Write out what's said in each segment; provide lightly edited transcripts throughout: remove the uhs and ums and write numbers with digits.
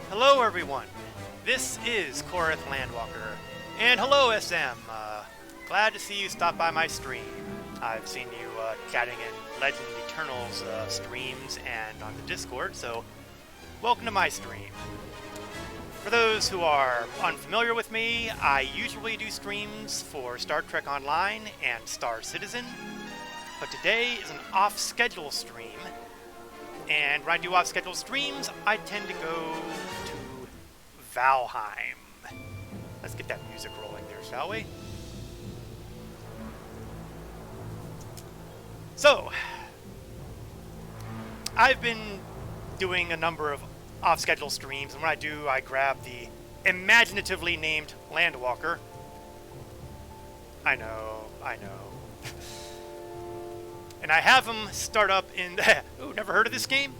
Hello everyone, this is Korith Landwalker, and hello SM, glad to see you stop by my stream. I've seen you chatting in Legend Eternal's streams and on the Discord, so welcome to my stream. For those who are unfamiliar with me, I usually do streams for Star Trek Online and Star Citizen, but today is an off-schedule stream. And when I do off-schedule streams, I tend to go to Valheim. Let's get that music rolling there, shall we? So, I've been doing a number of off-schedule streams, and when I do, I grab the imaginatively named Landwalker. I know. And I have him start up in the... Ooh, never heard of this game?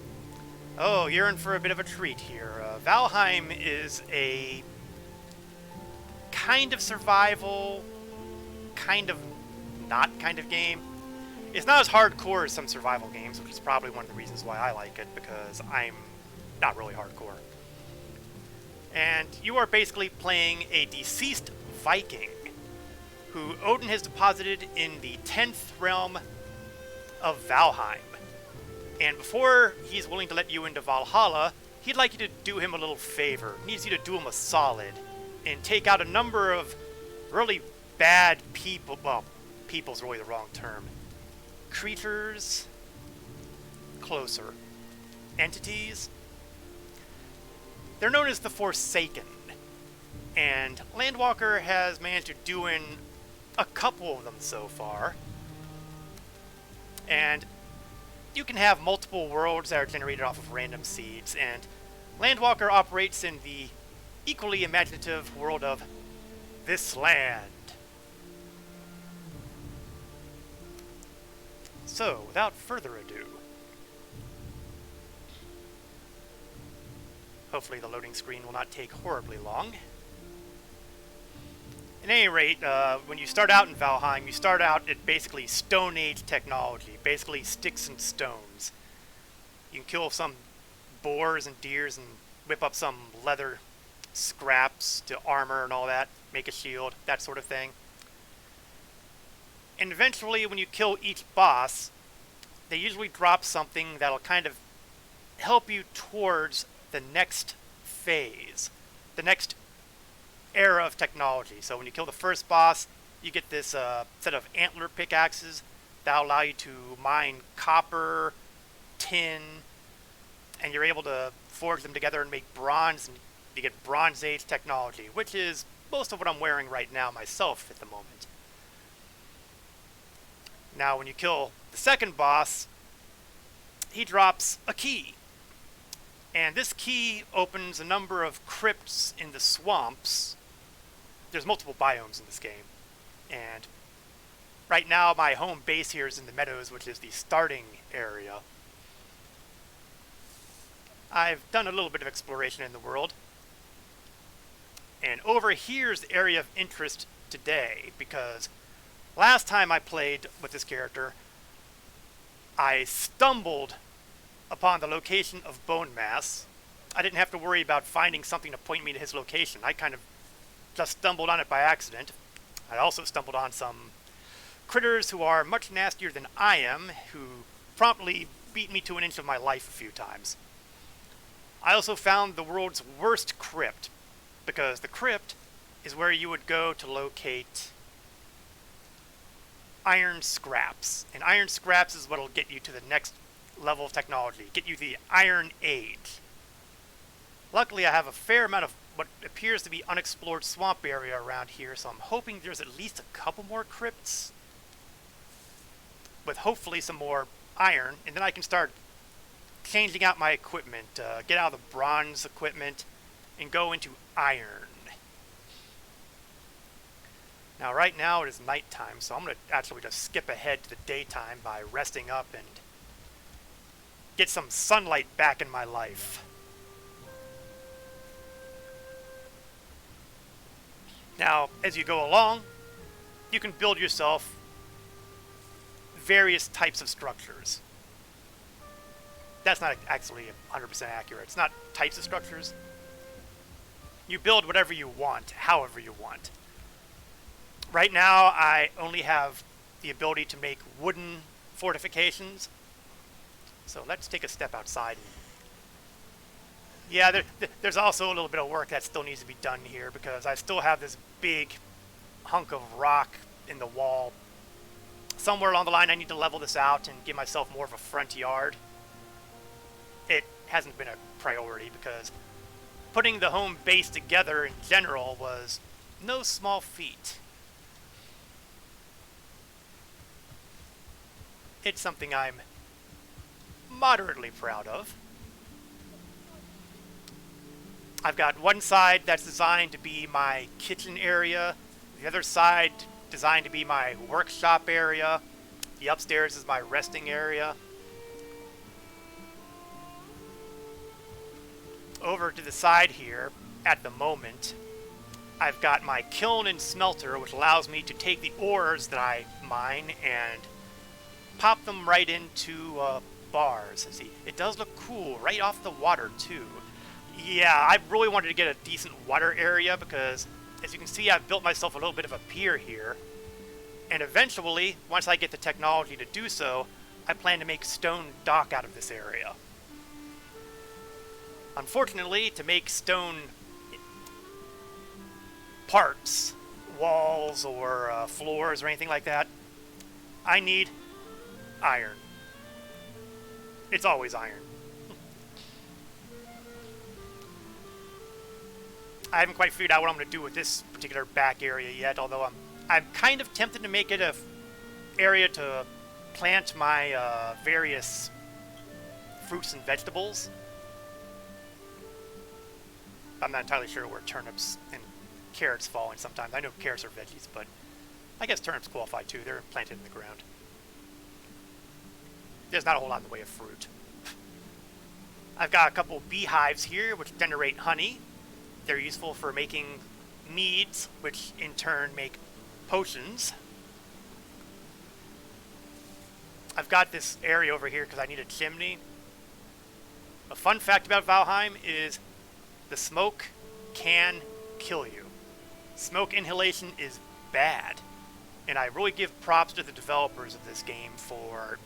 Oh, you're in for a bit of a treat here. Valheim is a kind of survival, kind of not kind of game. It's not as hardcore as some survival games, which is probably one of the reasons why I like it, because I'm not really hardcore. And you are basically playing a deceased Viking who Odin has deposited in the 10th realm of Valheim. And before he's willing to let you into Valhalla, he'd like you to do him a little favor. He needs you to do him a solid and take out a number of really bad people. Well, people's really the wrong term. Creatures. Closer. Entities. They're known as the Forsaken. And Landwalker has managed to do in a couple of them so far. And you can have multiple worlds that are generated off of random seeds, and Landwalker operates in the equally imaginative world of this land. So, without further ado, hopefully the loading screen will not take horribly long. At any rate, when you start out in Valheim, you start out at basically Stone Age technology, basically sticks and stones. You can kill some boars and deers and whip up some leather scraps to armor and all that, make a shield, that sort of thing. And eventually, when you kill each boss, they usually drop something that'll kind of help you towards the next phase, the next era of technology. So when you kill the first boss, you get this set of antler pickaxes that allow you to mine copper, tin, and you're able to forge them together and make bronze, and you get Bronze Age technology, which is most of what I'm wearing right now myself at the moment. Now when you kill the second boss, he drops a key. And this key opens a number of crypts in the swamps. There's multiple biomes in this game, and right now my home base here is in the meadows, which is the starting area. I've done a little bit of exploration in the world, and over here's the area of interest today, because last time I played with this character, I stumbled upon the location of bone mass. I didn't have to worry about finding something to point me to his location. I kind of just stumbled on it by accident. I also stumbled on some critters who are much nastier than I am, who promptly beat me to an inch of my life a few times. I also found the world's worst crypt, because the crypt is where you would go to locate iron scraps. And iron scraps is what will get you to the next level of technology, get you the Iron Age. Luckily, I have a fair amount of what appears to be unexplored swamp area around here, so I'm hoping there's at least a couple more crypts with hopefully some more iron, and then I can start changing out my equipment, get out of the bronze equipment and go into iron. Now right now it is nighttime, so I'm going to actually just skip ahead to the daytime by resting up and get some sunlight back in my life. Now, as you go along, you can build yourself various types of structures. That's not actually 100% accurate. It's not types of structures. You build whatever you want, however you want. Right now, I only have the ability to make wooden fortifications. So let's take a step outside. Yeah, there's also a little bit of work that still needs to be done here because I still have this big hunk of rock in the wall. Somewhere along the line, I need to level this out and give myself more of a front yard. It hasn't been a priority because putting the home base together in general was no small feat. It's something I'm moderately proud of. I've got one side that's designed to be my kitchen area, the other side designed to be my workshop area, the upstairs is my resting area. Over to the side here, at the moment, I've got my kiln and smelter, which allows me to take the ores that I mine and pop them right into bars. See, it does look cool right off the water too. Yeah, I really wanted to get a decent water area because, as you can see, I've built myself a little bit of a pier here. And eventually, once I get the technology to do so, I plan to make stone dock out of this area. Unfortunately, to make stone parts, walls or floors or anything like that, I need iron. It's always iron. I haven't quite figured out what I'm going to do with this particular back area yet, although I'm kind of tempted to make it a area to plant my various fruits and vegetables. I'm not entirely sure where turnips and carrots fall in sometimes. I know carrots are veggies, but I guess turnips qualify too. They're planted in the ground. There's not a whole lot in the way of fruit. I've got a couple beehives here which generate honey. They're useful for making meads, which in turn make potions. I've got this area over here because I need a chimney. A fun fact about Valheim is the smoke can kill you. Smoke inhalation is bad. And I really give props to the developers of this game for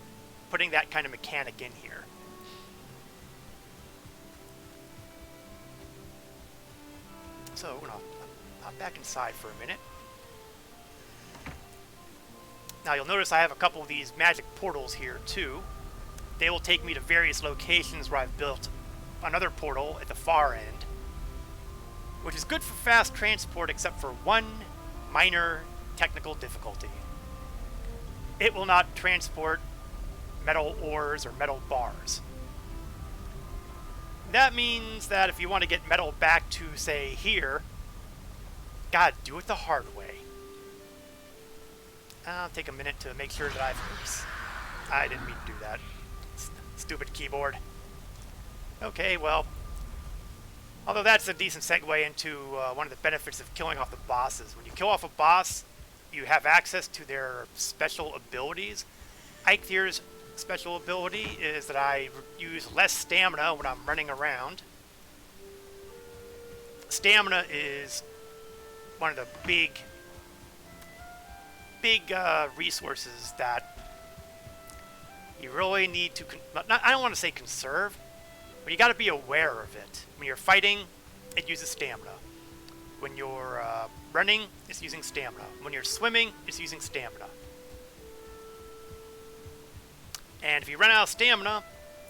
putting that kind of mechanic in here. So we're gonna hop back inside for a minute. Now you'll notice I have a couple of these magic portals here too. They will take me to various locations where I've built another portal at the far end, which is good for fast transport except for one minor technical difficulty. It will not transport metal ores or metal bars. That means that if you want to get metal back to, say, here, gotta do it the hard way. I'll take a minute to make sure that oops, I didn't mean to do that. Stupid keyboard. Okay, well, although that's a decent segue into one of the benefits of killing off the bosses. When you kill off a boss, you have access to their special abilities. Eikthyre's special ability is that I use less stamina when I'm running around. Stamina is one of the big resources that you really need to, I don't want to say conserve, but you got to be aware of it. When you're fighting, it uses stamina. When you're running, it's using stamina. When you're swimming, it's using stamina. And if you run out of stamina,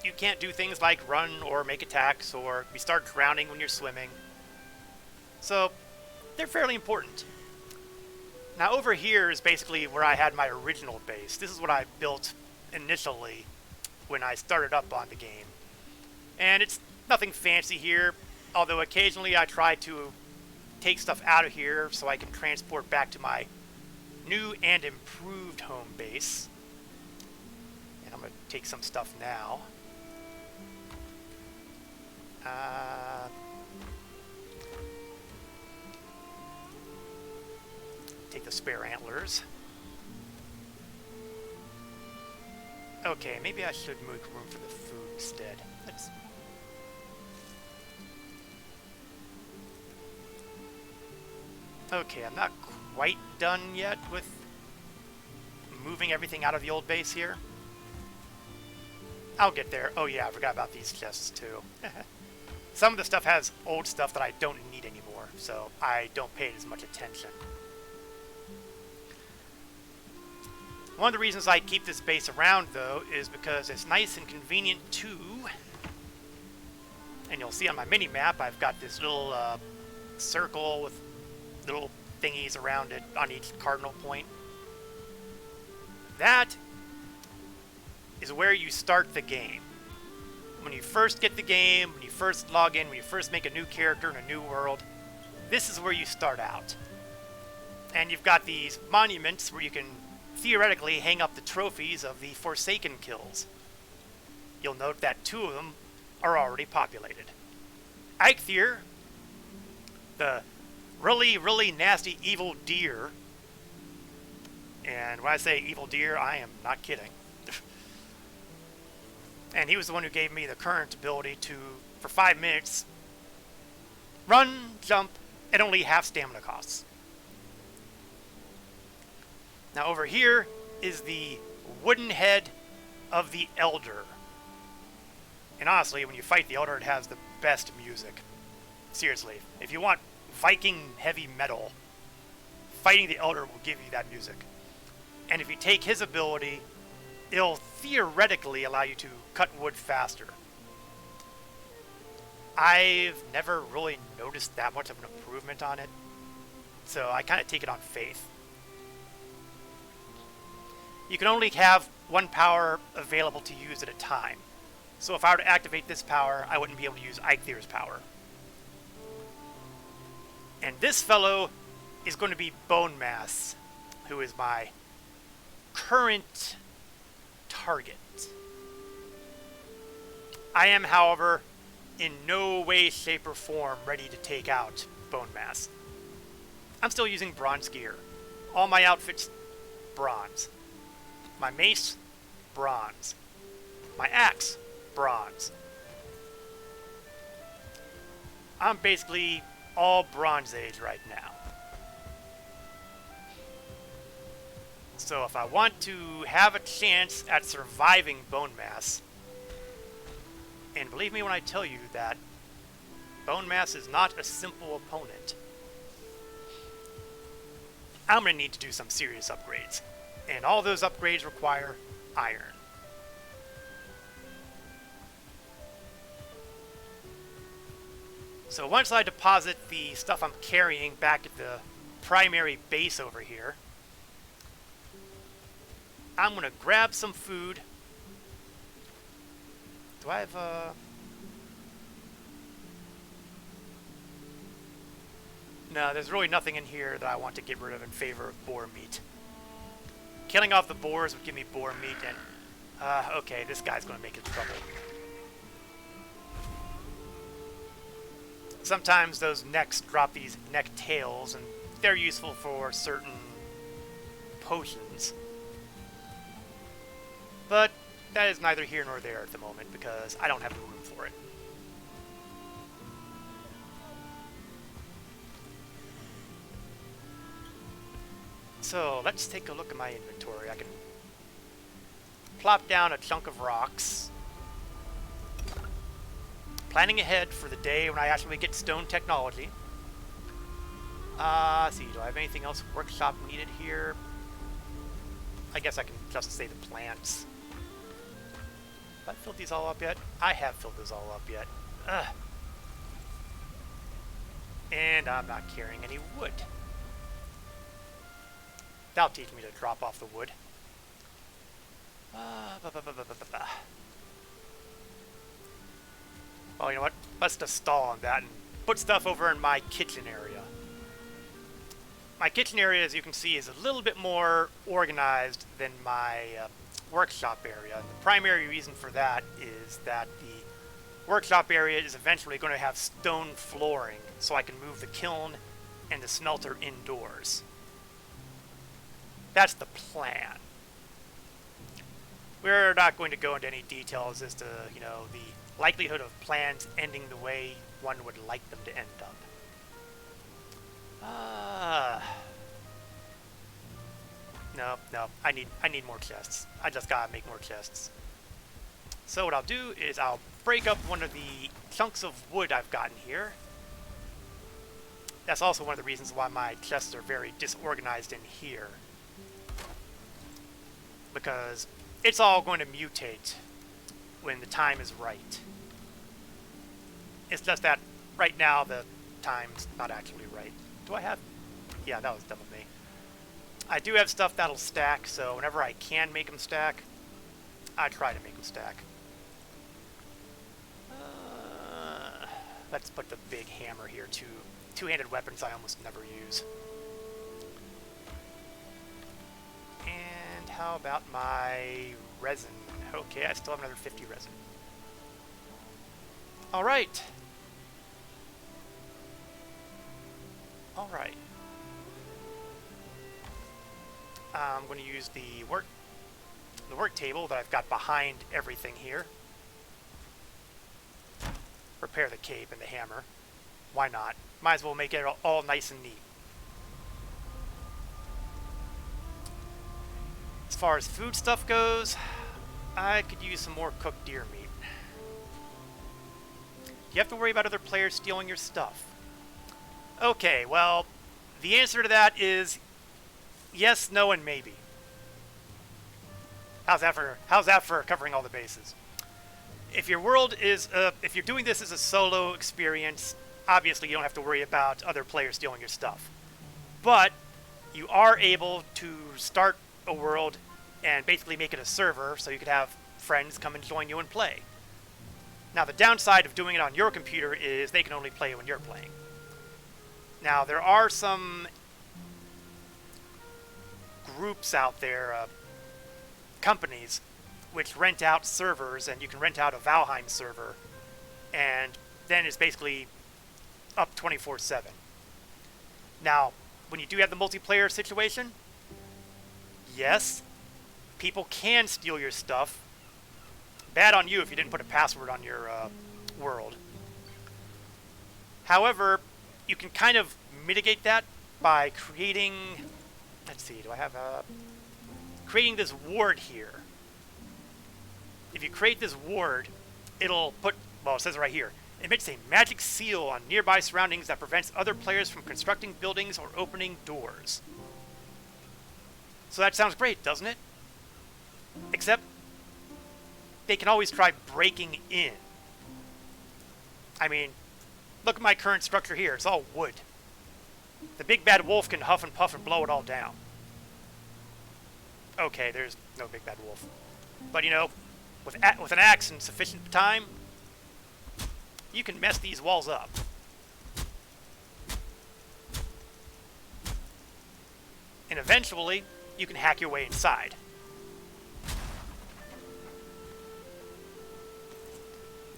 you can't do things like run or make attacks, or you start drowning when you're swimming. So, they're fairly important. Now over here is basically where I had my original base. This is what I built initially when I started up on the game. And it's nothing fancy here, although occasionally I try to take stuff out of here so I can transport back to my new and improved home base. And I'm going to take some stuff now. Take the spare antlers. Okay, maybe I should make room for the food instead. Okay, I'm not quite done yet with moving everything out of the old base here. I'll get there. Oh yeah, I forgot about these chests too. Some of the stuff has old stuff that I don't need anymore, so I don't pay it as much attention. One of the reasons I keep this base around, though, is because it's nice and convenient too. And you'll see on my mini-map, I've got this little circle with little thingies around it on each cardinal point. That is where you start the game. When you first get the game, when you first log in, when you first make a new character in a new world, this is where you start out. And you've got these monuments where you can theoretically hang up the trophies of the Forsaken kills. You'll note that 2 of them are already populated. Eikthyr, the really, really nasty evil deer, and when I say evil deer, I am not kidding. And he was the one who gave me the current ability to, for 5 minutes, run, jump, at only half stamina costs. Now over here is the wooden head of the Elder. And honestly, when you fight the Elder, it has the best music. Seriously, if you want Viking heavy metal, fighting the Elder will give you that music. And if you take his ability, it'll theoretically allow you to cut wood faster. I've never really noticed that much of an improvement on it, so I kind of take it on faith. You can only have 1 power available to use at a time. So if I were to activate this power, I wouldn't be able to use Eikthyr's power. And this fellow is going to be Bone Mass, who is my current target. I am, however, in no way, shape, or form ready to take out Bone Mass. I'm still using bronze gear. All my outfits, bronze. My mace, bronze. My axe, bronze. I'm basically all Bronze Age right now. So if I want to have a chance at surviving Bone Mass, and believe me when I tell you that Bone Mass is not a simple opponent, I'm going to need to do some serious upgrades. And all those upgrades require iron. So once I deposit the stuff I'm carrying back at the primary base over here, I'm going to grab some food. Do I have No, there's really nothing in here that I want to get rid of in favor of boar meat. Killing off the boars would give me boar meat, and okay, this guy's going to make his trouble. Sometimes those necks drop these neck tails, and they're useful for certain potions. But that is neither here nor there at the moment, because I don't have the room for it. So let's take a look at my inventory. I can plop down a chunk of rocks, planning ahead for the day when I actually get stone technology. Let's see, do I have anything else workshop needed here? I guess I can just say the plants. Have I filled these all up yet? I have filled those all up yet. Ugh. And I'm not carrying any wood. That'll teach me to drop off the wood. Well, you know what? Let's just stall on that and put stuff over in my kitchen area. My kitchen area, as you can see, is a little bit more organized than my workshop area. And the primary reason for that is that the workshop area is eventually going to have stone flooring, so I can move the kiln and the smelter indoors. That's the plan. We're not going to go into any details as to, you know, the likelihood of plans ending the way one would like them to end up. No, no. I need more chests. I just gotta make more chests. So what I'll do is I'll break up one of the chunks of wood I've gotten here. That's also one of the reasons why my chests are very disorganized in here. Because it's all going to mutate when the time is right. It's just that right now the time's not actually right. Do I have... Yeah, that was dumb of me. I do have stuff that'll stack, so whenever I can make them stack, I try to make them stack. Let's put the big hammer here too. Two-handed weapons I almost never use. And how about my resin? Okay, I still have another 50 resin. Alright. Alright. I'm going to use the work table that I've got behind everything here. Repair the cape and the hammer. Why not? Might as well make it all nice and neat. As far as food stuff goes, I could use some more cooked deer meat. You have to worry about other players stealing your stuff. Okay, well, the answer to that is yes, no, and maybe. How's that for covering all the bases? If your world is, if you're doing this as a solo experience, obviously you don't have to worry about other players stealing your stuff. But you are able to start a world and basically make it a server so you could have friends come and join you and play. Now the downside of doing it on your computer is they can only play when you're playing. Now there are some groups out there, companies, which rent out servers, and you can rent out a Valheim server, and then it's basically up 24/7. Now, when you do have the multiplayer situation, yes, people can steal your stuff. Bad on you if you didn't put a password on your world. However, you can kind of mitigate that by creating, let's see, do I have creating this ward here. If you create this ward, it'll put, well, it says it right here, it makes a magic seal on nearby surroundings that prevents other players from constructing buildings or opening doors. So that sounds great, doesn't it? Except they can always try breaking in. I mean, look at my current structure here. It's all wood. The big bad wolf can huff and puff and blow it all down. Okay, there's no big bad wolf. But, you know, with an axe and sufficient time, you can mess these walls up. And eventually, you can hack your way inside.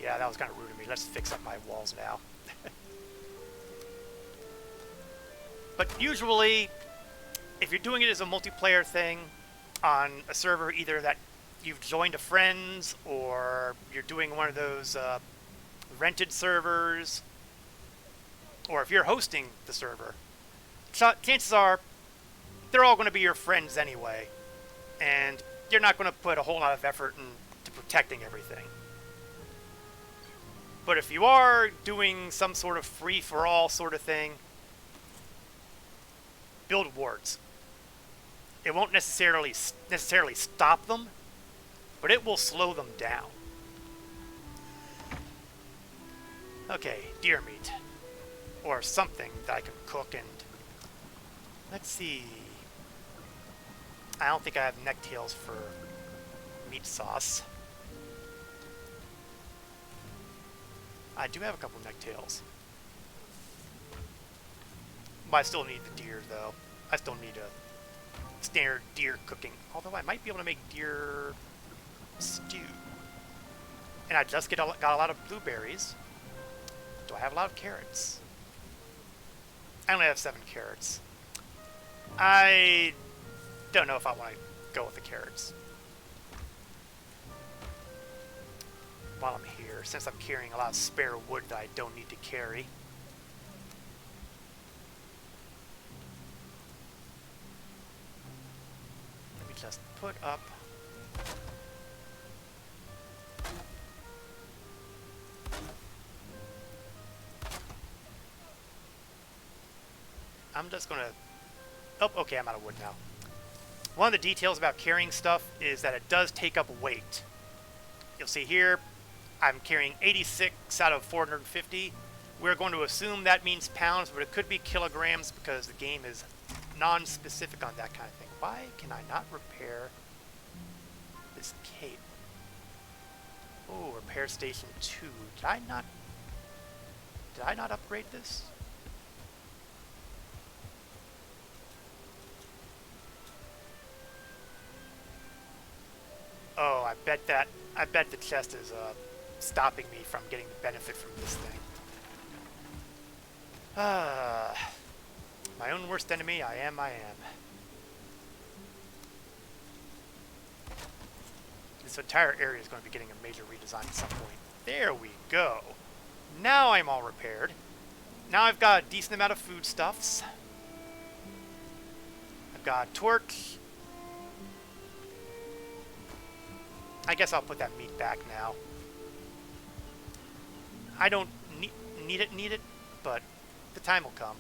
Yeah, that was kind of rude of me. Let's fix up my walls now. But usually, if you're doing it as a multiplayer thing on a server, either that you've joined a friend's or you're doing one of those rented servers, or if you're hosting the server, chances are they're all going to be your friends anyway, and you're not going to put a whole lot of effort into protecting everything. But if you are doing some sort of free-for-all sort of thing, build wards. It won't necessarily stop them, but it will slow them down. Okay, deer meat. Or something that I can cook and... Let's see... I don't think I have necktails for meat sauce. I do have a couple necktails. But I still need the deer, though. I still need a standard deer cooking. Although I might be able to make deer stew. And I just got a lot of blueberries. Do I have a lot of carrots? I only have 7 carrots. I don't know if I want to go with the carrots. While I'm here, since I'm carrying a lot of spare wood that I don't need to carry. just put up... I'm just gonna... Oh, okay, I'm out of wood now. One of the details about carrying stuff is that it does take up weight. You'll see here, I'm carrying 86 out of 450. We're going to assume that means pounds, but it could be kilograms because the game is non-specific on that kind of thing. Why can I not repair this cape? Oh, repair station 2. Did I not upgrade this? Oh, I bet the chest is stopping me from getting the benefit from this thing. My own worst enemy, I am. This entire area is going to be getting a major redesign at some point. There we go. Now I'm all repaired. Now I've got a decent amount of foodstuffs. I've got a torch. I guess I'll put that meat back now. I don't need it, but the time will come.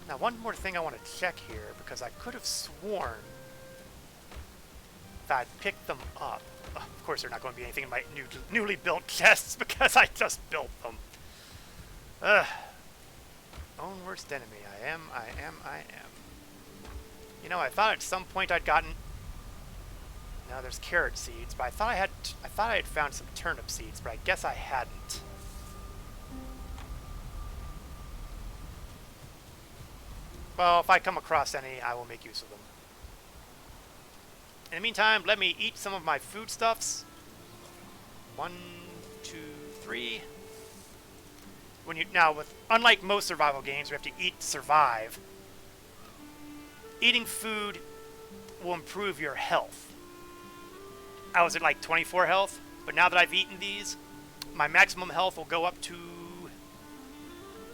Now, one more thing I want to check here, because I could have sworn that I picked them up. Of course, they're not going to be anything in my newly built chests, because I just built them. Own worst enemy. I am. You know, I thought at some point I'd gotten... No, there's carrot seeds, but I thought I had found some turnip seeds, but I guess I hadn't. Well, if I come across any, I will make use of them. In the meantime, let me eat some of my foodstuffs. 1, 2, 3. Unlike most survival games, we have to eat to survive. Eating food will improve your health. I was at like 24 health, but now that I've eaten these, my maximum health will go up to...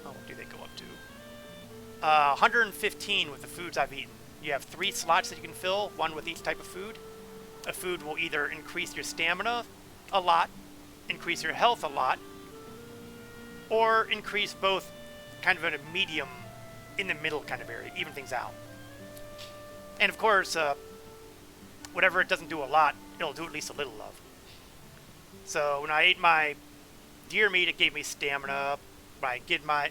Oh, what do they go up to? 115 with the foods I've eaten. You have 3 slots that you can fill, 1 with each type of food. A food will either increase your stamina a lot, increase your health a lot, or increase both kind of in a medium, in the middle kind of area, even things out. And of course, whatever it doesn't do a lot, it'll do at least a little of. So when I ate my deer meat, it gave me stamina. When I did my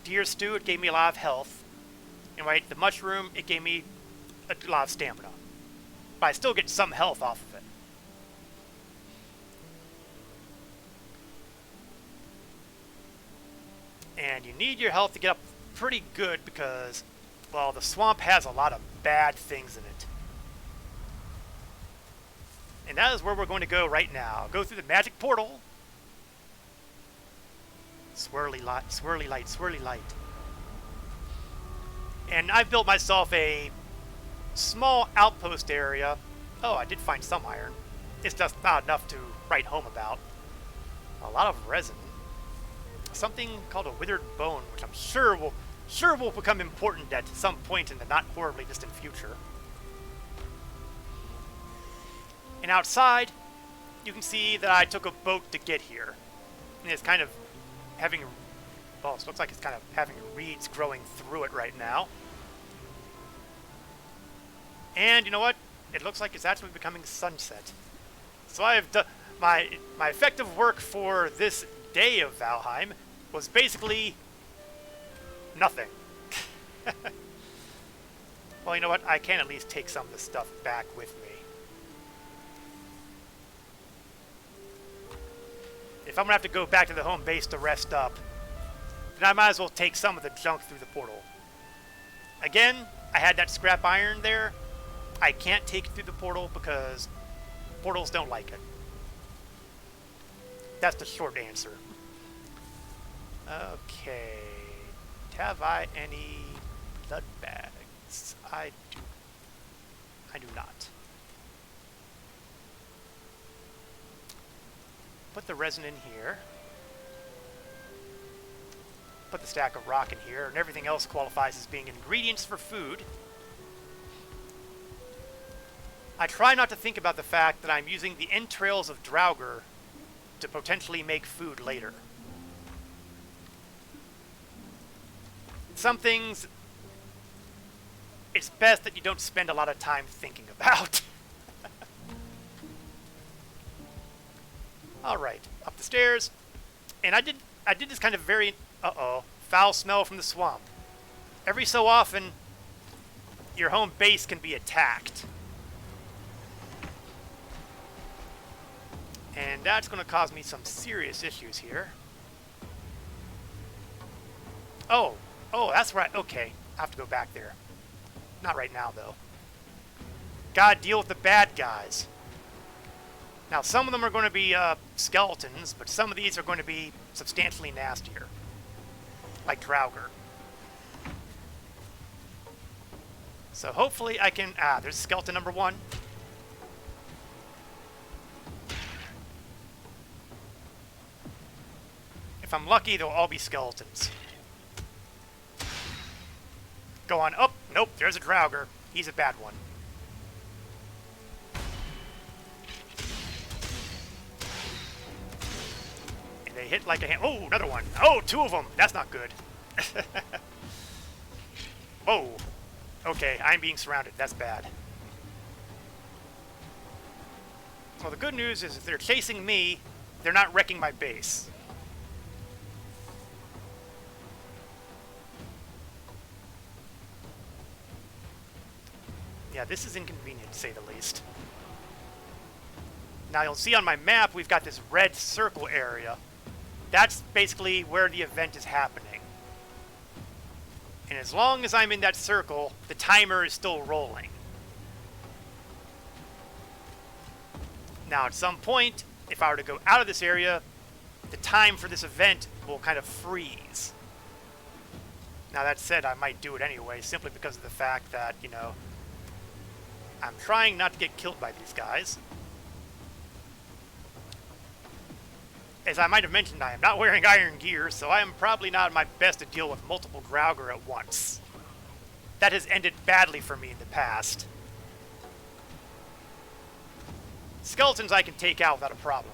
deer stew, it gave me a lot of health. And when I ate the mushroom, it gave me a lot of stamina. But I still get some health off of it. And you need your health to get up pretty good because, well, the swamp has a lot of bad things in it. And that is where we're going to go right now. Go through the magic portal. Swirly light, swirly light, swirly light. And I've built myself a small outpost area. Oh, I did find some iron. It's just not enough to write home about. A lot of resin. Something called a withered bone, which I'm sure will become important at some point in the not horribly distant future. And outside, you can see that I took a boat to get here. And it's kind of having, well, it looks like it's kind of having reeds growing through it right now. And you know what? It looks like it's actually becoming sunset. So I've done my effective work for this day of Valheim was basically nothing. Well, you know what? I can at least take some of the stuff back with me. If I'm going to have to go back to the home base to rest up, then I might as well take some of the junk through the portal. Again, I had that scrap iron there. I can't take it through the portal because portals don't like it. That's the short answer. Okay. Have I any blood bags? I do not. Put the resin in here. Put the stack of rock in here, and everything else qualifies as being ingredients for food. I try not to think about the fact that I'm using the entrails of Draugr to potentially make food later. Some things, it's best that you don't spend a lot of time thinking about. Alright, up the stairs. And I did this kind of very, foul smell from the swamp. Every so often, your home base can be attacked. And that's going to cause me some serious issues here. Oh, that's right. Okay, I have to go back there. Not right now, though. Gotta deal with the bad guys. Now, some of them are going to be skeletons, but some of these are going to be substantially nastier. Like Draugr. So hopefully I can... there's skeleton number 1. If I'm lucky, they'll all be skeletons. Go on. Oh, nope, there's a Draugr. He's a bad one. And they hit like a hand. Oh, another one. Oh, 2 of them. That's not good. Whoa. Okay, I'm being surrounded. That's bad. Well, the good news is if they're chasing me, they're not wrecking my base. Yeah, this is inconvenient, to say the least. Now, you'll see on my map, we've got this red circle area. That's basically where the event is happening. And as long as I'm in that circle, the timer is still rolling. Now, at some point, if I were to go out of this area, the time for this event will kind of freeze. Now, that said, I might do it anyway, simply because of the fact that, you know, I'm trying not to get killed by these guys. As I might have mentioned, I am not wearing iron gear, so I am probably not at my best to deal with multiple Draugr at once. That has ended badly for me in the past. Skeletons I can take out without a problem.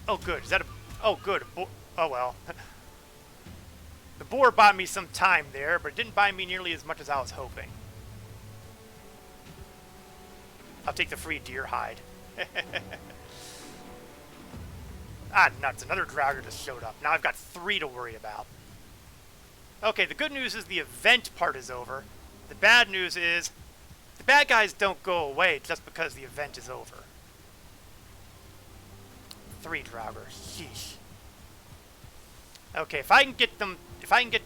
Oh, good. Is that a... Oh, good. Oh, well. The boar bought me some time there, but it didn't buy me nearly as much as I was hoping. I'll take the free deer hide. Nuts. Another Draugr just showed up. Now I've got 3 to worry about. Okay, the good news is the event part is over. The bad news is the bad guys don't go away just because the event is over. 3 Draugr. Sheesh. Okay, if I can get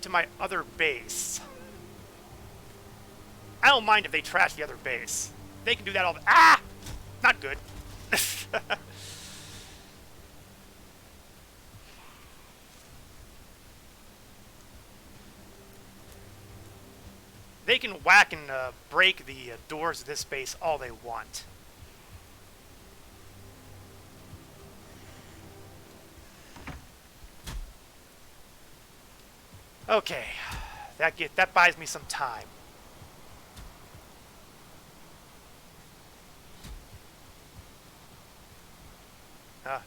to my other base, I don't mind if they trash the other base. They can do that all the... Not good. They can whack and break the doors of this base all they want. Okay. That buys me some time.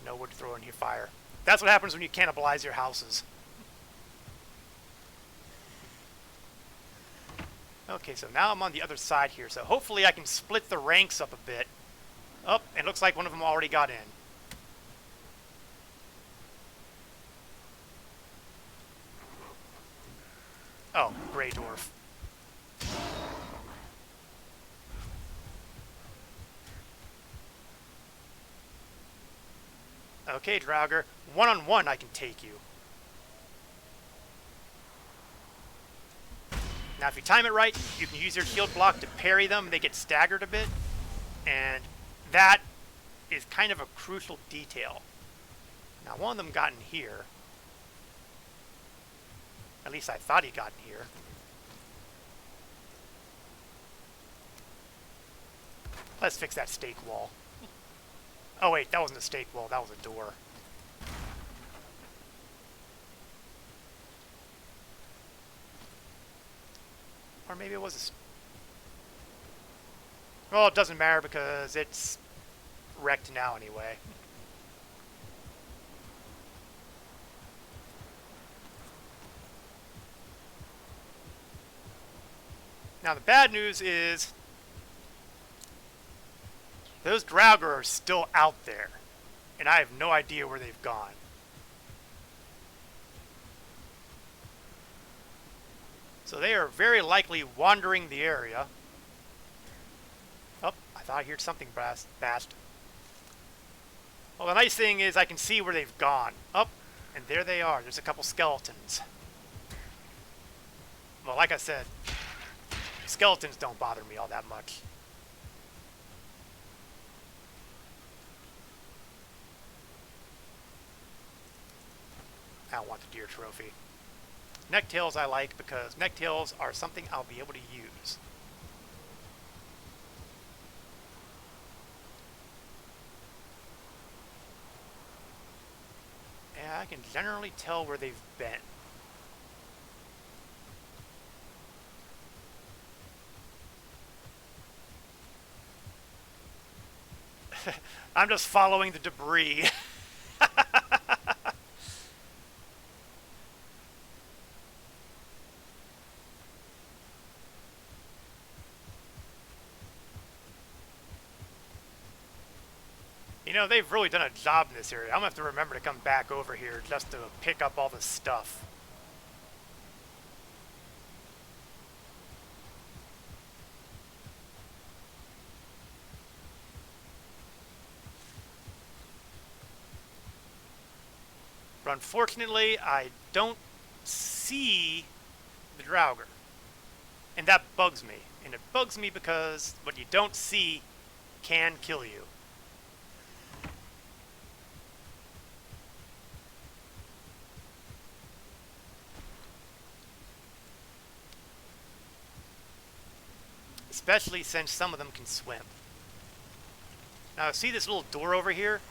No wood to throw in your fire. That's what happens when you cannibalize your houses. Okay, so now I'm on the other side here, so hopefully I can split the ranks up a bit. Oh, and it looks like one of them already got in. Oh, Grey Dwarf. Okay, Draugr. 1-on-1 I can take you. Now, if you time it right, you can use your shield block to parry them, and they get staggered a bit. And that is kind of a crucial detail. Now, one of them got in here. At least I thought he got in here. Let's fix that stake wall. Oh wait, that wasn't a stake wall, that was a door. maybe it was a... Well, it doesn't matter because it's wrecked now anyway. Now the bad news is those Draugr are still out there, and I have no idea where they've gone. So they are very likely wandering the area. Oh, I thought I heard something fast. Well, the nice thing is I can see where they've gone. Oh, and there they are. There's a couple skeletons. Well, like I said, skeletons don't bother me all that much. I don't want the deer trophy. Necktails I like because necktails are something I'll be able to use. And I can generally tell where they've been. I'm just following the debris. You know, they've really done a job in this area. I'm going to have to remember to come back over here just to pick up all this stuff. But unfortunately, I don't see the Draugr. And that bugs me. And it bugs me because what you don't see can kill you. Especially since some of them can swim. Now, see this little door over here?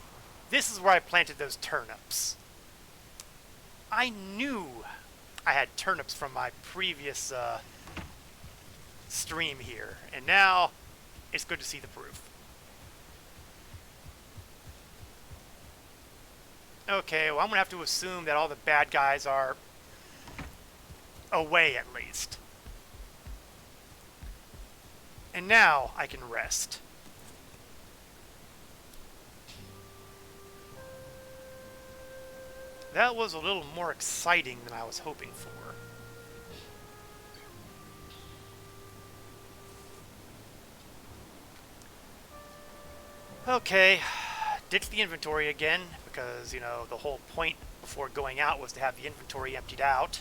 This is where I planted those turnips. I knew I had turnips from my previous stream here, and now it's good to see the proof. Okay, well, I'm going to have to assume that all the bad guys are away at least. And now I can rest. That was a little more exciting than I was hoping for. Okay, ditch the inventory again, because, you know, the whole point before going out was to have the inventory emptied out.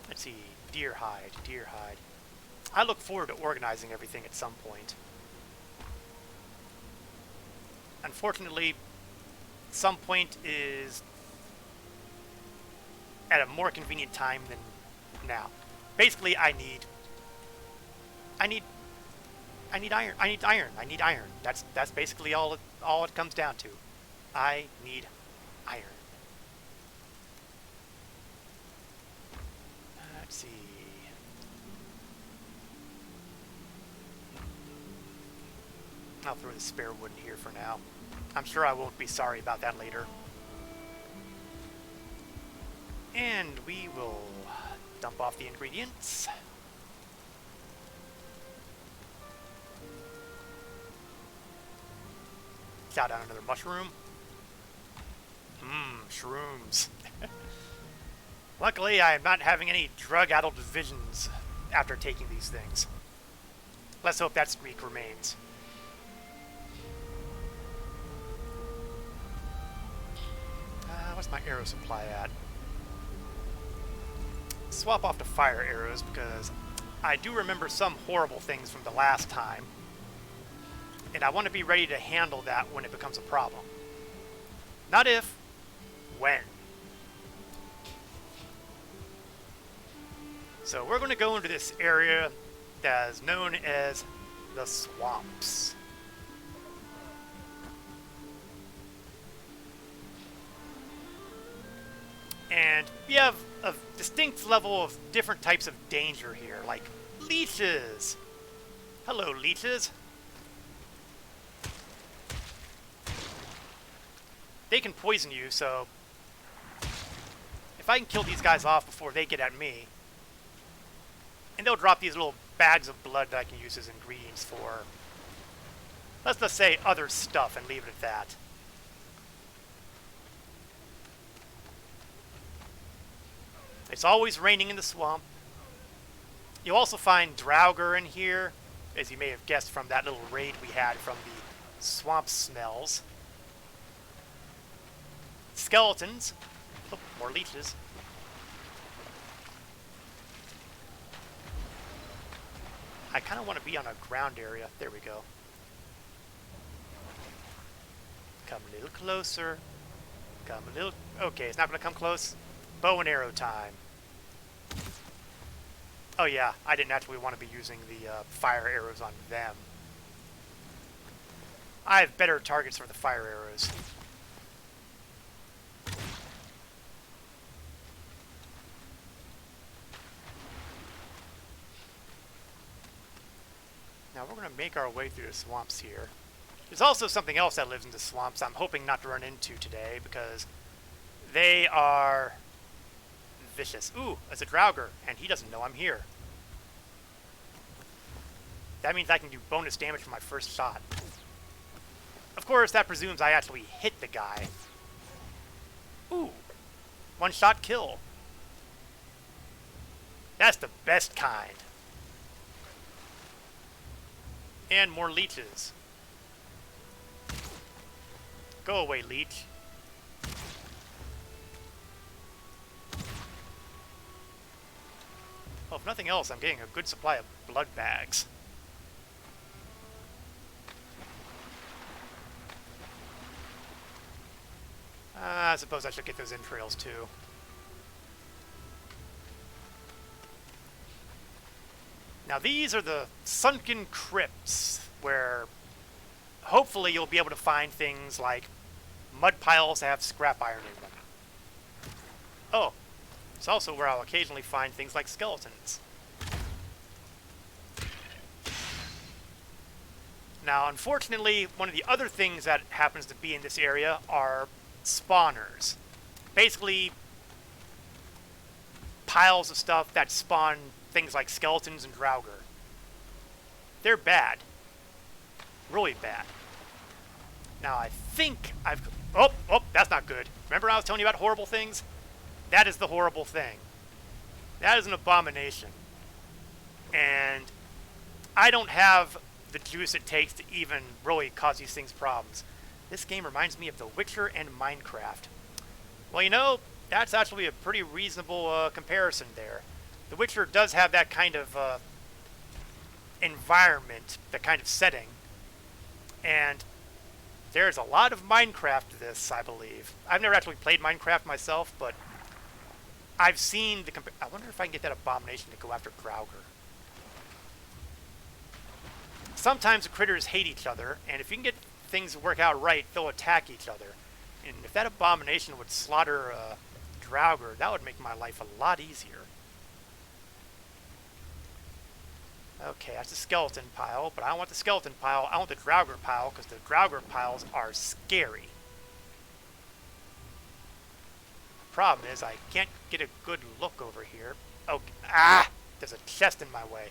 Let's see, deer hide, deer hide. I look forward to organizing everything at some point. Unfortunately, some point is at a more convenient time than now. Basically, I need iron. I need iron. That's basically all it comes down to. I need iron. Let's see. I'll throw the spare wood in here for now. I'm sure I won't be sorry about that later. And we will dump off the ingredients. Chow down another mushroom. Shrooms. Luckily, I am not having any drug-addled visions after taking these things. Let's hope that streak remains. What's my arrow supply at? Swap off to fire arrows because I do remember some horrible things from the last time. And I want to be ready to handle that when it becomes a problem. Not if, when. So we're going to go into this area that is known as the swamps. And we have a distinct level of different types of danger here, like leeches. Hello, leeches. They can poison you, so if I can kill these guys off before they get at me, and they'll drop these little bags of blood that I can use as ingredients for, let's just say other stuff and leave it at that. It's always raining in the swamp. You'll also find Draugr in here, as you may have guessed from that little raid we had from the swamp smells. Skeletons. Oh, more leeches. I kind of want to be on a ground area. There we go. Come a little closer. Come a little... Okay, it's not going to come close. Bow and arrow time. Oh yeah, I didn't actually want to be using the fire arrows on them. I have better targets for the fire arrows. Now we're going to make our way through the swamps here. There's also something else that lives in the swamps I'm hoping not to run into today because they are vicious. Ooh, it's a Draugr, and he doesn't know I'm here. That means I can do bonus damage for my first shot. Of course, that presumes I actually hit the guy. Ooh, one-shot kill. That's the best kind. And more leeches. Go away, leech. Well, if nothing else, I'm getting a good supply of blood bags. I suppose I should get those entrails too. Now these are the sunken crypts, where hopefully you'll be able to find things like mud piles that have scrap iron in them. Oh, it's also where I'll occasionally find things like skeletons. Now, unfortunately, one of the other things that happens to be in this area are spawners. Basically, piles of stuff that spawn things like skeletons and Draugr. They're bad. Really bad. Now, I think I've... Oh, that's not good. Remember I was telling you about horrible things? That is the horrible thing. That is an abomination. And I don't have the juice it takes to even really cause these things problems. This game reminds me of The Witcher and Minecraft. Well, you know, that's actually a pretty reasonable comparison there. The Witcher does have that kind of environment, that kind of setting. And there's a lot of Minecraft to this, I believe. I've never actually played Minecraft myself, but I've seen the... I wonder if I can get that abomination to go after Draugr. Sometimes the critters hate each other, and if you can get things to work out right, they'll attack each other. And if that abomination would slaughter Draugr, that would make my life a lot easier. Okay, that's a skeleton pile, but I don't want the skeleton pile. I want the Draugr pile, because the Draugr piles are scary. The problem is I can't get a good look over here. Oh, there's a chest in my way.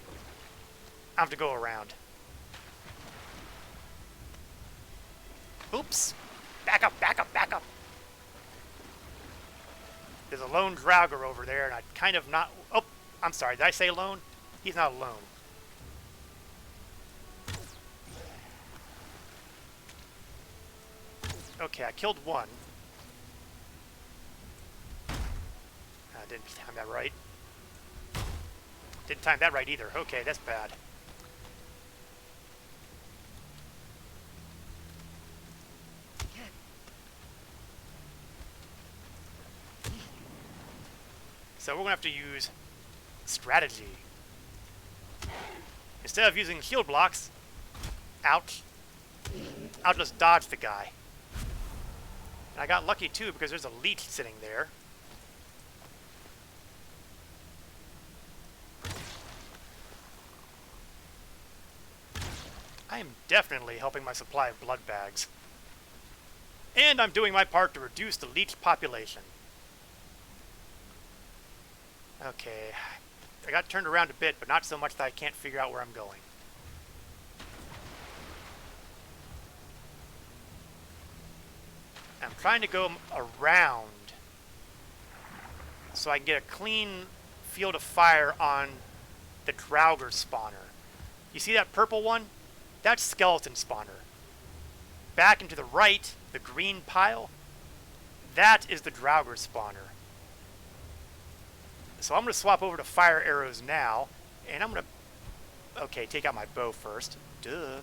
I have to go around. Oops! Back up, back up, back up! There's a lone Draugr over there, and I'd kind of not... Oh, I'm sorry, did I say alone? He's not alone. Okay, I killed one. I didn't time that right. Didn't time that right either. Okay, that's bad. So we're going to have to use strategy. Instead of using shield blocks, ouch, I'll just dodge the guy. And I got lucky too because there's a leech sitting there. I am definitely helping my supply of blood bags. And I'm doing my part to reduce the leech population. Okay, I got turned around a bit, but not so much that I can't figure out where I'm going. I'm trying to go around so I can get a clean field of fire on the Draugr spawner. You see that purple one? That's skeleton spawner. Back and to the right, the green pile, that is the Draugr spawner. So I'm going to swap over to fire arrows now, and I'm going to, okay, take out my bow first. Duh.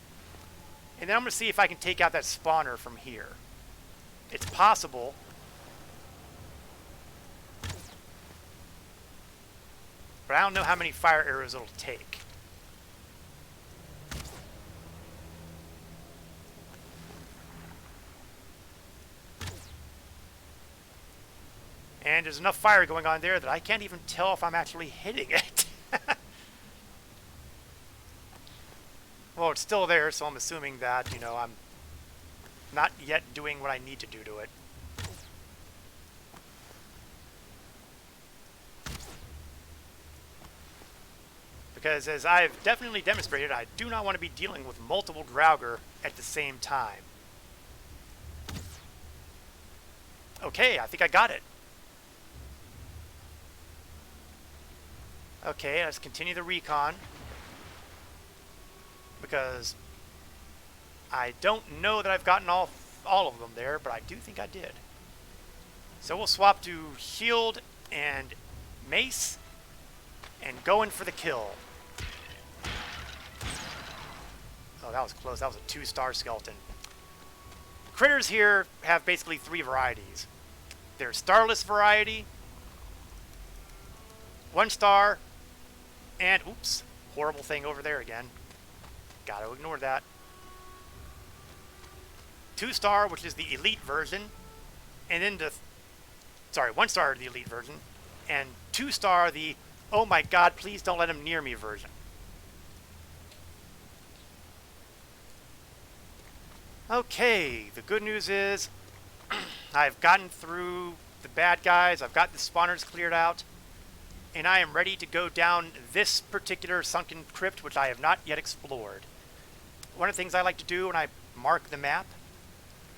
And then I'm going to see if I can take out that spawner from here. It's possible. But I don't know how many fire arrows it'll take. And there's enough fire going on there that I can't even tell if I'm actually hitting it. Well, it's still there, so I'm assuming that, you know, I'm not yet doing what I need to do to it. Because as I've definitely demonstrated, I do not want to be dealing with multiple Draugr at the same time. Okay, I think I got it. Okay, let's continue the recon. Because I don't know that I've gotten all of them there, but I do think I did. So we'll swap to shield and mace and go in for the kill. Oh, that was close. That was a 2-star skeleton. Critters here have basically 3 varieties. There's starless variety, 1 star, and oops, horrible thing over there again. Gotta ignore that. 2 star, which is the elite version, and then the 1 star the elite version, and 2 star the oh my god, please don't let him near me version. Okay, the good news is I've gotten through the bad guys, I've got the spawners cleared out, and I am ready to go down this particular sunken crypt, which I have not yet explored. One of the things I like to do when I mark the map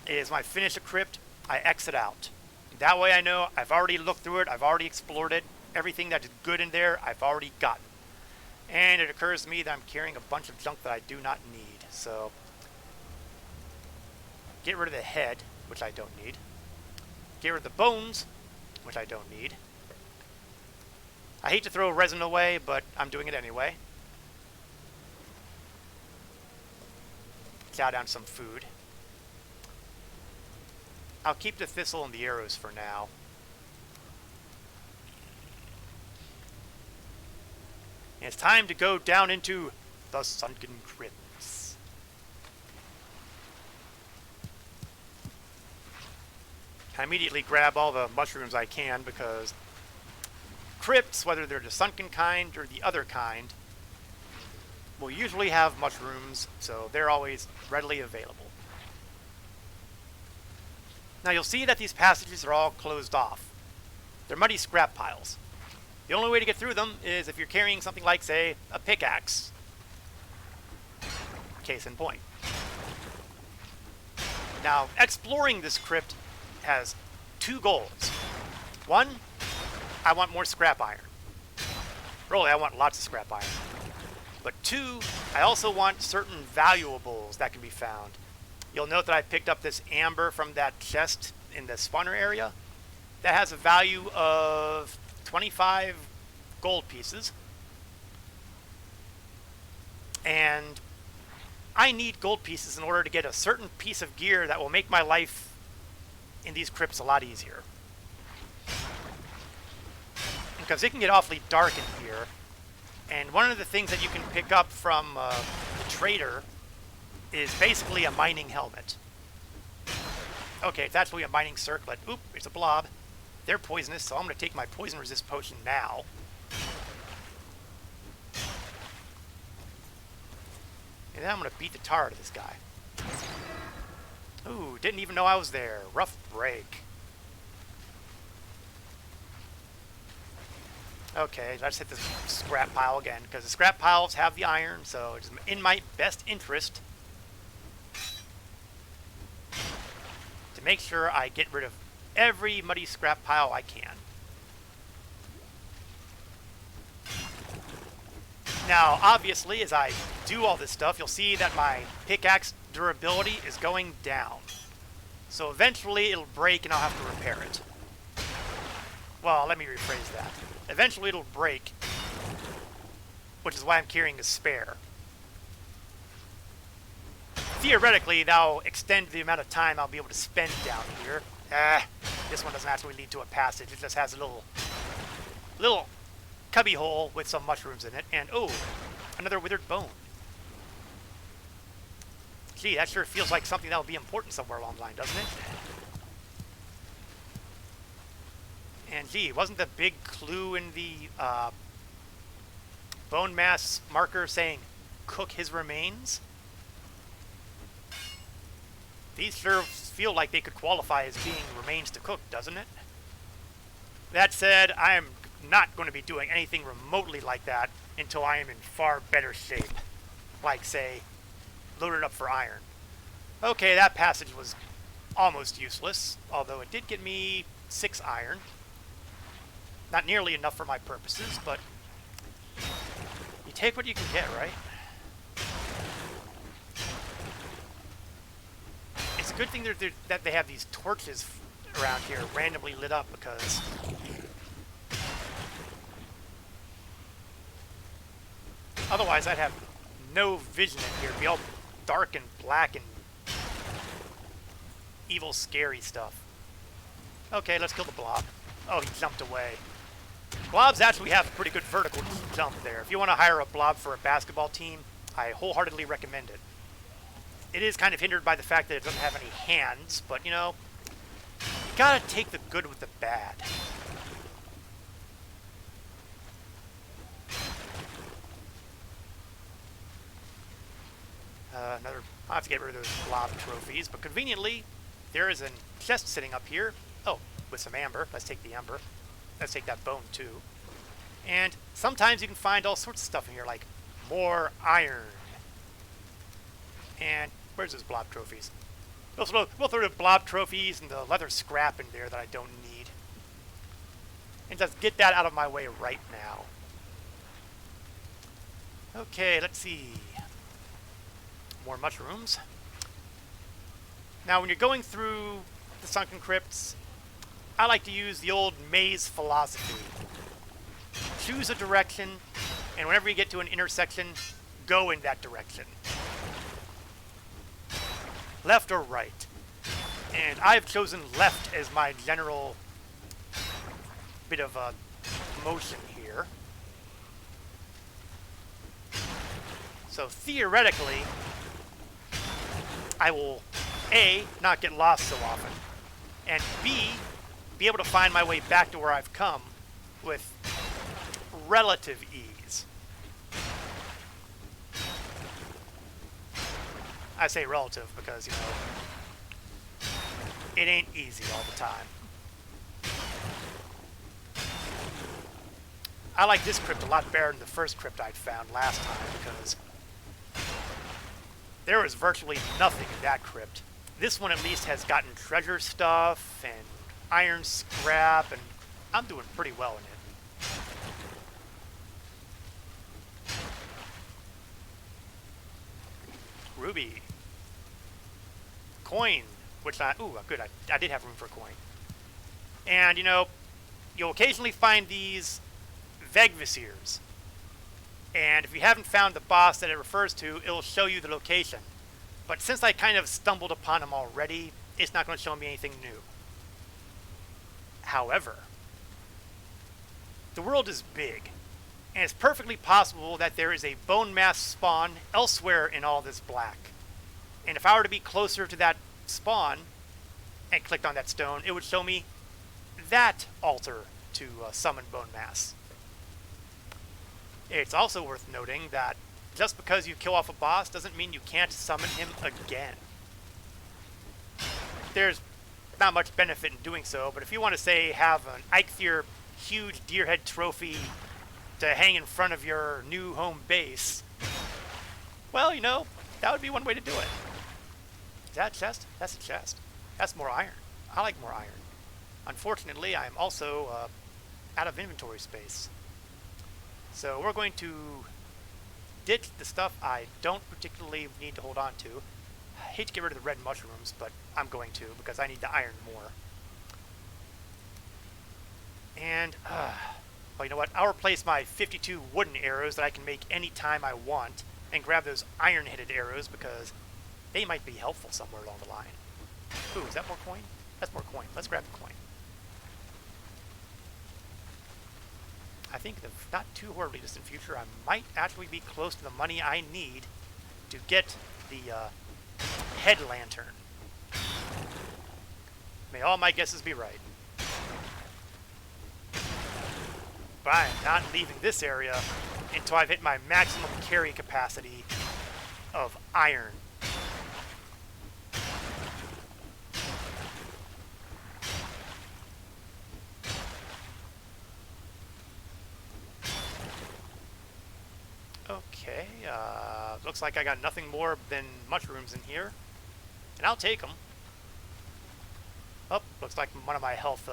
is when I finish a crypt, I exit out. That way I know I've already looked through it, I've already explored it, everything that is good in there I've already gotten. And it occurs to me that I'm carrying a bunch of junk that I do not need, so get rid of the head, which I don't need. Get rid of the bones, which I don't need. I hate to throw resin away, but I'm doing it anyway. Chow down some food. I'll keep the thistle and the arrows for now. And it's time to go down into the sunken crypts. I immediately grab all the mushrooms I can because crypts, whether they're the sunken kind or the other kind, will usually have mushrooms, so they're always readily available. Now you'll see that these passages are all closed off. They're muddy scrap piles. The only way to get through them is if you're carrying something like, say, a pickaxe. Case in point. Now, exploring this crypt has 2 goals. 1, I want more scrap iron. Really, I want lots of scrap iron. But 2, I also want certain valuables that can be found. You'll note that I picked up this amber from that chest in the spawner area. That has a value of 25 gold pieces. And I need gold pieces in order to get a certain piece of gear that will make my life in these crypts a lot easier. Because it can get awfully dark in here. And one of the things that you can pick up from the trader is basically a mining helmet. Okay, it's actually a mining circlet. Oop, it's a blob. They're poisonous, so I'm going to take my poison resist potion now. And And then I'm going to beat the tar out of this guy. Ooh, didn't even know I was there. Rough break. Okay, let's hit this scrap pile again, because the scrap piles have the iron, so it's in my best interest to make sure I get rid of every muddy scrap pile I can. Now, obviously, as I do all this stuff, you'll see that my pickaxe durability is going down. So eventually it'll break and I'll have to repair it. Well, let me rephrase that. Eventually it'll break, which is why I'm carrying a spare. Theoretically, that'll extend the amount of time I'll be able to spend down here. This one doesn't actually lead to a passage. It just has a little cubby hole with some mushrooms in it. And, oh, another withered bone. Gee, that sure feels like something that'll be important somewhere along the line, doesn't it? And gee, wasn't the big clue in the bone mass marker saying cook his remains? These sure feel like they could qualify as being remains to cook, doesn't it? That said, I am not going to be doing anything remotely like that until I am in far better shape. Like, say, loaded up for iron. Okay, that passage was almost useless, although it did get me 6 iron. Not nearly enough for my purposes, but you take what you can get, right? It's a good thing that they have these torches around here randomly lit up, because otherwise I'd have no vision in here. It'd be all dark and black and evil, scary stuff. Okay, let's kill the blob. Oh, he jumped away. Blobs actually have a pretty good vertical jump there. If you want to hire a blob for a basketball team, I wholeheartedly recommend it. It is kind of hindered by the fact that it doesn't have any hands, but, you know, you gotta take the good with the bad. I'll have to get rid of those blob trophies, but conveniently, there is a chest sitting up here. Oh, with some amber. Let's take the amber. Let's take that bone, too. And sometimes you can find all sorts of stuff in here, like more iron. And where's those blob trophies? We'll throw the blob trophies and the leather scrap in there that I don't need. And just get that out of my way right now. Okay, let's see. More mushrooms. Now, when you're going through the sunken crypts, I like to use the old maze philosophy. Choose a direction, and whenever you get to an intersection, go in that direction. Left or right. And I've chosen left as my general bit of a motion here. So theoretically, I will A, not get lost so often, and B, be able to find my way back to where I've come with relative ease. I say relative because, you know, it ain't easy all the time. I like this crypt a lot better than the first crypt I'd found last time, because there was virtually nothing in that crypt. This one at least has gotten treasure stuff and iron scrap, and I'm doing pretty well in it. Ruby. Coin, which good, I did have room for a coin. And, you know, you'll occasionally find these Vegvisirs. And if you haven't found the boss that it refers to, it'll show you the location. But since I kind of stumbled upon them already, it's not going to show me anything new. However, the world is big, and it's perfectly possible that there is a bone mass spawn elsewhere in all this black. And if I were to be closer to that spawn and clicked on that stone, it would show me that altar to summon bone mass. It's also worth noting that just because you kill off a boss doesn't mean you can't summon him again. There's not much benefit in doing so, but if you want to, say, have an Eikthyr huge deerhead trophy to hang in front of your new home base, well, you know, that would be one way to do it. Is that a chest? That's a chest. That's more iron. I like more iron. Unfortunately, I am also out of inventory space. So we're going to ditch the stuff I don't particularly need to hold on to. I hate to get rid of the red mushrooms, but I'm going to because I need the iron more. And, well, you know what? I'll replace my 52 wooden arrows that I can make any time I want and grab those iron-headed arrows because they might be helpful somewhere along the line. Ooh, is that more coin? That's more coin. Let's grab the coin. I think in the not too horribly distant future, I might actually be close to the money I need to get the head lantern. May all my guesses be right. But I am not leaving this area until I've hit my maximum carry capacity of iron. Okay, looks like I got nothing more than mushrooms in here, and I'll take them. Oh, looks like one of my health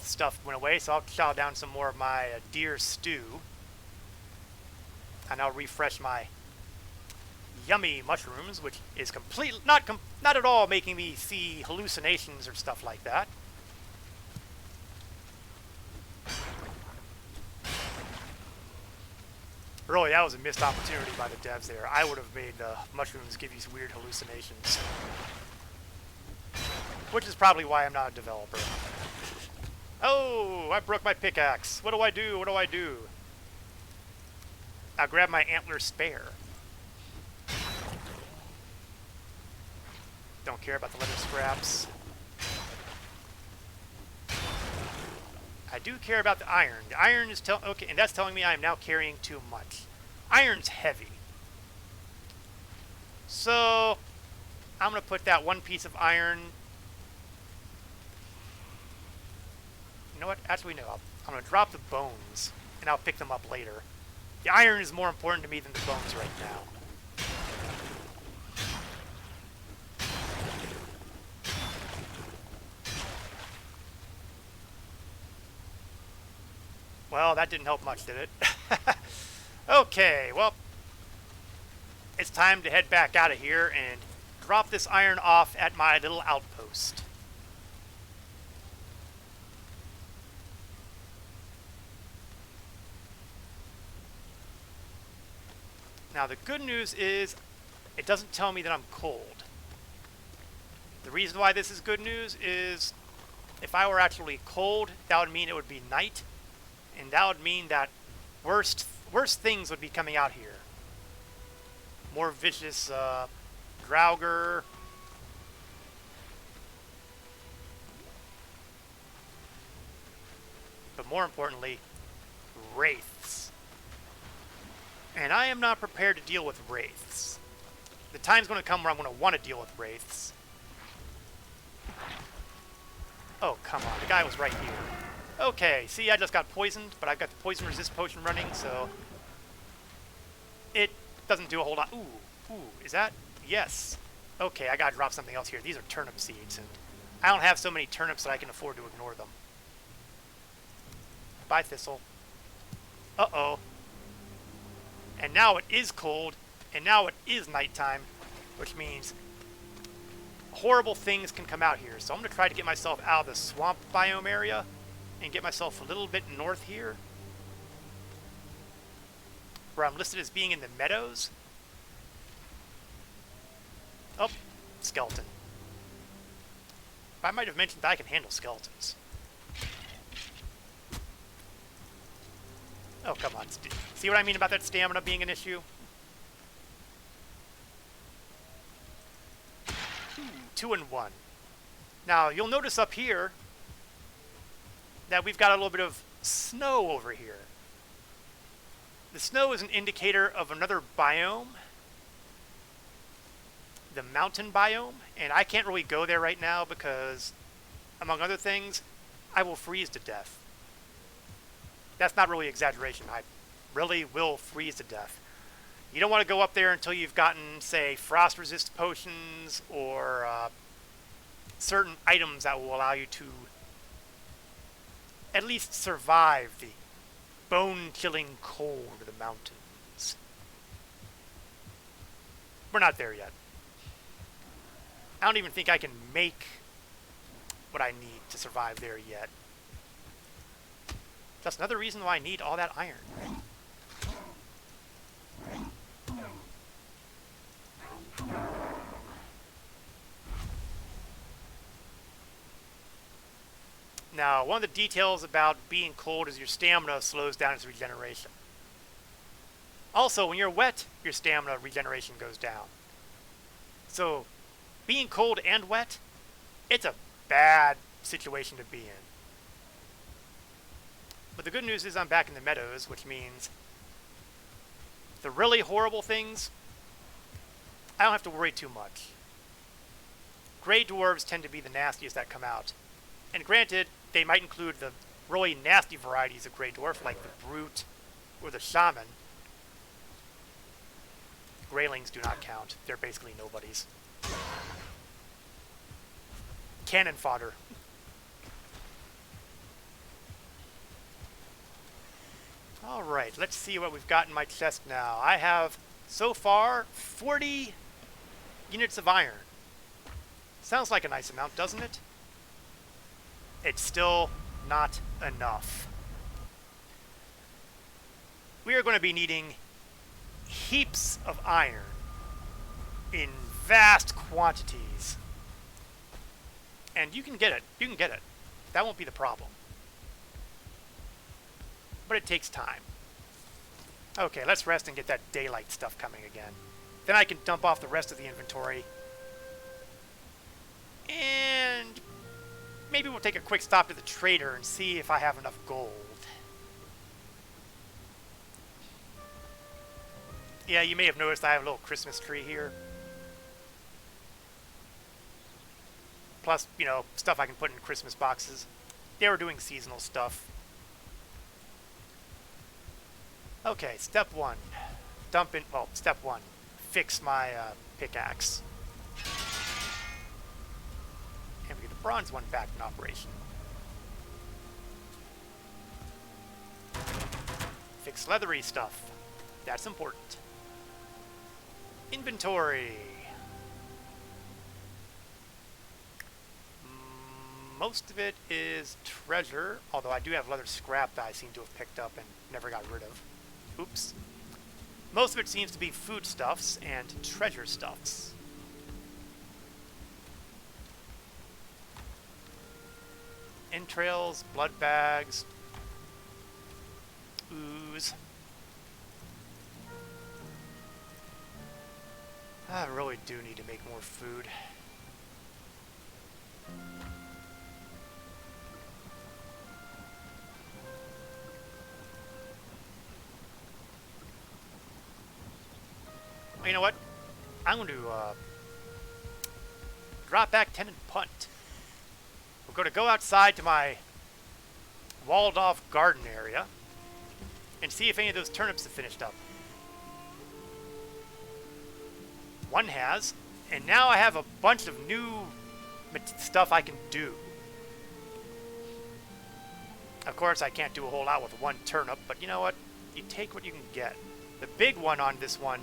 stuff went away, so I'll chow down some more of my deer stew, and I'll refresh my yummy mushrooms, which is not at all making me see hallucinations or stuff like that. Really, that was a missed opportunity by the devs there. I would have made the mushrooms give you weird hallucinations. Which is probably why I'm not a developer. Oh, I broke my pickaxe. What do I do? What do I do? I'll grab my antler spare. Don't care about the leather scraps. I do care about the iron. The iron is okay, and that's telling me I am now carrying too much. Iron's heavy. So I'm going to put that one piece of iron. You know what? Actually, no. I'm going to drop the bones, and I'll pick them up later. The iron is more important to me than the bones right now. Well, that didn't help much, did it? Okay, well, it's time to head back out of here and drop this iron off at my little outpost. Now, the good news is it doesn't tell me that I'm cold. The reason why this is good news is if I were actually cold, that would mean it would be night. And that would mean that worst things would be coming out here. More vicious Draugr. But more importantly, wraiths. And I am not prepared to deal with wraiths. The time's going to come where I'm going to want to deal with wraiths. Oh, come on. The guy was right here. Okay, see, I just got poisoned, but I've got the poison resist potion running, so it doesn't do a whole lot. Ooh, is that? Yes. Okay, I gotta drop something else here. These are turnip seeds, and I don't have so many turnips that I can afford to ignore them. Bye, thistle. Uh-oh. And now it is cold, and now it is nighttime, which means horrible things can come out here. So I'm going to try to get myself out of the swamp biome area and get myself a little bit north here, where I'm listed as being in the meadows. Oh, skeleton. I might have mentioned that I can handle skeletons. Oh, come on. See what I mean about that stamina being an issue? 2 and 1. Now, you'll notice up here that we've got a little bit of snow over here. The snow is an indicator of another biome, the mountain biome, and I can't really go there right now because, among other things, I will freeze to death. That's not really exaggeration. I really will freeze to death. You don't want to go up there until you've gotten, say, frost resist potions or certain items that will allow you to at least survive the bone-chilling cold of the mountains. We're not there yet. I don't even think I can make what I need to survive there yet. That's another reason why I need all that iron. Now, one of the details about being cold is your stamina slows down its regeneration. Also, when you're wet, your stamina regeneration goes down. So, being cold and wet, it's a bad situation to be in. But the good news is I'm back in the meadows, which means the really horrible things, I don't have to worry too much. Gray dwarves tend to be the nastiest that come out. And granted, they might include the really nasty varieties of gray dwarf, like the brute or the shaman. Greylings do not count. They're basically nobodies. Cannon fodder. Alright, let's see what we've got in my chest now. I have, so far, 40 units of iron. Sounds like a nice amount, doesn't it? It's still not enough. We are going to be needing heaps of iron in vast quantities. And you can get it. You can get it. That won't be the problem. But it takes time. Okay, let's rest and get that daylight stuff coming again. Then I can dump off the rest of the inventory. And maybe we'll take a quick stop to the trader and see if I have enough gold. Yeah, you may have noticed I have a little Christmas tree here. Plus, you know, stuff I can put in Christmas boxes. They were doing seasonal stuff. Okay, step one. Step one. Fix my pickaxe. And we get the bronze one back in operation. Fix leathery stuff. That's important. Inventory. Most of it is treasure, although I do have leather scrap that I seem to have picked up and never got rid of. Oops. Most of it seems to be foodstuffs and treasure stuffs. Entrails, blood bags, ooze. I really do need to make more food. Well, you know what? I'm going to drop back 10 and punt. We're going to go outside to my walled-off garden area and see if any of those turnips have finished up. One has, and now I have a bunch of new stuff I can do. Of course, I can't do a whole lot with one turnip, but you know what? You take what you can get. The big one on this one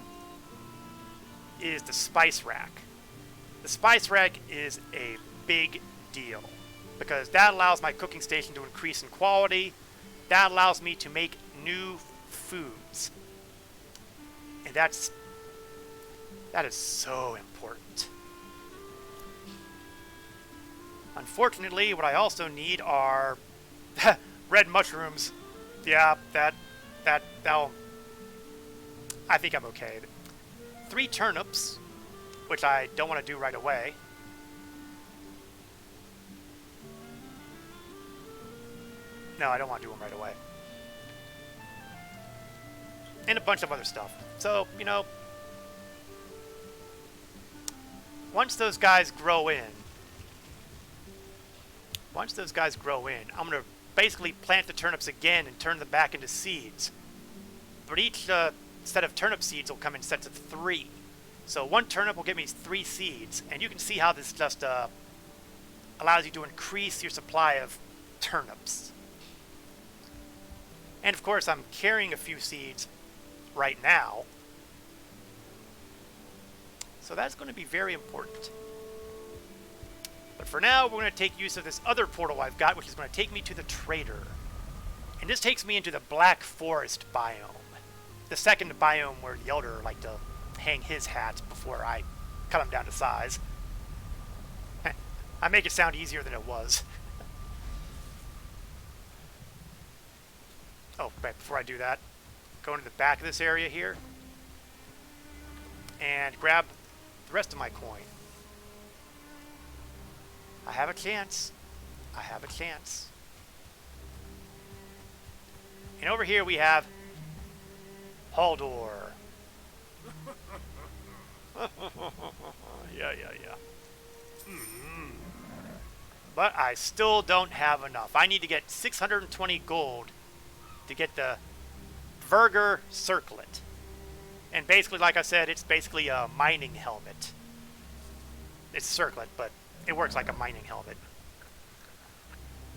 is the spice rack. The spice rack is a big deal because that allows my cooking station to increase in quality. That allows me to make new foods. And that is so important. Unfortunately, what I also need are red mushrooms. Yeah, that'll... I think I'm okay. 3 turnips, which I don't want to do right away. No, I don't want to do them right away. and a bunch of other stuff. So, you know, once those guys grow in, I'm going to basically plant the turnips again and turn them back into seeds. But each set of turnip seeds will come in sets of 3. So one turnip will give me 3 seeds, and you can see how this just allows you to increase your supply of turnips. And of course, I'm carrying a few seeds right now, so that's going to be very important. But for now, we're going to take use of this other portal I've got, which is going to take me to the trader. And this takes me into the Black Forest biome, the second biome where the Elder like to hang his hat before I cut him down to size. I make it sound easier than it was. Oh, but before I do that, go into the back of this area here and grab the rest of my coin. I have a chance. I have a chance. And over here we have Haldor. Yeah. But I still don't have enough. I need to get 620 gold to get the Verger circlet. And basically, like I said, it's basically a mining helmet. It's a circlet, but it works like a mining helmet.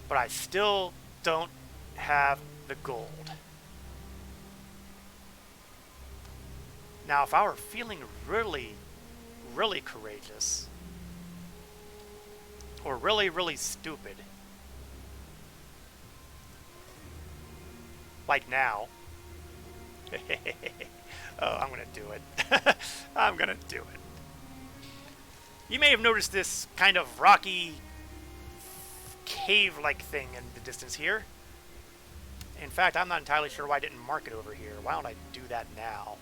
But I still don't have the gold. Now, if I were feeling really, really courageous, or really, really stupid, like now, oh, I'm gonna do it. I'm gonna do it. You may have noticed this kind of rocky, cave-like thing in the distance here. In fact, I'm not entirely sure why I didn't mark it over here. Why don't I do that now?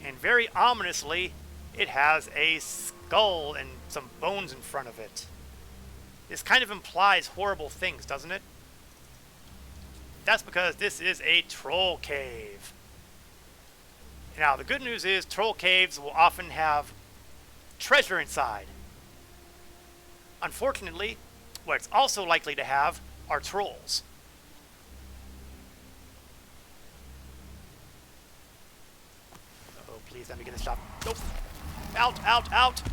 And very ominously, it has a skull and some bones in front of it. This kind of implies horrible things, doesn't it? That's because this is a troll cave. Now, the good news is troll caves will often have treasure inside. Unfortunately, what it's also likely to have are trolls. Oh, please let me get this shot. Nope. Out.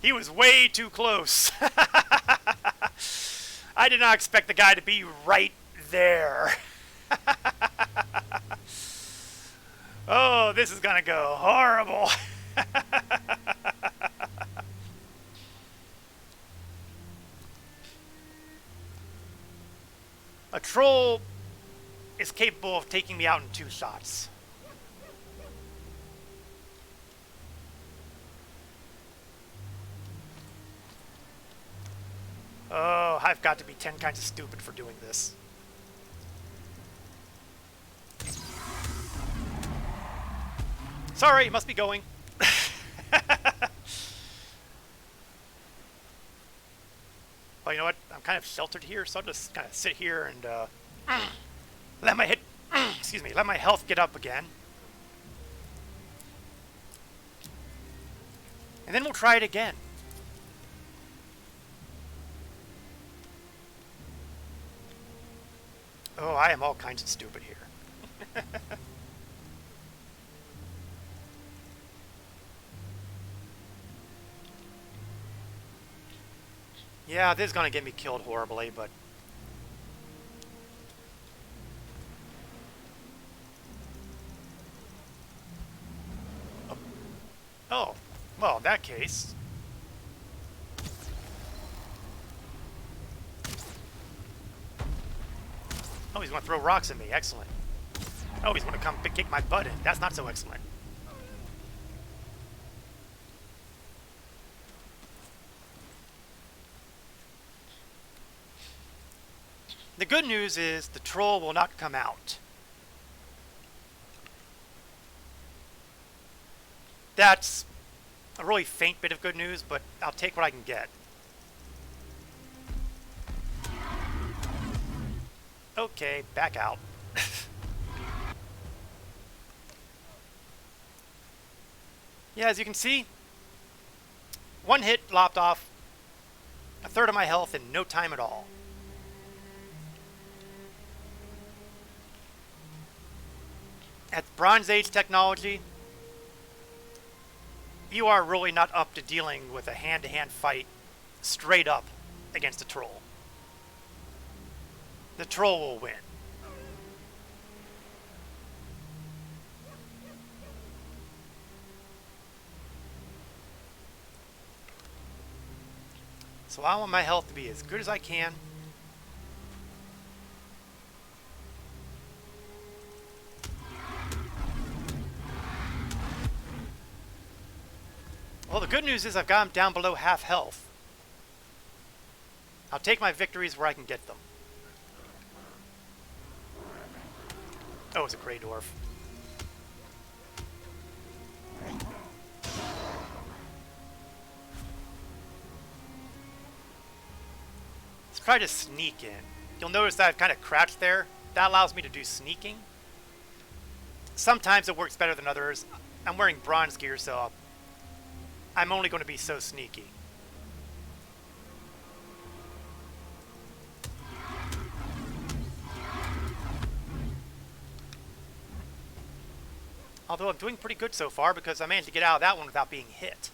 He was way too close. I did not expect the guy to be right there. Oh, this is gonna go horrible. A troll is capable of taking me out in 2 shots. Oh, I've got to be 10 kinds of stupid for doing this. Sorry, must be going. Well, you know what? I'm kind of sheltered here, so I'll just kind of sit here and let my health get up again. And then we'll try it again. Oh, I am all kinds of stupid here. Yeah, this is going to get me killed horribly, but... Oh, well, in that case... Oh, he's going to throw rocks at me. Excellent. Oh, he's going to come kick my butt in. That's not so excellent. The good news is the troll will not come out. That's a really faint bit of good news, but I'll take what I can get. Okay, back out. Yeah, as you can see, one hit lopped off a third of my health in no time at all. At Bronze Age technology, you are really not up to dealing with a hand-to-hand fight straight up against a troll. The troll will win. So I want my health to be as good as I can. Well, the good news is I've got him down below half health. I'll take my victories where I can get them. Oh, it's a Grey Dwarf. Let's try to sneak in. You'll notice that I've kind of crouched there. That allows me to do sneaking. Sometimes it works better than others. I'm wearing bronze gear, so I'm only going to be so sneaky. Although I'm doing pretty good so far because I managed to get out of that one without being hit.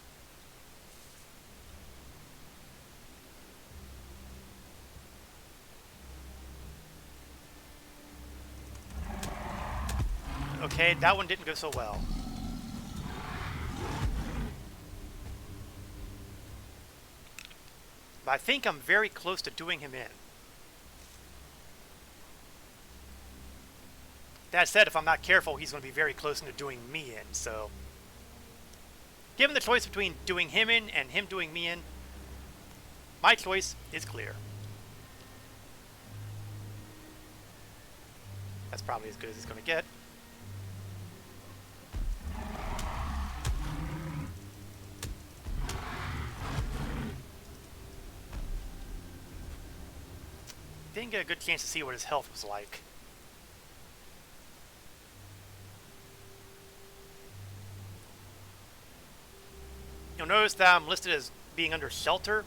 Okay, that one didn't go so well. But I think I'm very close to doing him in. That said, if I'm not careful, he's going to be very close into doing me in, so... Given the choice between doing him in and him doing me in, my choice is clear. That's probably as good as it's going to get. Didn't get a good chance to see what his health was like. You'll notice that I'm listed as being under shelter.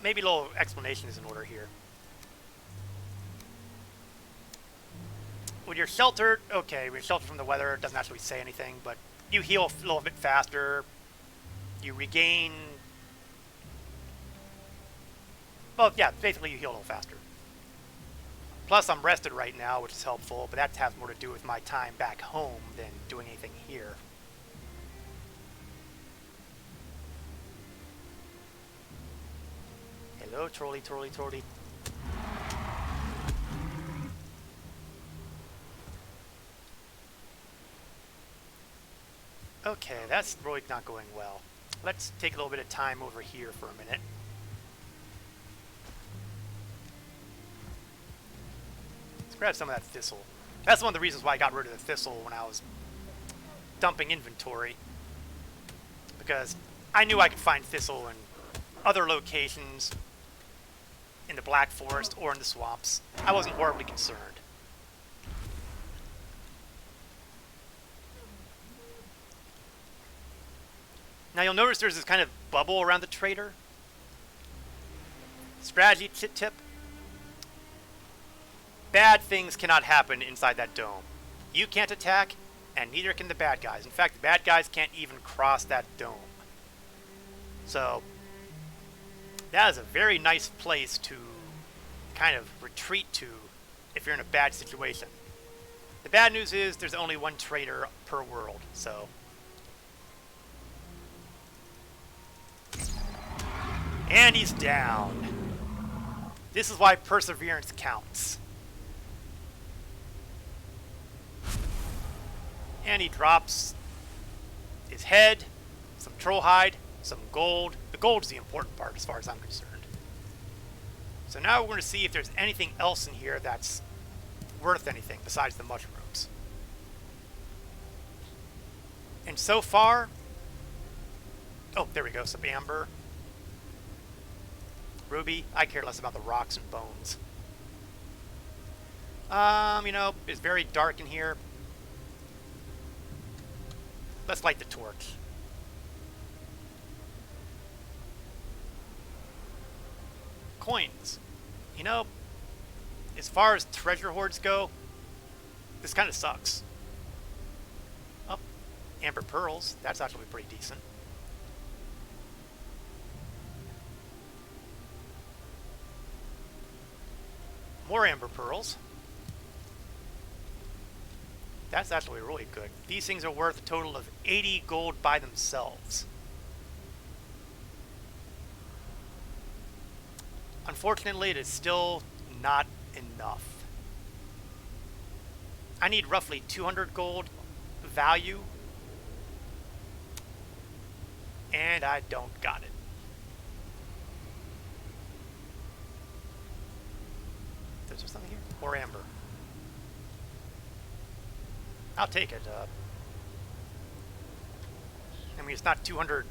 Maybe a little explanation is in order here. When you're sheltered, okay, when you're sheltered from the weather, it doesn't actually say anything, but you heal a little bit faster. You regain... Well, yeah, basically you heal a little faster. Plus, I'm rested right now, which is helpful, but that has more to do with my time back home than doing anything here. Hello, trolley, trolley, trolley. Okay, that's really not going well. Let's take a little bit of time over here for a minute. Grab some of that thistle. That's one of the reasons why I got rid of the thistle when I was dumping inventory. Because I knew I could find thistle in other locations, in the Black Forest or in the swamps. I wasn't horribly concerned. Now you'll notice there's this kind of bubble around the trader. Strategy tip. Bad things cannot happen inside that dome. You can't attack, and neither can the bad guys. In fact, the bad guys can't even cross that dome. So, that is a very nice place to kind of retreat to if you're in a bad situation. The bad news is there's only one trader per world, so... And he's down. This is why perseverance counts. And he drops his head, some troll hide, some gold. The gold is the important part as far as I'm concerned. So now we're going to see if there's anything else in here that's worth anything besides the mushrooms. And so far... Oh, there we go, some amber. Ruby. I care less about the rocks and bones. You know, it's very dark in here. Let's light the torch. coins. You know, as far as treasure hoards go, this kind of sucks. Oh, amber pearls. That's actually pretty decent. More amber pearls. That's actually really good. These things are worth a total of 80 gold by themselves. Unfortunately, it is still not enough. I need roughly 200 gold value, and I don't got it. Is there something here? More amber. I'll take it. I mean, it's not 200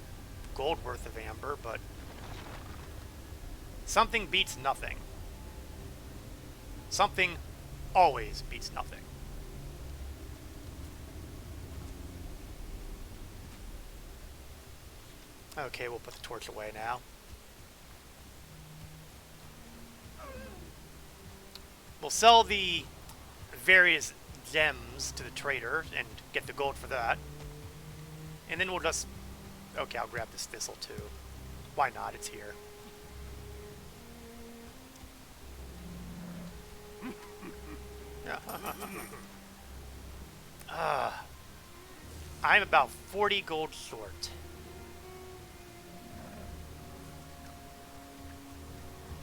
gold worth of amber, but something beats nothing. Something always beats nothing. Okay, we'll put the torch away now. We'll sell the various gems to the trader and get the gold for that. And then we'll just... Okay, I'll grab this thistle too. Why not? It's here. I'm about 40 gold short.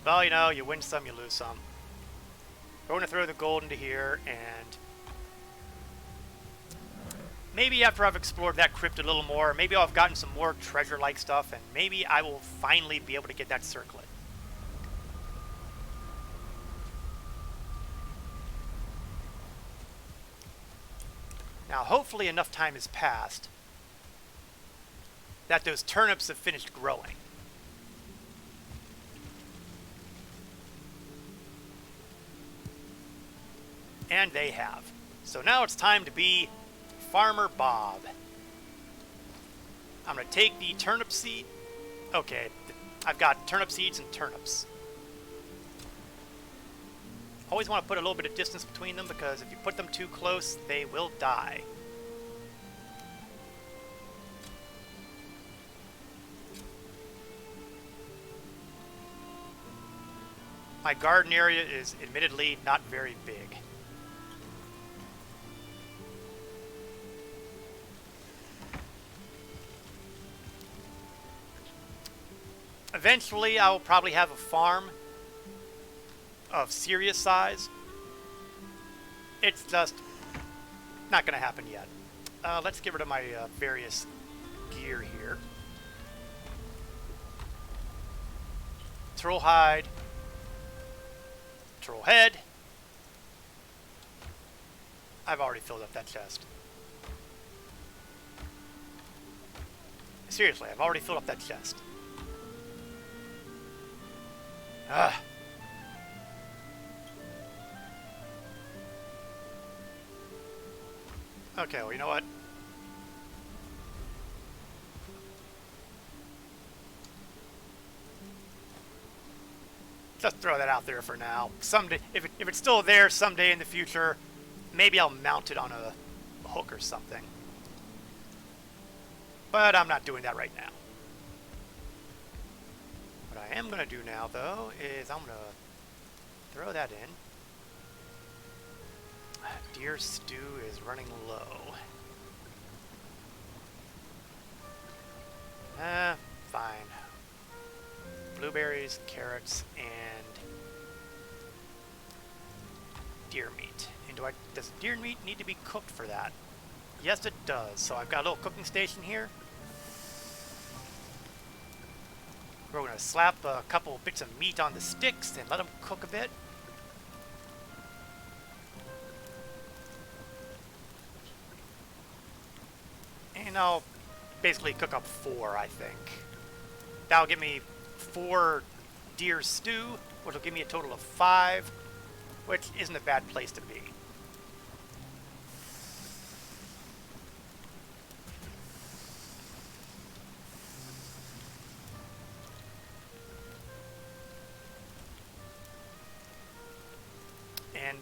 Well, you know, you win some, you lose some. We're going to throw the gold into here, and maybe after I've explored that crypt a little more, maybe I'll have gotten some more treasure-like stuff, and maybe I will finally be able to get that circlet. Now, hopefully enough time has passed that those turnips have finished growing. And they have. So now it's time to be Farmer Bob. I'm going to take the turnip seed. Okay, I've got turnip seeds and turnips. Always want to put a little bit of distance between them, because if you put them too close, they will die. My garden area is admittedly not very big. Eventually, I will probably have a farm of serious size. It's just not going to happen yet. Let's get rid of my various gear here. Troll hide. Troll head. I've already filled up that chest. Seriously, I've already filled up that chest. Okay, well, you know what? Just throw that out there for now. Someday, if it's still there someday in the future, maybe I'll mount it on a hook or something. But I'm not doing that right now. What I am going to do now, though, is I'm going to throw that in. Deer stew is running low. Fine. Blueberries, carrots, and deer meat. And does deer meat need to be cooked for that? Yes, it does. So I've got a little cooking station here. We're going to slap a couple bits of meat on the sticks and let them cook a bit. And I'll basically cook up 4, I think. That'll give me 4 deer stew, which will give me a total of 5, which isn't a bad place to be.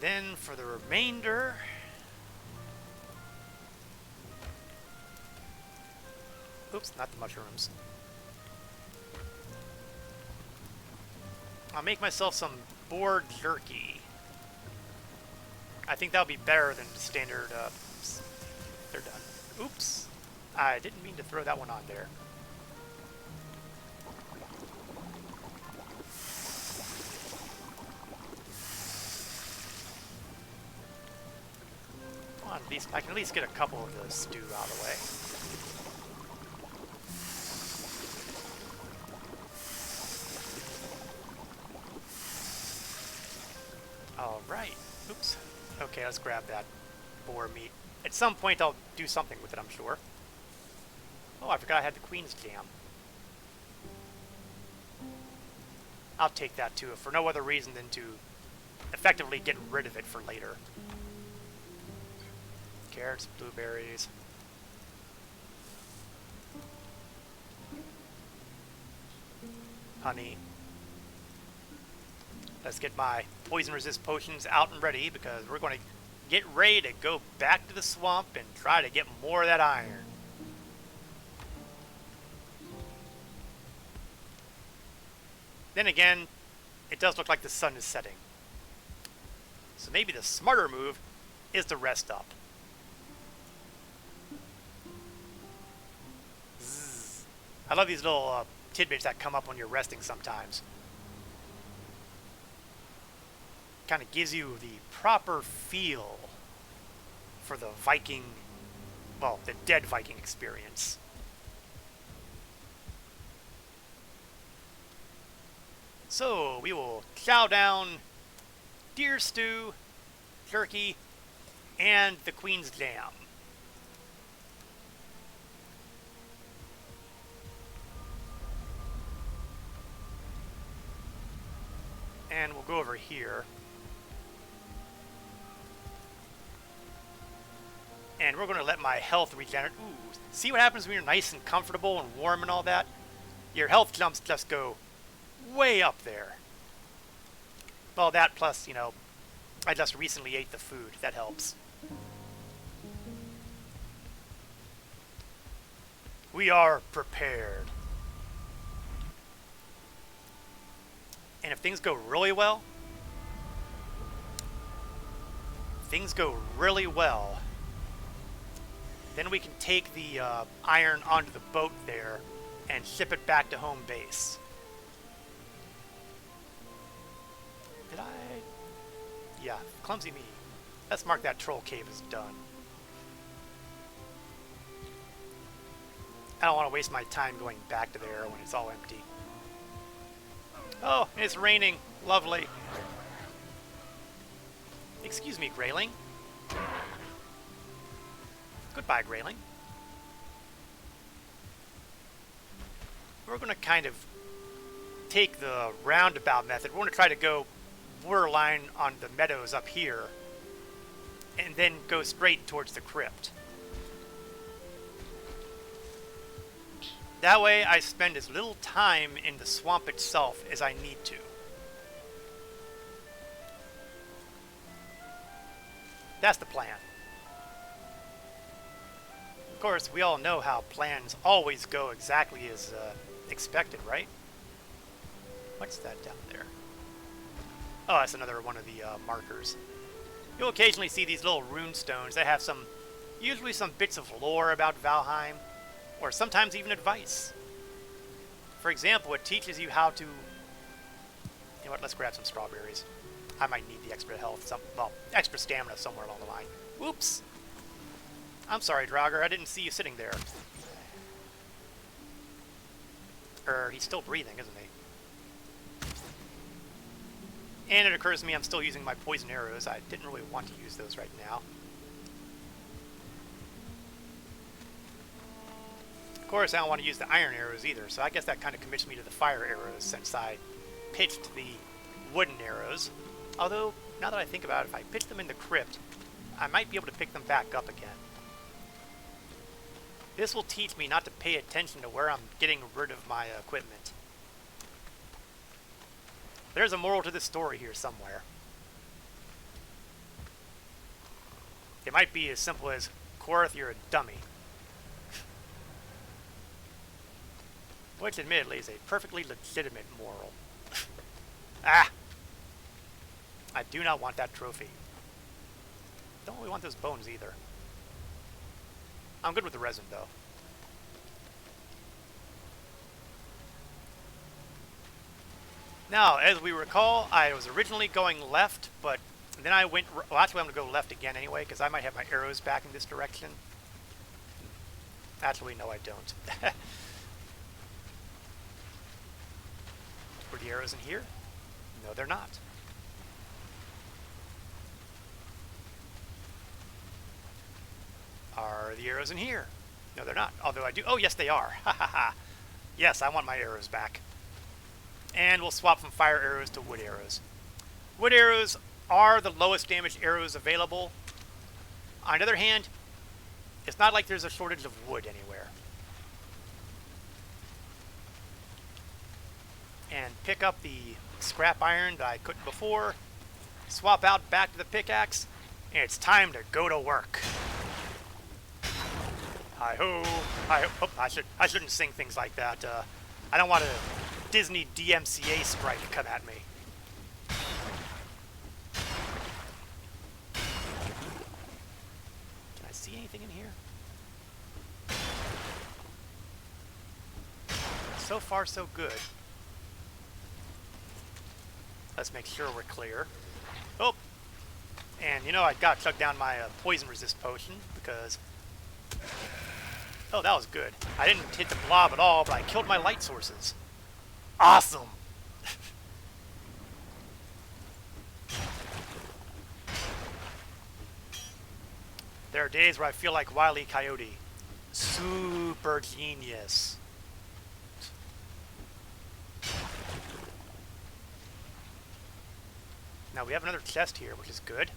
then for the remainder... Oops, not the mushrooms. I'll make myself some boar jerky. I think that'll be better than the standard, they're done. Oops. I didn't mean to throw that one on there. Come on, at least, I can at least get a couple of the stew out of the way. Alright. Oops. Okay, let's grab that boar meat. At some point I'll do something with it, I'm sure. Oh, I forgot I had the Queen's Jam. I'll take that too, for no other reason than to effectively get rid of it for later. Carrots, blueberries. Honey. Let's get my poison resist potions out and ready, because we're going to get ready to go back to the swamp and try to get more of that iron. Then again, it does look like the sun is setting. So maybe the smarter move is to rest up. Zzz. I love these little tidbits that come up when you're resting sometimes. Kind of gives you the proper feel for the Viking, well, the dead Viking experience. So we will chow down deer stew, turkey, and the Queen's Jam. And we'll go over here. And we're going to let my health regenerate. Ooh, see what happens when you're nice and comfortable and warm and all that? Your health jumps just go way up there. Well, that plus, you know, I just recently ate the food. That helps. We are prepared. And if things go really well, then we can take the iron onto the boat there and ship it back to home base. Did I? Yeah, clumsy me. Let's mark that troll cave as done. I don't want to waste my time going back to there when it's all empty. Oh, it's raining. Lovely. Excuse me, Grayling. Goodbye, Grayling. We're going to kind of take the roundabout method. We're going to try to go borderline on the meadows up here and then go straight towards the crypt. That way I spend as little time in the swamp itself as I need to. That's the plan. Of course, we all know how plans always go exactly as expected, right? What's that down there? Oh, that's another one of the markers. You'll occasionally see these little rune stones that have usually some bits of lore about Valheim, or sometimes even advice. For example, it teaches you how to... You know what, let's grab some strawberries. I might need the extra health, extra stamina somewhere along the line. Oops! I'm sorry, Draugr, I didn't see you sitting there. He's still breathing, isn't he? And it occurs to me I'm still using my poison arrows. I didn't really want to use those right now. Of course, I don't want to use the iron arrows either, so I guess that kind of commits me to the fire arrows since I pitched the wooden arrows. Although, now that I think about it, if I pitch them in the crypt, I might be able to pick them back up again. This will teach me not to pay attention to where I'm getting rid of my equipment. There's a moral to this story here somewhere. It might be as simple as, Korath, you're a dummy. Which admittedly is a perfectly legitimate moral. Ah! I do not want that trophy. Don't really want those bones either. I'm good with the resin though. Now, as we recall, I was originally going left, but then I went... Well, actually I'm going to go left again anyway, because I might have my arrows back in this direction. Actually, no I don't. Were the arrows in here? No, they're not. Are the arrows in here? No, they're not. Although I do... Oh, yes, they are. Ha ha ha. Yes, I want my arrows back. And we'll swap from fire arrows to wood arrows. Wood arrows are the lowest damage arrows available. On the other hand, it's not like there's a shortage of wood anywhere. And pick up the scrap iron that I couldn't before. Swap out back to the pickaxe. And it's time to go to work. Hi-ho. Hi-ho. Oh, I shouldn't sing things like that. I don't want a Disney DMCA sprite come at me. Can I see anything in here? So far, so good. Let's make sure we're clear. Oh! And, you know, I got to chug down my poison resist potion because... Oh, that was good. I didn't hit the blob at all, but I killed my light sources. Awesome! There are days where I feel like Wile E. Coyote. Super genius. Now we have another chest here, which is good.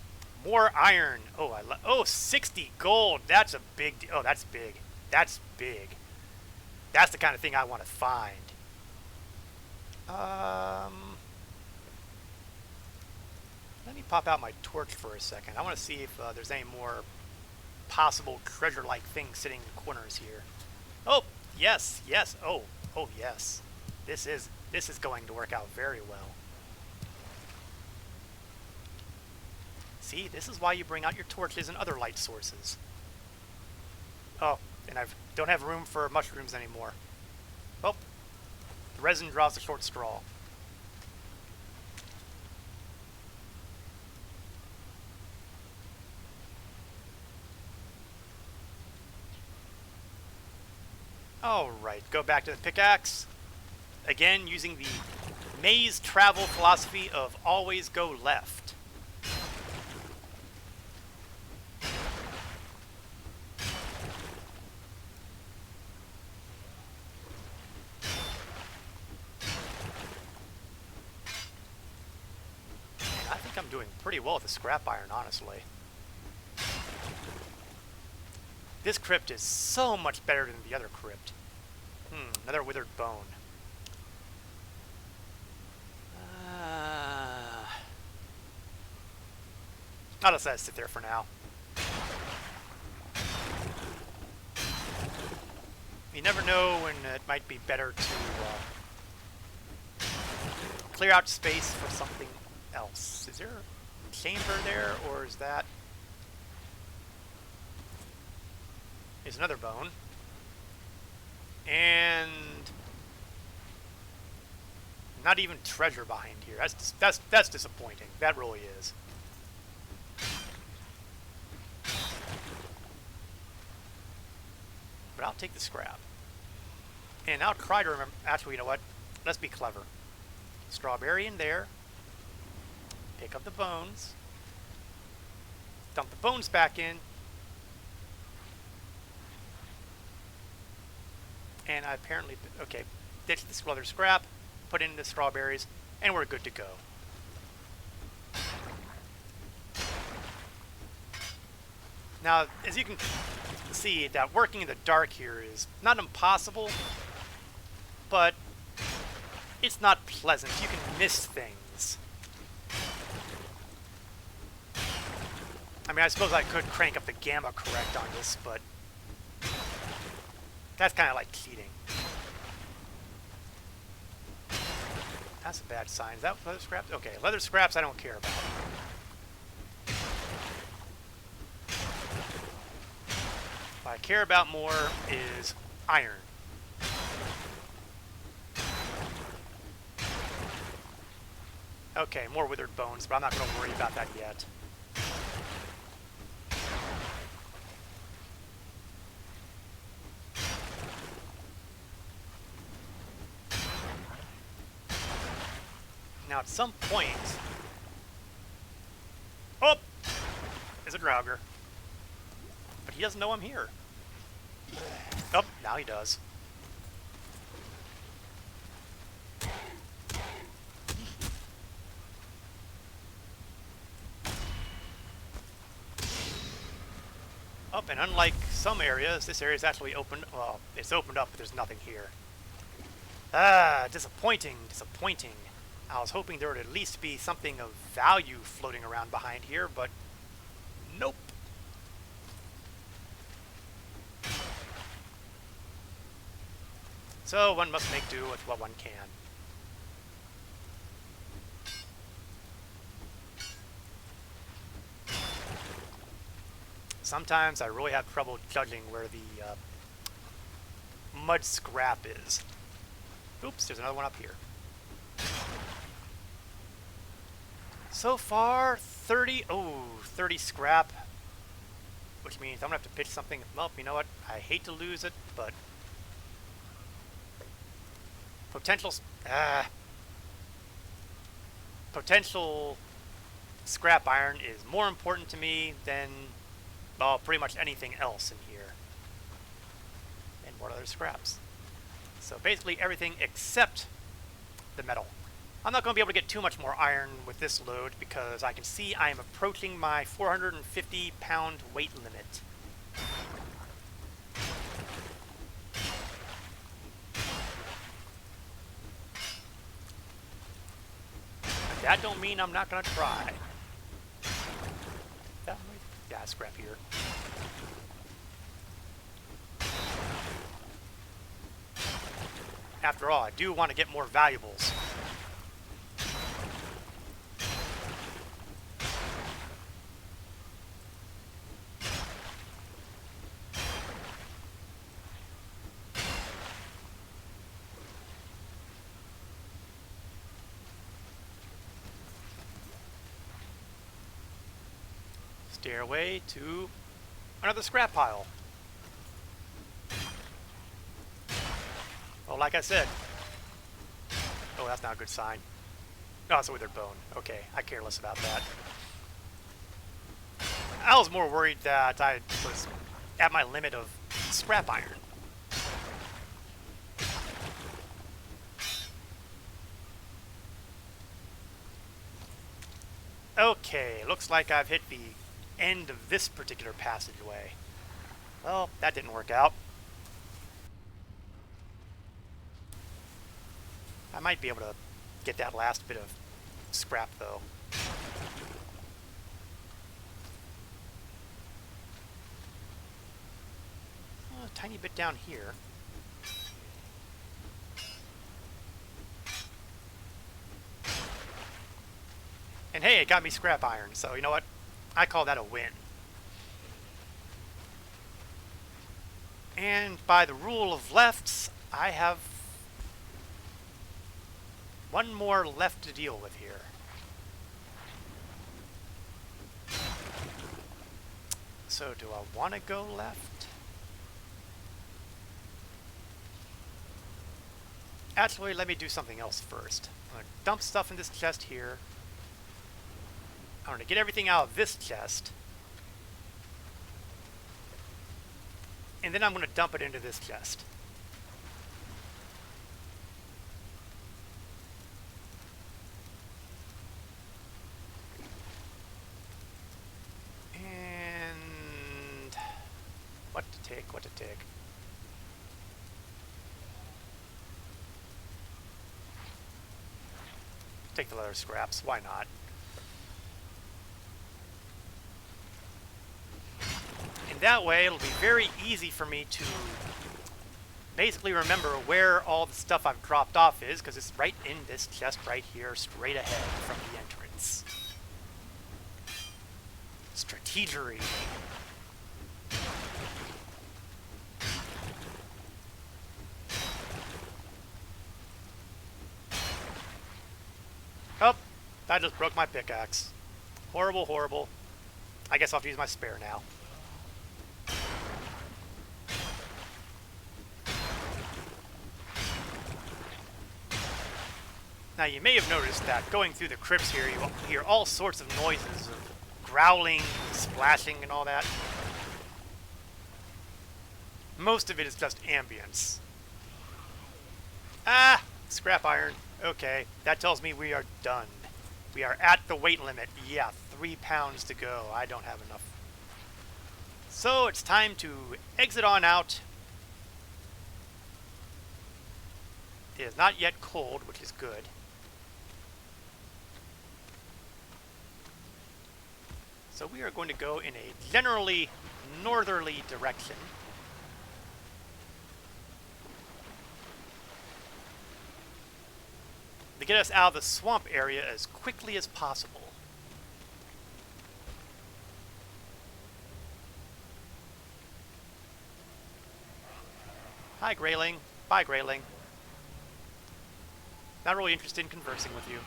More iron. Oh, 60 gold. That's a big deal. Oh, that's big. That's big. That's the kind of thing I want to find. Let me pop out my torch for a second. I want to see if there's any more possible treasure-like things sitting in the corners here. Oh, yes, yes. Oh, yes. This is going to work out very well. See, this is why you bring out your torches and other light sources. Oh, and I don't have room for mushrooms anymore. Oh, the resin draws a short straw. Alright, go back to the pickaxe. Again, using the maze travel philosophy of always go left. I'm doing pretty well with the scrap iron, honestly. This crypt is so much better than the other crypt. Another withered bone. I'll just let it sit there for now. You never know when it might be better to clear out space for something else. Is there a chamber there, or is that... There's another bone. And... not even treasure behind here. That's disappointing. That really is. But I'll take the scrap. And I'll try to remember... Actually, you know what? Let's be clever. Strawberry in there. Pick up the bones. Dump the bones back in. And I apparently... Okay. Ditch this other scrap. Put in the strawberries. And we're good to go. Now, as you can see, that working in the dark here is not impossible, but it's not pleasant. You can miss things. I mean, I suppose I could crank up the gamma correct on this, but that's kind of like cheating. That's a bad sign. Is that leather scraps? Okay, leather scraps I don't care about. What I care about more is iron. Okay, more withered bones, but I'm not going to worry about that yet. Now, at some point... Oh! There's a Draugr. But he doesn't know I'm here. Oh, now he does. Oh, and unlike some areas, this area is actually opened... Well, it's opened up, but there's nothing here. Ah, disappointing, disappointing. I was hoping there would at least be something of value floating around behind here, but nope. So one must make do with what one can. Sometimes I really have trouble judging where the mud scrap is. Oops, there's another one up here. So far, 30 scrap. Which means I'm going to have to pitch something. Well, you know what? I hate to lose it, but... Potential scrap iron is more important to me than, well, pretty much anything else in here. And what other scraps? So basically everything except the metal. I'm not going to be able to get too much more iron with this load because I can see I am approaching my 450-pound weight limit. That don't mean I'm not going to try. Yeah, scrap here. After all, I do want to get more valuables. Stairway to another scrap pile. Well, like I said. Oh, that's not a good sign. Oh, it's a withered bone. Okay, I care less about that. I was more worried that I was at my limit of scrap iron. Okay, looks like I've hit the end of this particular passageway. Well, that didn't work out. I might be able to get that last bit of scrap, though. A tiny bit down here. And hey, it got me scrap iron, so you know what? I call that a win. And by the rule of lefts, I have one more left to deal with here. So do I want to go left? Actually, let me do something else first. I'm going to dump stuff in this chest here. I'm going to get everything out of this chest. And then I'm going to dump it into this chest. And what to take, what to take. Take the leather scraps, why not? that way it'll be very easy for me to basically remember where all the stuff I've dropped off is, because it's right in this chest right here, straight ahead from the entrance. Strategery. Oh, that just broke my pickaxe. Horrible, horrible. I guess I'll have to use my spare now. Now you may have noticed that going through the crypts here, you hear all sorts of noises of growling, splashing, and all that. Most of it is just ambience. Ah! Scrap iron. Okay, that tells me we are done. We are at the weight limit. Yeah, 3 pounds to go. I don't have enough. So it's time to exit on out. It is not yet cold, which is good. So we are going to go in a generally northerly direction. To get us out of the swamp area as quickly as possible. Hi, Grayling. Bye, Grayling. Not really interested in conversing with you.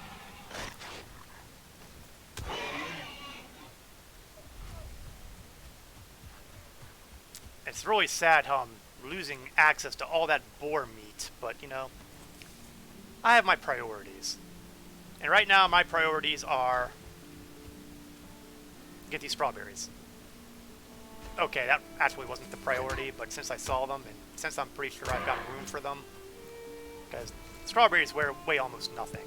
It's really sad how I'm losing access to all that boar meat, but, you know, I have my priorities. And right now, my priorities are get these strawberries. Okay, that actually wasn't the priority, but since I saw them, and since I'm pretty sure I've got room for them, because strawberries weigh almost nothing.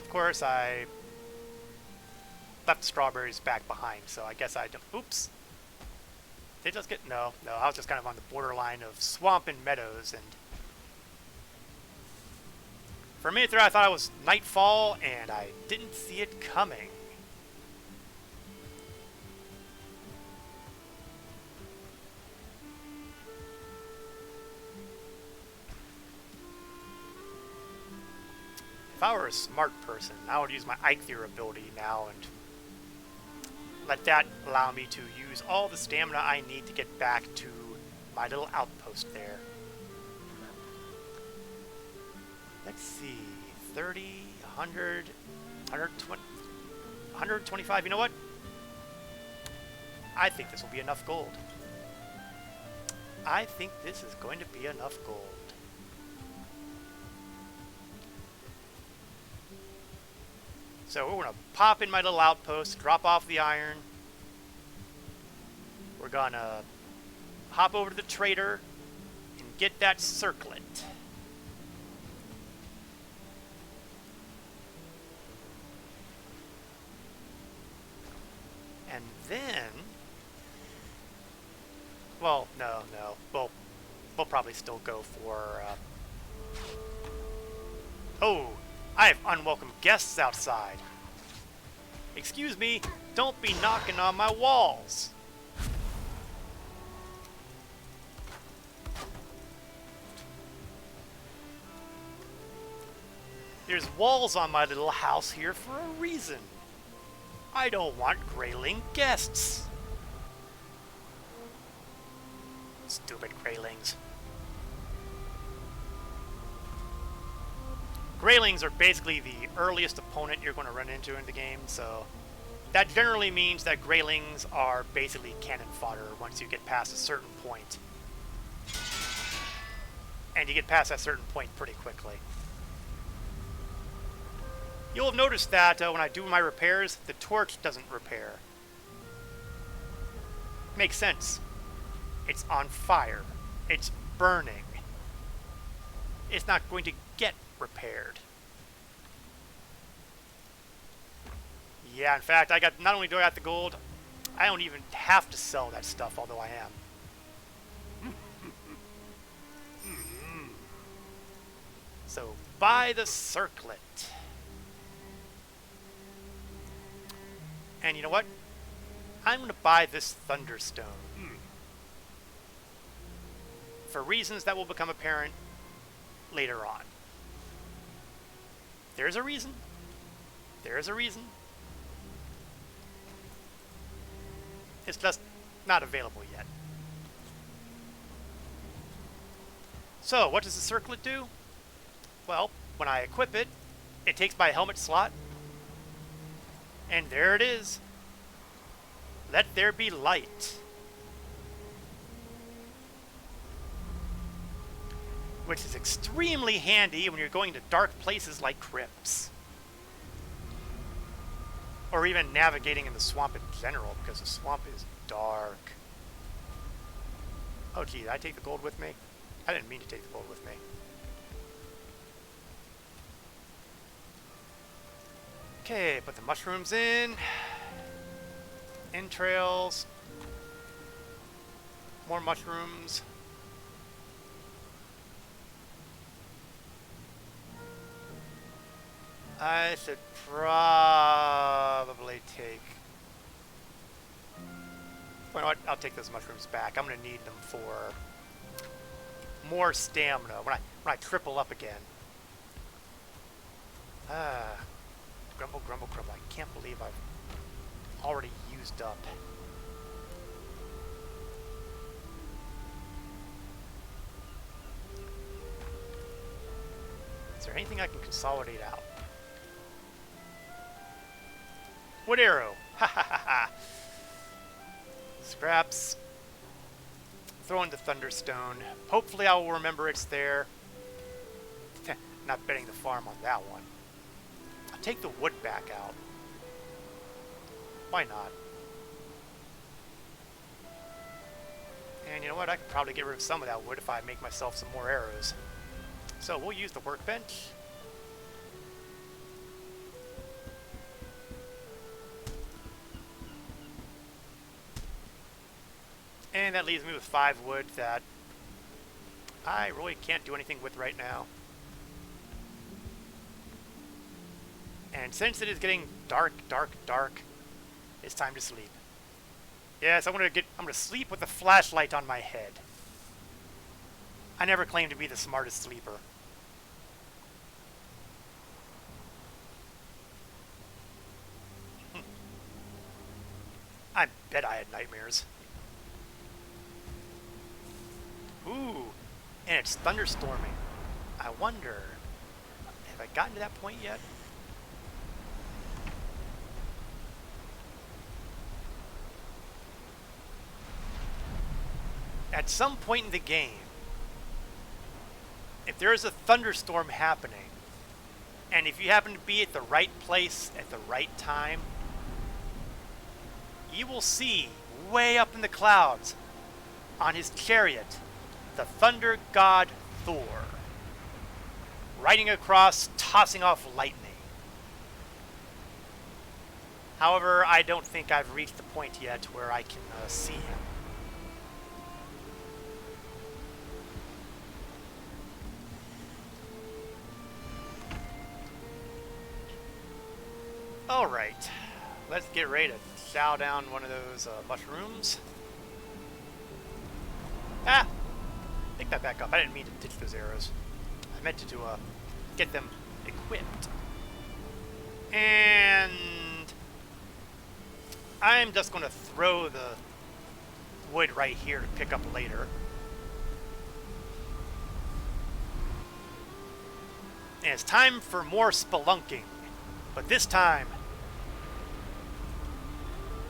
Of course, I left the strawberries back behind, so I guess I don't... Oops. Did it just get... No, I was just kind of on the borderline of swamp and meadows, and... For a minute there, I thought it was nightfall, and I didn't see it coming. If I were a smart person, I would use my Eikthyr ability now and let that allow me to use all the stamina I need to get back to my little outpost there. Let's see, 30, 100, 120, 125, you know what? I think this will be enough gold. I think this is going to be enough gold. So we're going to pop in my little outpost, drop off the iron. We're going to hop over to the trader and get that circlet. And then... Well, no. We'll probably still go for... Oh! I have unwelcome guests outside. Excuse me, don't be knocking on my walls. There's walls on my little house here for a reason. I don't want grayling guests. Stupid graylings. Graylings are basically the earliest opponent you're going to run into in the game, so that generally means that graylings are basically cannon fodder once you get past a certain point. And you get past that certain point pretty quickly. You'll have noticed that when I do my repairs, the torch doesn't repair. Makes sense. It's on fire. It's burning. It's not going to get repaired. Yeah, in fact, not only do I got the gold, I don't even have to sell that stuff, although I am. So, buy the circlet. And you know what? I'm going to buy this Thunderstone. For reasons that will become apparent later on. There's a reason. There's a reason. It's just not available yet. So, what does the circlet do? Well, when I equip it, it takes my helmet slot. And there it is. Let there be light. Which is extremely handy when you're going to dark places like crypts. Or even navigating in the swamp in general, because the swamp is dark. Oh gee, did I take the gold with me? I didn't mean to take the gold with me. Okay, put the mushrooms in. Entrails. More mushrooms. I should probably take... You know what? I'll take those mushrooms back. I'm going to need them for more stamina when I triple up again. Grumble, grumble, grumble. I can't believe I've already used up. Is there anything I can consolidate out? Wood arrow. Ha ha ha ha. Scraps. Throw in the Thunderstone. Hopefully I will remember it's there. Not betting the farm on that one. I'll take the wood back out. Why not? And you know what? I could probably get rid of some of that wood if I make myself some more arrows. So we'll use the workbench. And that leaves me with 5 wood that I really can't do anything with right now. And since it is getting dark, dark, dark, it's time to sleep. Yes, I'm gonna sleep with a flashlight on my head. I never claimed to be the smartest sleeper. I bet I had nightmares. Ooh, and it's thunderstorming. I wonder, have I gotten to that point yet? At some point in the game, if there is a thunderstorm happening, and if you happen to be at the right place at the right time, you will see way up in the clouds on his chariot the thunder god Thor riding across, tossing off lightning. However, I don't think I've reached the point yet where I can see him. Alright, let's get ready to chow down one of those mushrooms. Ah! Pick that back up. I didn't mean to ditch those arrows. I meant to get them equipped. And I'm just going to throw the wood right here to pick up later. And it's time for more spelunking. But this time,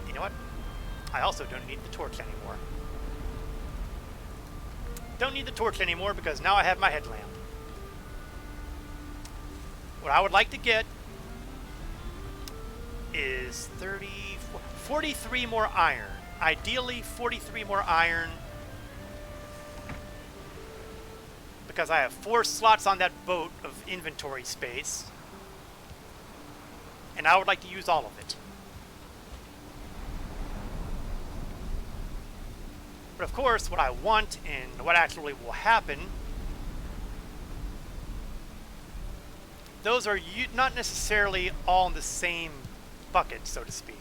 you know what? I also don't need the torch anymore. Don't need the torch anymore because now I have my headlamp. What I would like to get is 43 more iron. Ideally, 43 more iron. Because I have 4 slots on that boat of inventory space. And I would like to use all of it. But of course, what I want and what actually will happen, those are not necessarily all in the same bucket, so to speak.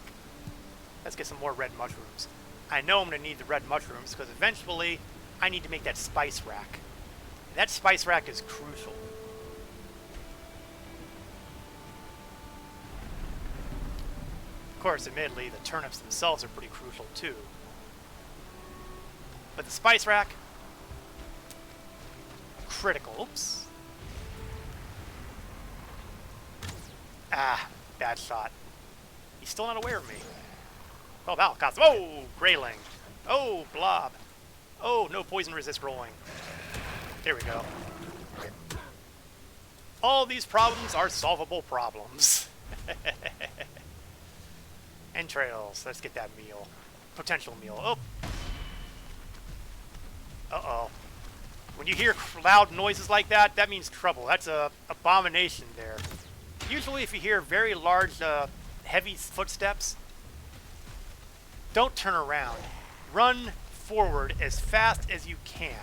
Let's get some more red mushrooms. I know I'm going to need the red mushrooms because eventually I need to make that spice rack. And that spice rack is crucial. Of course, admittedly, the turnips themselves are pretty crucial too. But the spice rack, critical. Oops. Ah, bad shot. He's still not aware of me. Oh, Valcos. Oh, grayling. Oh, blob. Oh, no poison resist rolling. There we go. All these problems are solvable problems. Entrails. Let's get that meal. Potential meal. Oh. Uh-oh. When you hear loud noises like that, that means trouble. That's a abomination there. Usually if you hear very large, heavy footsteps, don't turn around. Run forward as fast as you can.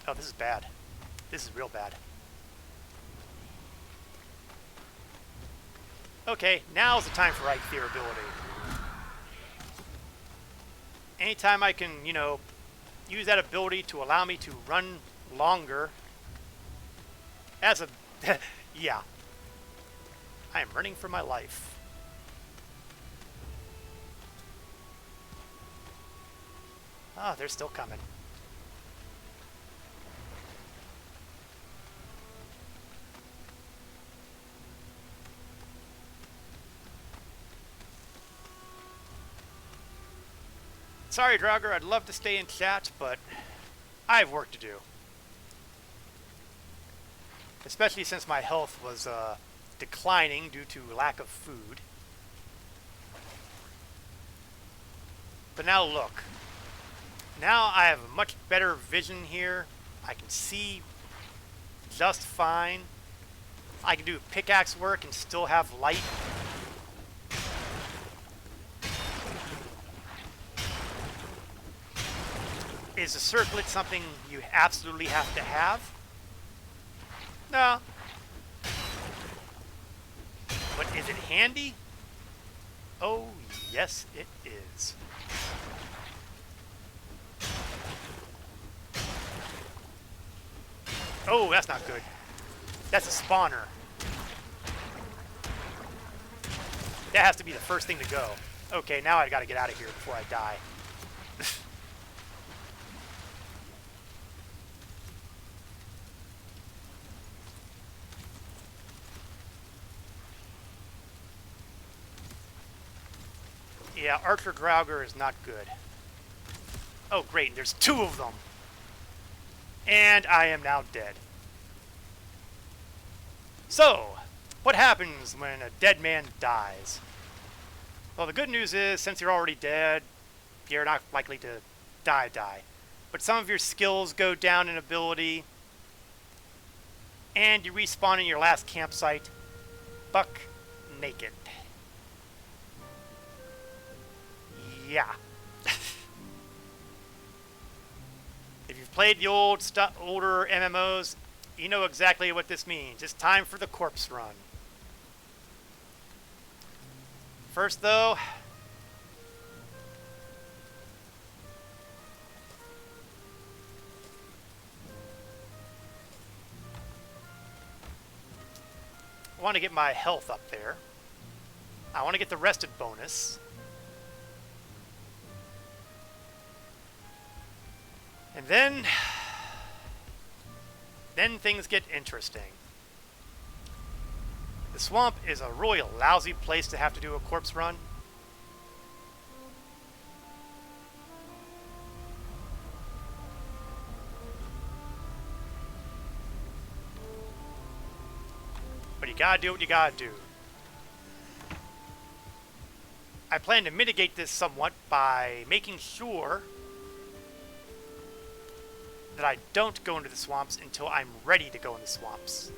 Oh, this is bad. This is real bad. Okay, now's the time for Ike Fear ability. Anytime I can, you know, use that ability to allow me to run longer. As a... yeah. I am running for my life. Ah, they're still coming. Sorry, Draugr, I'd love to stay in chat, but I have work to do. Especially since my health was declining due to lack of food. But now look. Now I have a much better vision here. I can see just fine. I can do pickaxe work and still have light. Is a circlet something you absolutely have to have? No. But is it handy? Oh, yes, it is. Oh, that's not good. That's a spawner. That has to be the first thing to go. Okay, now I gotta get out of here before I die. Yeah, Archer Draugr is not good. Oh, great, there's two of them. And I am now dead. So, what happens when a dead man dies? Well, the good news is, since you're already dead, you're not likely to die. But some of your skills go down in ability, and you respawn in your last campsite, buck naked. Yeah. If you've played the older MMOs, you know exactly what this means. It's time for the corpse run. First, though, I want to get my health up there. I want to get the rested bonus. And then things get interesting. The swamp is a really lousy place to have to do a corpse run. But you gotta do what you gotta do. I plan to mitigate this somewhat by making sure that I don't go into the swamps until I'm ready to go in the swamps.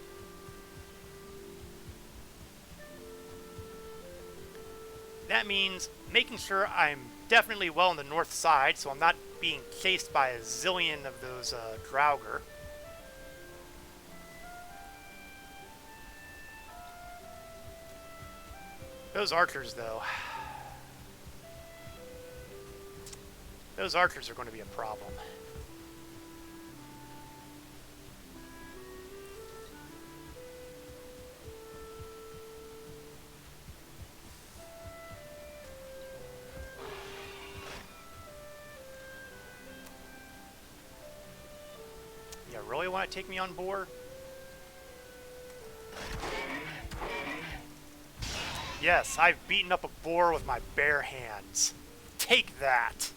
That means making sure I'm definitely well on the north side, so I'm not being chased by a zillion of those Draugr. Those archers, though. Those archers are going to be a problem. You really want to take me on board? Yes, I've beaten up a boar with my bare hands. Take that!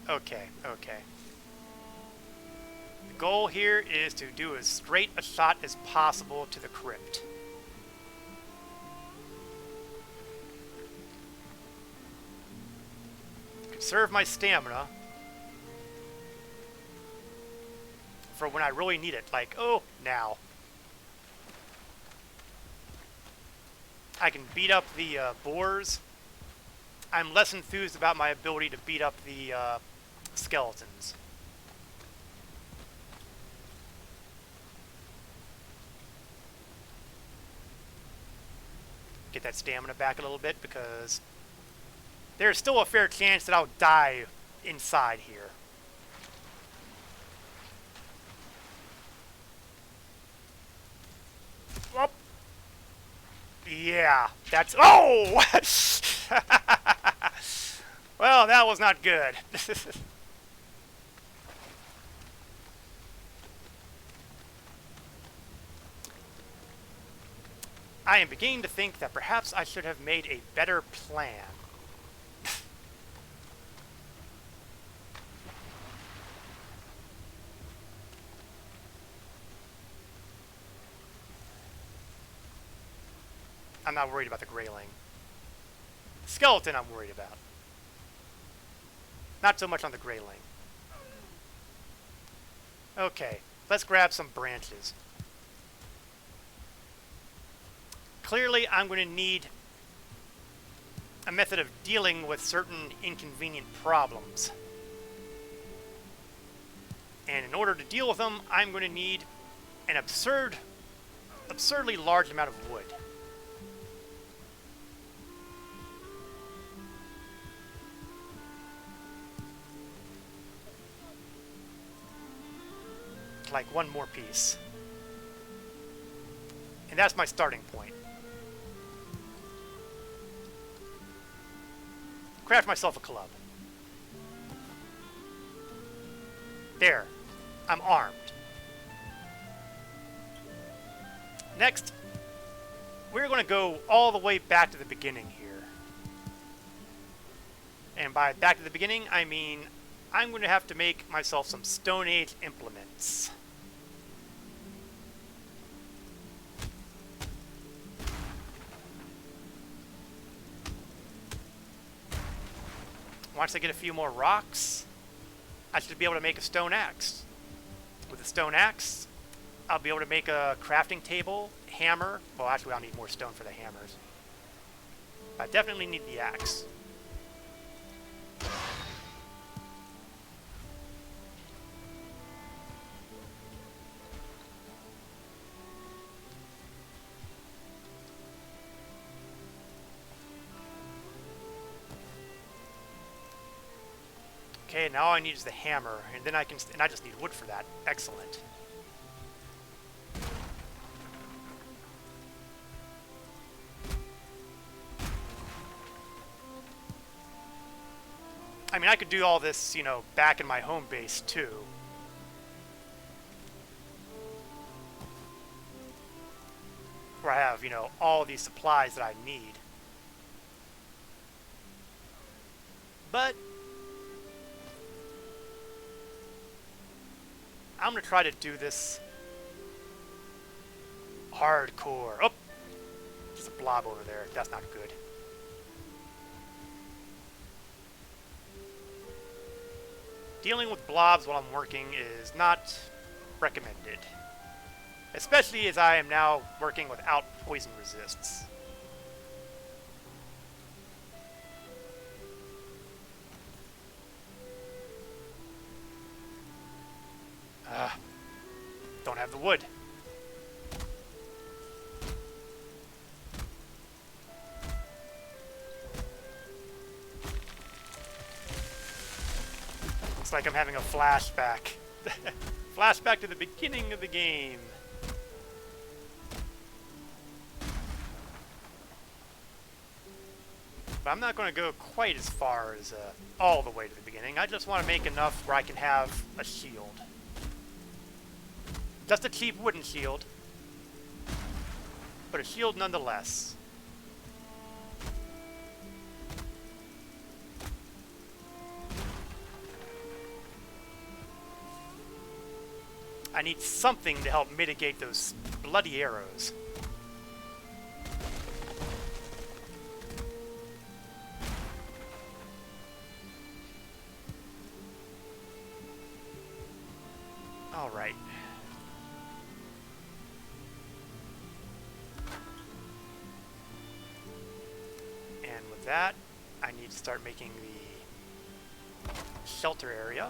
Okay, okay. The goal here is to do as straight a shot as possible to the crypt. Conserve my stamina for when I really need it. Like, oh, now. I can beat up the boars. I'm less enthused about my ability to beat up the skeletons. Get that stamina back a little bit because there's still a fair chance that I'll die inside here. Oh! Yeah, that's... Oh! Well, that was not good. I am beginning to think that perhaps I should have made a better plan. I'm not worried about the grayling. The skeleton I'm worried about. Not so much on the grayling. Okay, let's grab some branches. Clearly, I'm going to need a method of dealing with certain inconvenient problems. And in order to deal with them, I'm going to need an absurdly large amount of wood. Like one more piece. And that's my starting point. Craft myself a club. There. I'm armed. Next, we're going to go all the way back to the beginning here. And by back to the beginning, I mean I'm going to have to make myself some Stone Age implements. Once I get a few more rocks, I should be able to make a stone axe. With a stone axe, I'll be able to make a crafting table, hammer. Well, actually, I'll need more stone for the hammers. I definitely need the axe. Okay, now all I need is the hammer, and then I just need wood for that. Excellent. I mean, I could do all this, you know, back in my home base too. Where I have, you know, all these supplies that I need. But I'm going to try to do this hardcore. Oh! There's a blob over there. That's not good. Dealing with blobs while I'm working is not recommended. Especially as I am now working without poison resists. have the wood. Looks like I'm having a flashback. Flashback to the beginning of the game. But I'm not going to go quite as far as all the way to the beginning. I just want to make enough where I can have a shield. Just a cheap wooden shield, but a shield nonetheless. I need something to help mitigate those bloody arrows. All right. And with that, I need to start making the shelter area.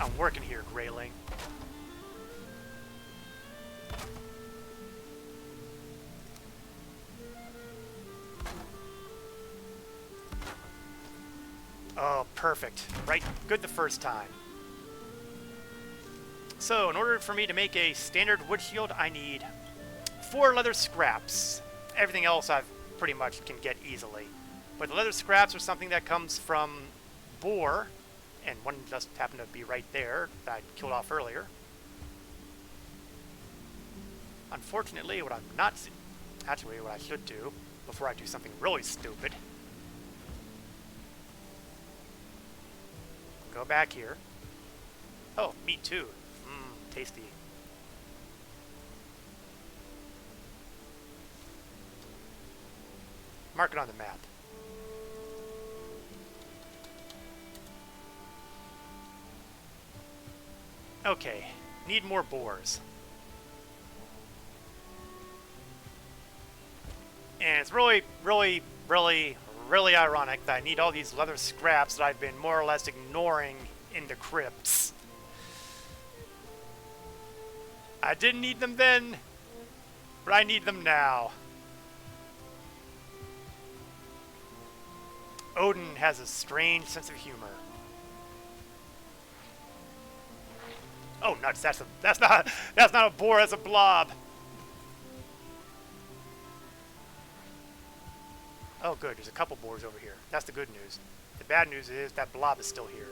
I'm working here, Grayling. Oh, perfect. Right, good the first time. So, in order for me to make a standard wood shield, I need 4 leather scraps. Everything else I pretty much can get easily. But the leather scraps are something that comes from boar, and one just happened to be right there that I killed off earlier. Unfortunately, what I'm not... Actually, what I should do, before I do something really stupid... Go back here. Oh, meat too. Mmm, tasty. Mark it on the map. Okay, need more boars. And it's really ironic that I need all these leather scraps that I've been more or less ignoring in the crypts. I didn't need them then, but I need them now. Odin has a strange sense of humor. Oh nuts! That's not a boar. That's a blob. Oh good, there's a couple boars over here. That's the good news. The bad news is that blob is still here.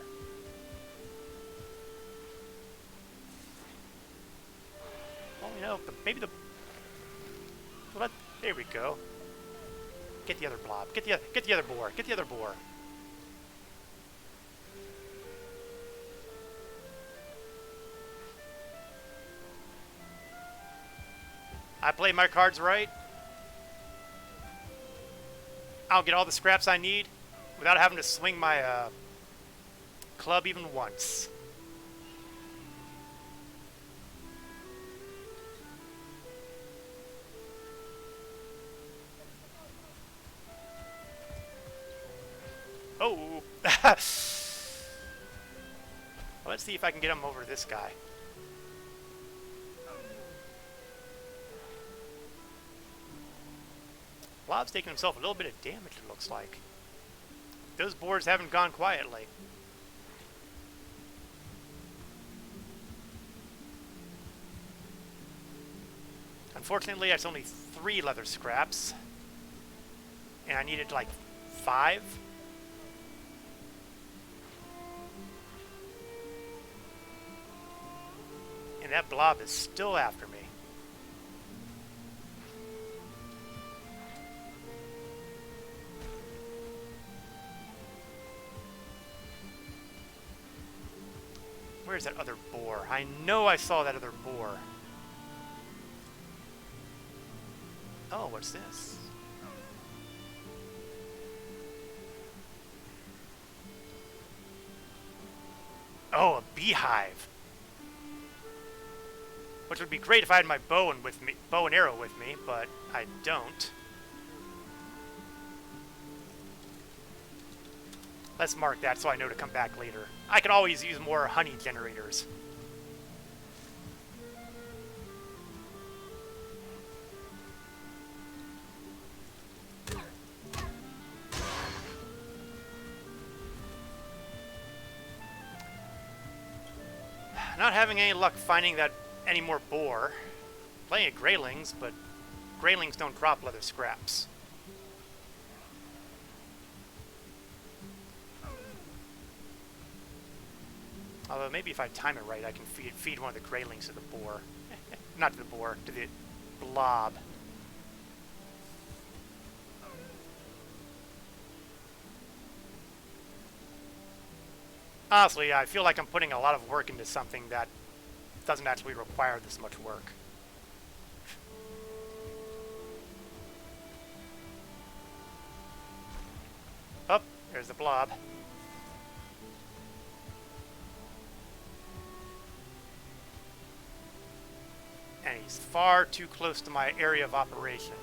Well, you know, maybe the... Well, there we go. Get the other blob. Get the other boar. Get the other boar. I play my cards right. I'll get all the scraps I need without having to swing my club even once. Oh! Well, let's see if I can get him over to this guy. Blob's taking himself a little bit of damage, it looks like. Those boars haven't gone quietly. Unfortunately, that's only 3 leather scraps. And I needed like 5. And that blob is still after me. Where's that other boar? I know I saw that other boar. Oh, what's this? Oh, a beehive. Which would be great if I had my bow and arrow with me, but I don't. Let's mark that so I know to come back later. I could always use more honey generators. Not having any luck finding any more boar. Plenty of greylings, but greylings don't drop leather scraps. Although maybe if I time it right, I can feed one of the greylings to the boar. Not to the boar, to the blob. Honestly, I feel like I'm putting a lot of work into something that doesn't actually require this much work. Oh, there's the blob. And he's far too close to my area of operation.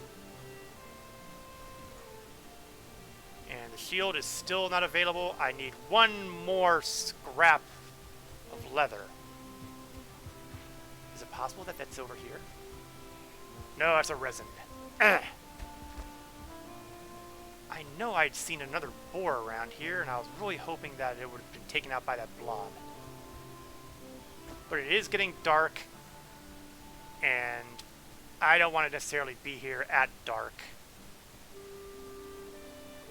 And the shield is still not available. I need one more scrap of leather. Is it possible that that's over here? No, that's a resin. I know I'd seen another boar around here, and I was really hoping that it would have been taken out by that blob. But it is getting dark, and I don't want to necessarily be here at dark.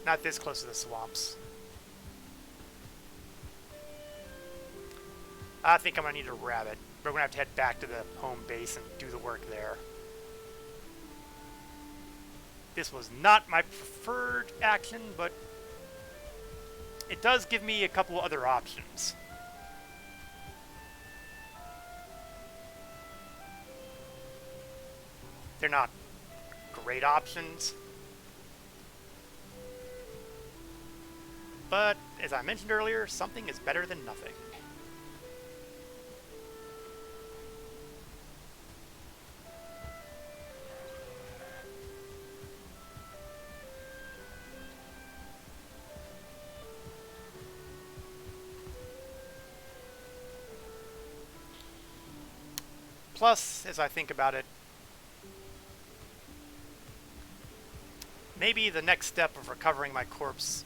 Not this close to the swamps. I think I'm going to need a rabbit. We're going to have to head back to the home base and do the work there. This was not my preferred action, but it does give me a couple other options. They're not great options. But, as I mentioned earlier, something is better than nothing. Plus, as I think about it, maybe the next step of recovering my corpse,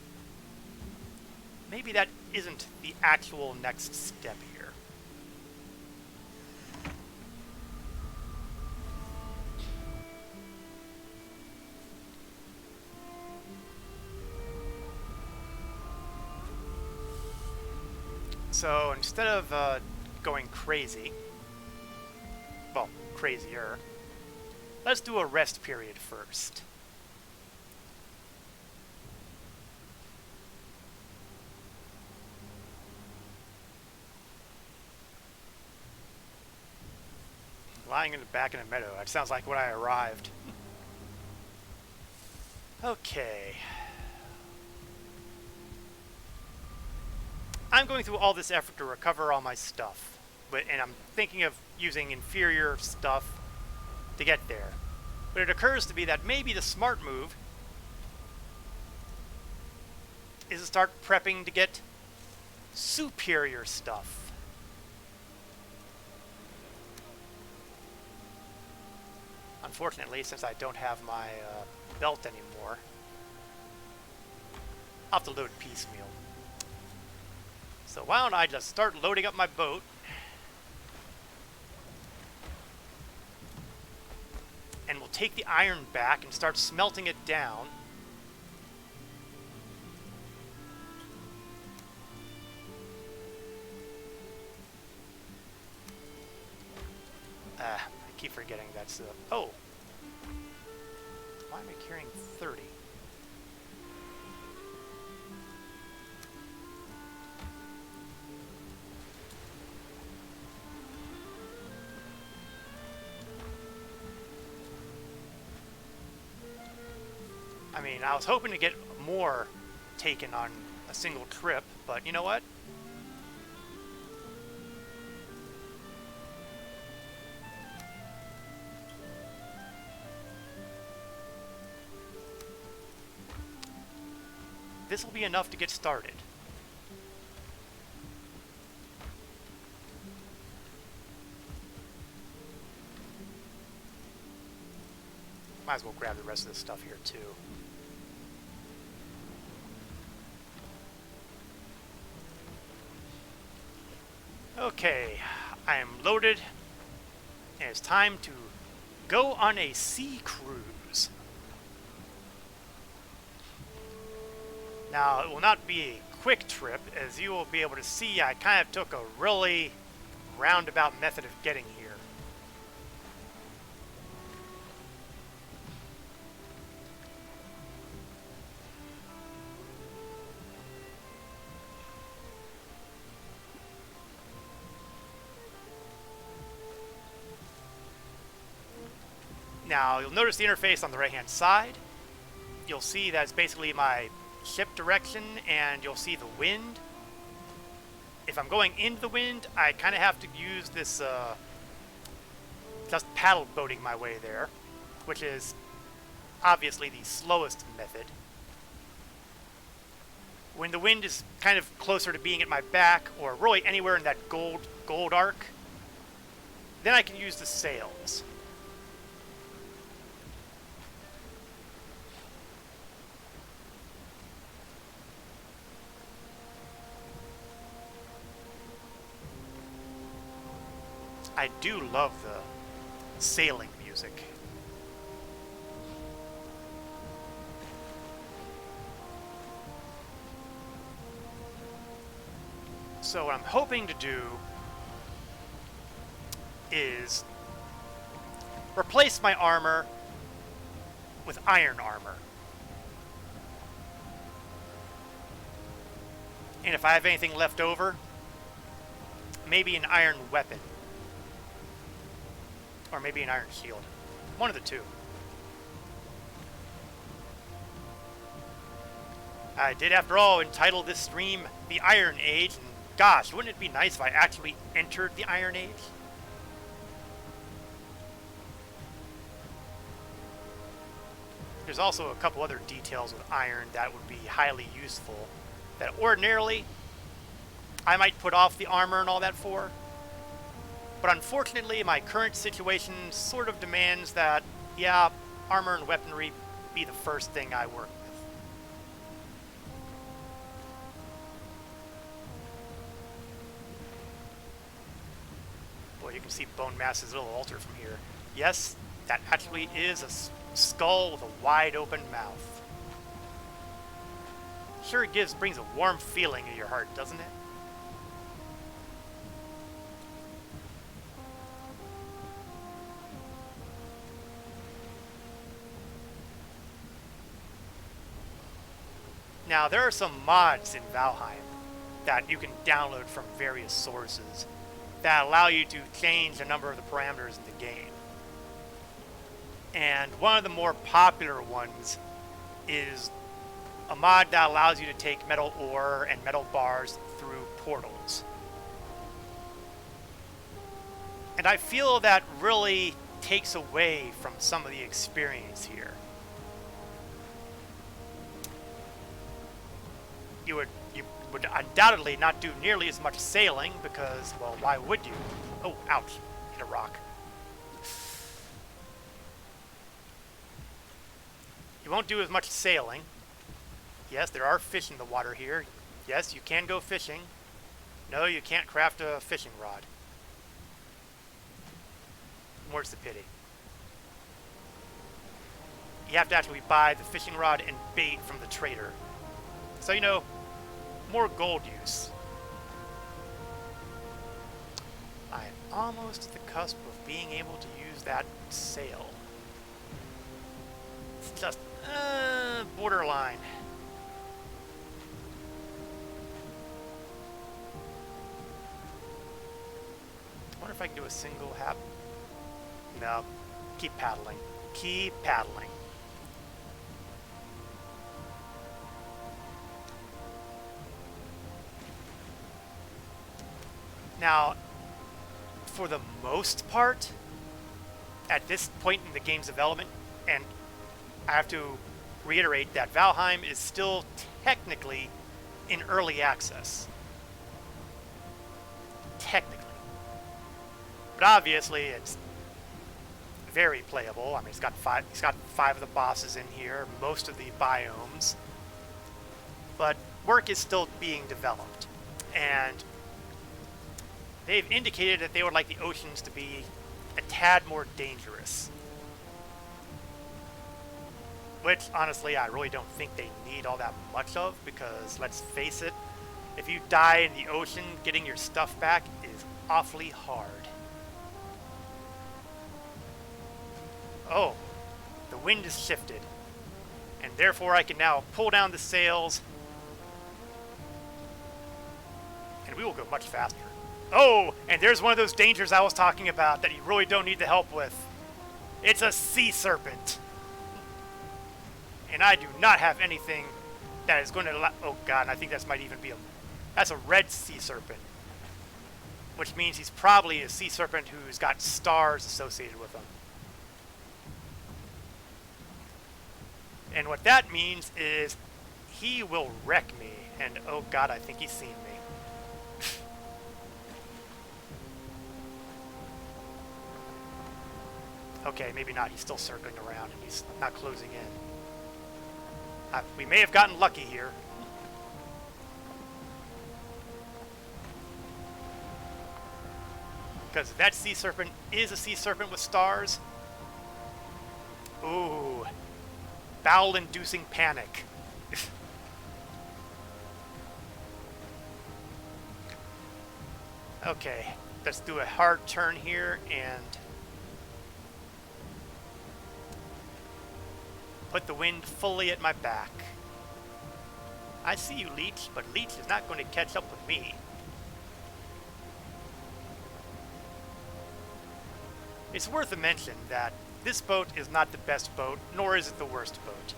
maybe that isn't the actual next step here. So instead of going crazy, well, crazier, let's do a rest period first. Lying in the back in a meadow. That sounds like when I arrived. Okay. I'm going through all this effort to recover all my stuff, and I'm thinking of using inferior stuff to get there. But it occurs to me that maybe the smart move is to start prepping to get superior stuff. Unfortunately, since I don't have my belt anymore, I'll have to load piecemeal. So why don't I just start loading up my boat, and we'll take the iron back and start smelting it down. I keep forgetting that's the... Oh! Why am I carrying 30? I mean, I was hoping to get more taken on a single trip, but you know what? This will be enough to get started. Might as well grab the rest of this stuff here too. Okay, I am loaded, and it's time to go on a sea cruise. Now, it will not be a quick trip, as you will be able to see I kind of took a really roundabout method of getting here. Now, you'll notice the interface on the right-hand side. You'll see that's basically my ship direction, and you'll see the wind. If I'm going into the wind, I kind of have to use this, just paddle boating my way there, which is obviously the slowest method. When the wind is kind of closer to being at my back, or really anywhere in that gold arc, then I can use the sails. I do love the sailing music. So what I'm hoping to do is replace my armor with iron armor. And if I have anything left over, maybe an iron weapon. Or maybe an iron shield. One of the two. I did, after all, entitle this stream The Iron Age, and gosh, wouldn't it be nice if I actually entered the Iron Age? There's also a couple other details with iron that would be highly useful, that ordinarily I might put off the armor and all that for. But unfortunately, my current situation sort of demands that, yeah, armor and weaponry be the first thing I work with. Boy, you can see Bone Mass's little altar from here. Yes, that actually is a skull with a wide open mouth. Sure, it brings a warm feeling in your heart, doesn't it? Now, there are some mods in Valheim that you can download from various sources that allow you to change a number of the parameters in the game. And one of the more popular ones is a mod that allows you to take metal ore and metal bars through portals. And I feel that really takes away from some of the experience here. You would undoubtedly not do nearly as much sailing because, well, why would you? Oh, ouch. Hit a rock. You won't do as much sailing. Yes, there are fish in the water here. Yes, you can go fishing. No, you can't craft a fishing rod. More's the pity. You have to actually buy the fishing rod and bait from the trader. So, you know, more gold use. I am almost at the cusp of being able to use that sail. It's just, borderline. I wonder if I can do a single hap. No. Keep paddling. Keep paddling. Now, for the most part, at this point in the game's development, and I have to reiterate that Valheim is still technically in early access. Technically. But obviously, it's very playable. I mean, he's got five of the bosses in here, most of the biomes, but work is still being developed, and they've indicated that they would like the oceans to be a tad more dangerous. Which, honestly, I really don't think they need all that much of, because, let's face it, if you die in the ocean, getting your stuff back is awfully hard. Oh, the wind is shifted, and therefore I can now pull down the sails, and we will go much faster. Oh, and there's one of those dangers I was talking about that you really don't need the help with. It's a sea serpent. And I do not have anything that is going to... Oh god, and I think that might even be that's a red sea serpent. Which means he's probably a sea serpent who's got stars associated with him. And what that means is he will wreck me. And oh god, I think he's seen me. Okay, maybe not. He's still circling around and he's not closing in. We may have gotten lucky here. Because that sea serpent is a sea serpent with stars. Ooh. Bowel-inducing panic. Okay, let's do a hard turn here and put the wind fully at my back. I see you, Leech, but Leech is not going to catch up with me. It's worth a mention that this boat is not the best boat, nor is it the worst boat.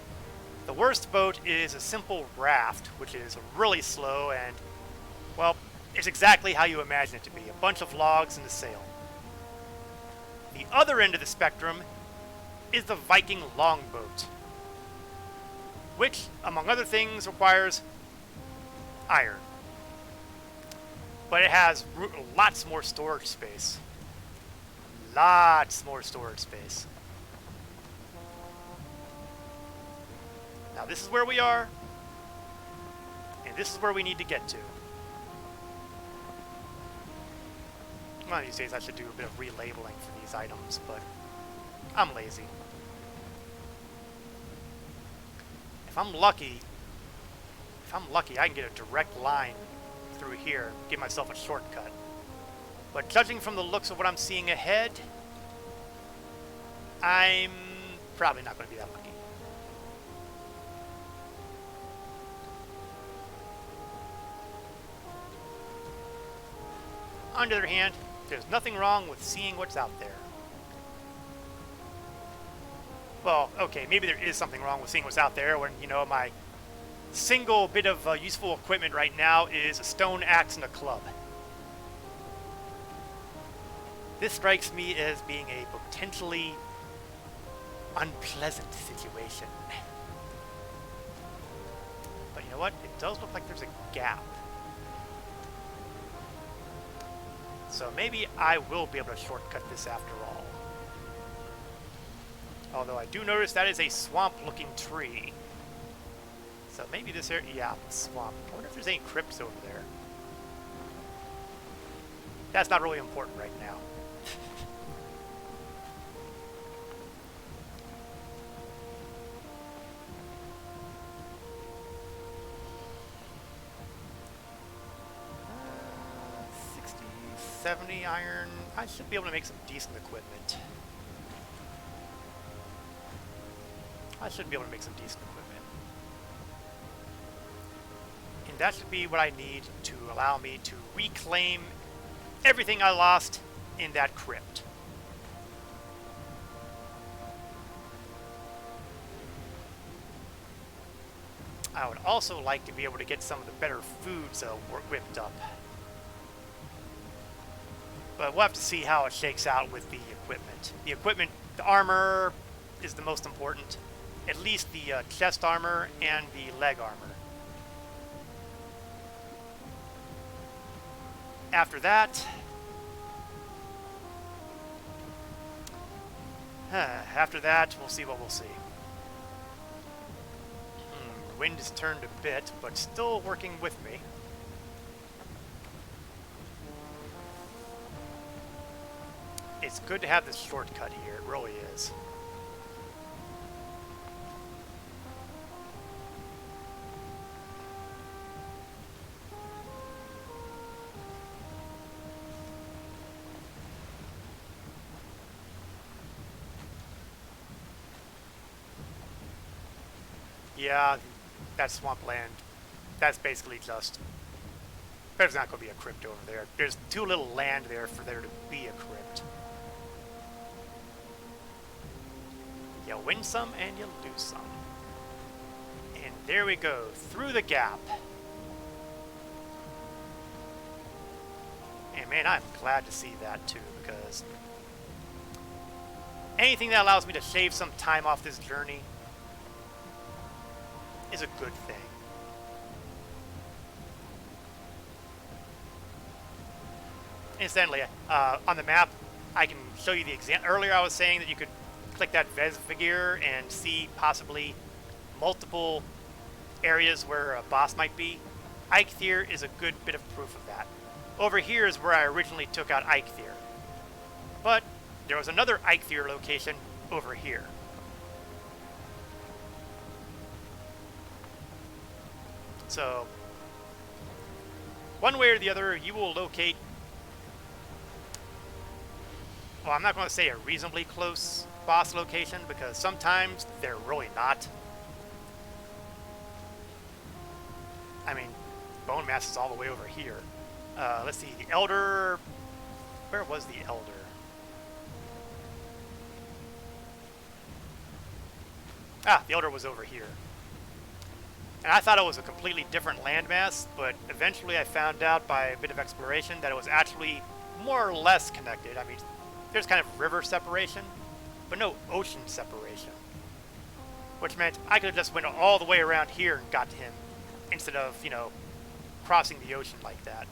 The worst boat is a simple raft, which is really slow and, well, it's exactly how you imagine it to be, a bunch of logs and a sail. The other end of the spectrum is the Viking longboat, which, among other things, requires iron. But it has lots more storage space. Lots more storage space. Now this is where we are, and this is where we need to get to. One of these days I should do a bit of relabeling for these items, but I'm lazy. If I'm lucky, I can get a direct line through here, give myself a shortcut. But judging from the looks of what I'm seeing ahead, I'm probably not going to be that lucky. On the other hand, there's nothing wrong with seeing what's out there. Well, okay, maybe there is something wrong with seeing what's out there when, you know, my single bit of useful equipment right now is a stone axe and a club. This strikes me as being a potentially unpleasant situation. But you know what? It does look like there's a gap. So maybe I will be able to shortcut this after all. Although I do notice that is a swamp-looking tree. So maybe this area... Yeah, swamp. I wonder if there's any crypts over there. That's not really important right now. Uh, 60, 70 iron. I should be able to make some decent equipment. And that should be what I need to allow me to reclaim everything I lost in that crypt. I would also like to be able to get some of the better foods whipped up. But we'll have to see how it shakes out with the equipment. The armor is the most important. At least the chest armor and the leg armor. After that, After that, we'll see what we'll see. The wind has turned a bit, but still working with me. It's good to have this shortcut here, it really is. Yeah, that swampland, that's basically just... There's not going to be a crypt over there. There's too little land there for there to be a crypt. You win some and you lose some. And there we go, through the gap. And man, I'm glad to see that too, because anything that allows me to shave some time off this journey is a good thing. Incidentally, on the map, I can show you the example. Earlier I was saying that you could click that Vesvigir and see possibly multiple areas where a boss might be. Eikthyr is a good bit of proof of that. Over here is where I originally took out Eikthyr. But there was another Eikthyr location over here. So, one way or the other, you will locate, well, I'm not going to say a reasonably close boss location, because sometimes they're really not. I mean, Bone Mass is all the way over here. Let's see, the Elder, where was the Elder? Ah, the Elder was over here. And I thought it was a completely different landmass, but eventually I found out by a bit of exploration that it was actually more or less connected. I mean, there's kind of river separation, but no ocean separation. Which meant I could have just went all the way around here and got to him, instead of, you know, crossing the ocean like that.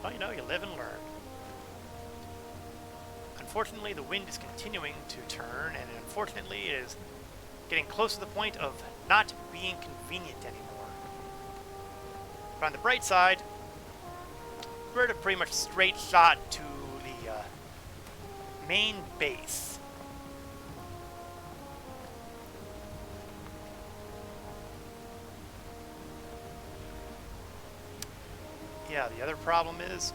Well, you know, you live and learn. Unfortunately, the wind is continuing to turn, and unfortunately it is getting close to the point of not being convenient anymore. But on the bright side, we're at a pretty much straight shot to the main base. Yeah, the other problem is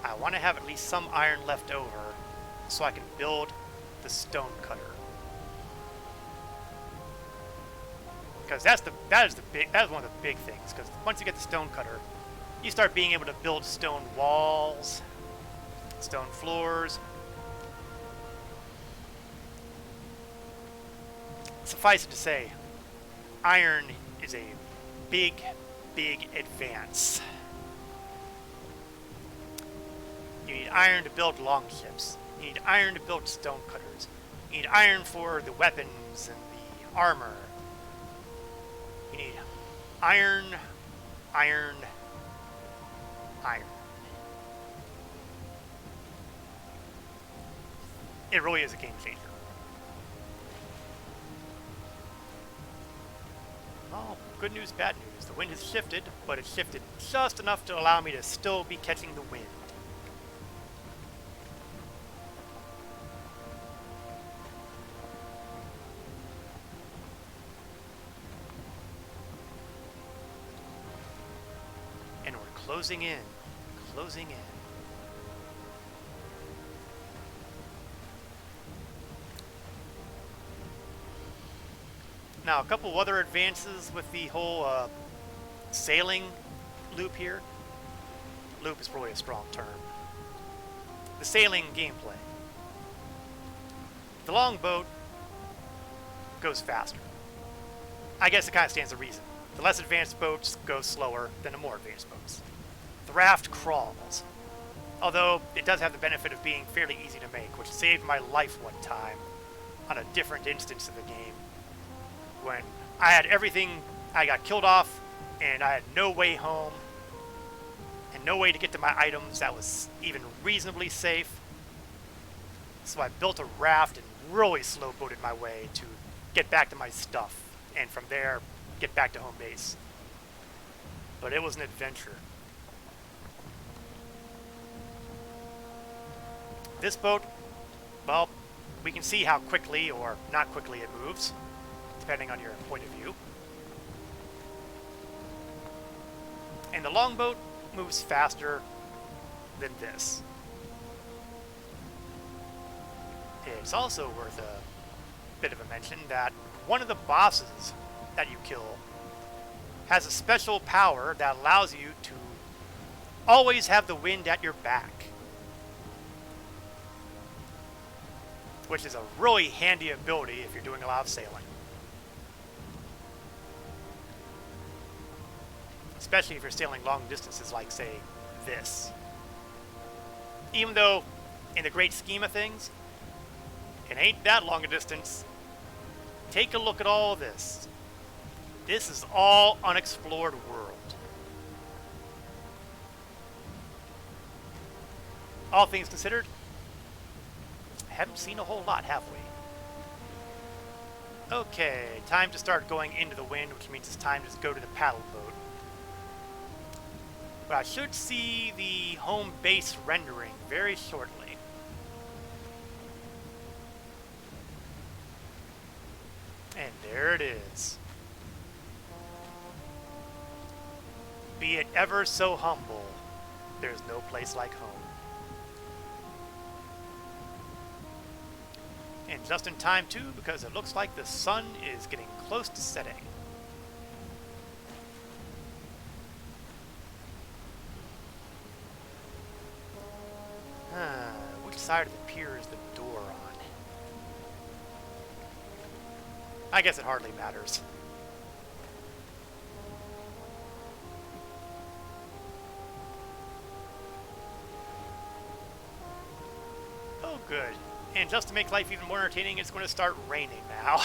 I want to have at least some iron left over so I can build the stone cutter. Because that is one of the big things. Because once you get the stone cutter, you start being able to build stone walls, stone floors. Suffice it to say, iron is a big, big advance. You need iron to build longships. You need iron to build stone cutters. You need iron for the weapons and the armor. You need iron, iron, iron. It really is a game changer. Well, good news, bad news. The wind has shifted, but it's shifted just enough to allow me to still be catching the wind. And we're closing in, closing in. Now, a couple other advances with the whole sailing loop here. Loop is probably a strong term. The sailing gameplay. The longboat goes faster. I guess it kind of stands to reason. The less advanced boats go slower than the more advanced boats. The raft crawls. Although it does have the benefit of being fairly easy to make, which saved my life one time on a different instance of the game. When I had everything, I got killed off, and I had no way home. And and no way to get to my items that was even reasonably safe. So I built a raft and really slow boated my way to get back to my stuff, and from there, get back to home base. But it was an adventure. This boat, well, we can see how quickly or not quickly it moves, depending on your point of view. And the longboat moves faster than this. It's also worth a bit of a mention that one of the bosses that you kill has a special power that allows you to always have the wind at your back, which is a really handy ability if you're doing a lot of sailing. Especially if you're sailing long distances like, say, this. Even though, in the great scheme of things, it ain't that long a distance. Take a look at all this. This is all unexplored world. All things considered, haven't seen a whole lot, have we? Okay, time to start going into the wind, which means it's time to go to the paddle boat. But I should see the home base rendering very shortly. And there it is. Be it ever so humble, there's no place like home. And just in time too, because it looks like the sun is getting close to setting. Which side of the pier is the door on? I guess it hardly matters. Oh, good. And just to make life even more entertaining, it's going to start raining now.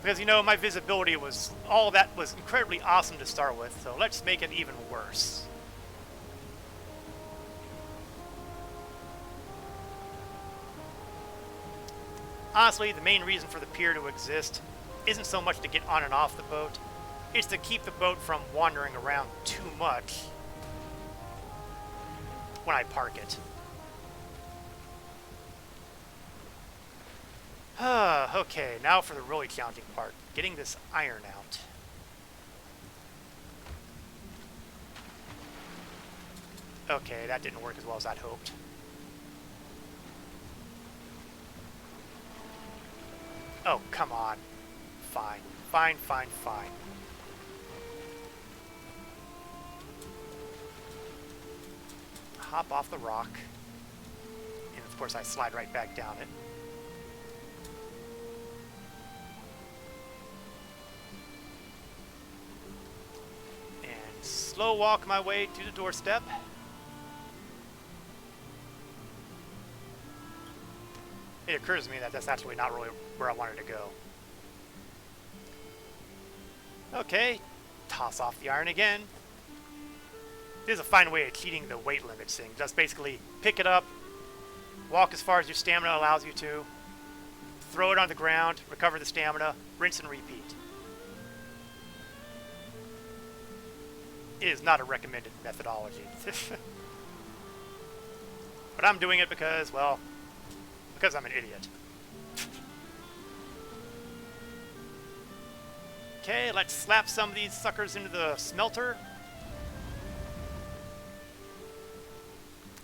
Because, you know, my visibility was... all of that was incredibly awesome to start with, so let's make it even worse. Honestly, the main reason for the pier to exist isn't so much to get on and off the boat, it's to keep the boat from wandering around too much when I park it. Okay, now for the really challenging part, getting this iron out. Okay, that didn't work as well as I'd hoped. Oh, come on. Fine. Fine, fine, fine. Hop off the rock. And of course I slide right back down it. And slow walk my way to the doorstep. It occurs to me that that's actually not really where I wanted to go. Okay, toss off the iron again. This is a fine way of cheating the weight limit thing. Just basically pick it up, walk as far as your stamina allows you to, throw it on the ground, recover the stamina, rinse and repeat. It is not a recommended methodology. But I'm doing it because, well, because I'm an idiot. Okay, let's slap some of these suckers into the smelter.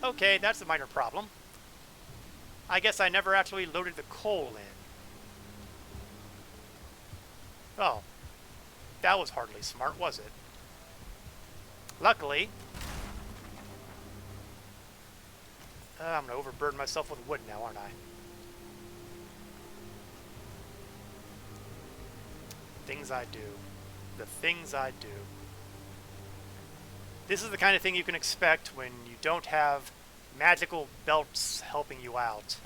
Okay, that's a minor problem. I guess I never actually loaded the coal in. Oh, that was hardly smart, was it? Luckily, I'm going to overburden myself with wood now, aren't I? Things I do. The things I do. This is the kind of thing you can expect when you don't have magical belts helping you out.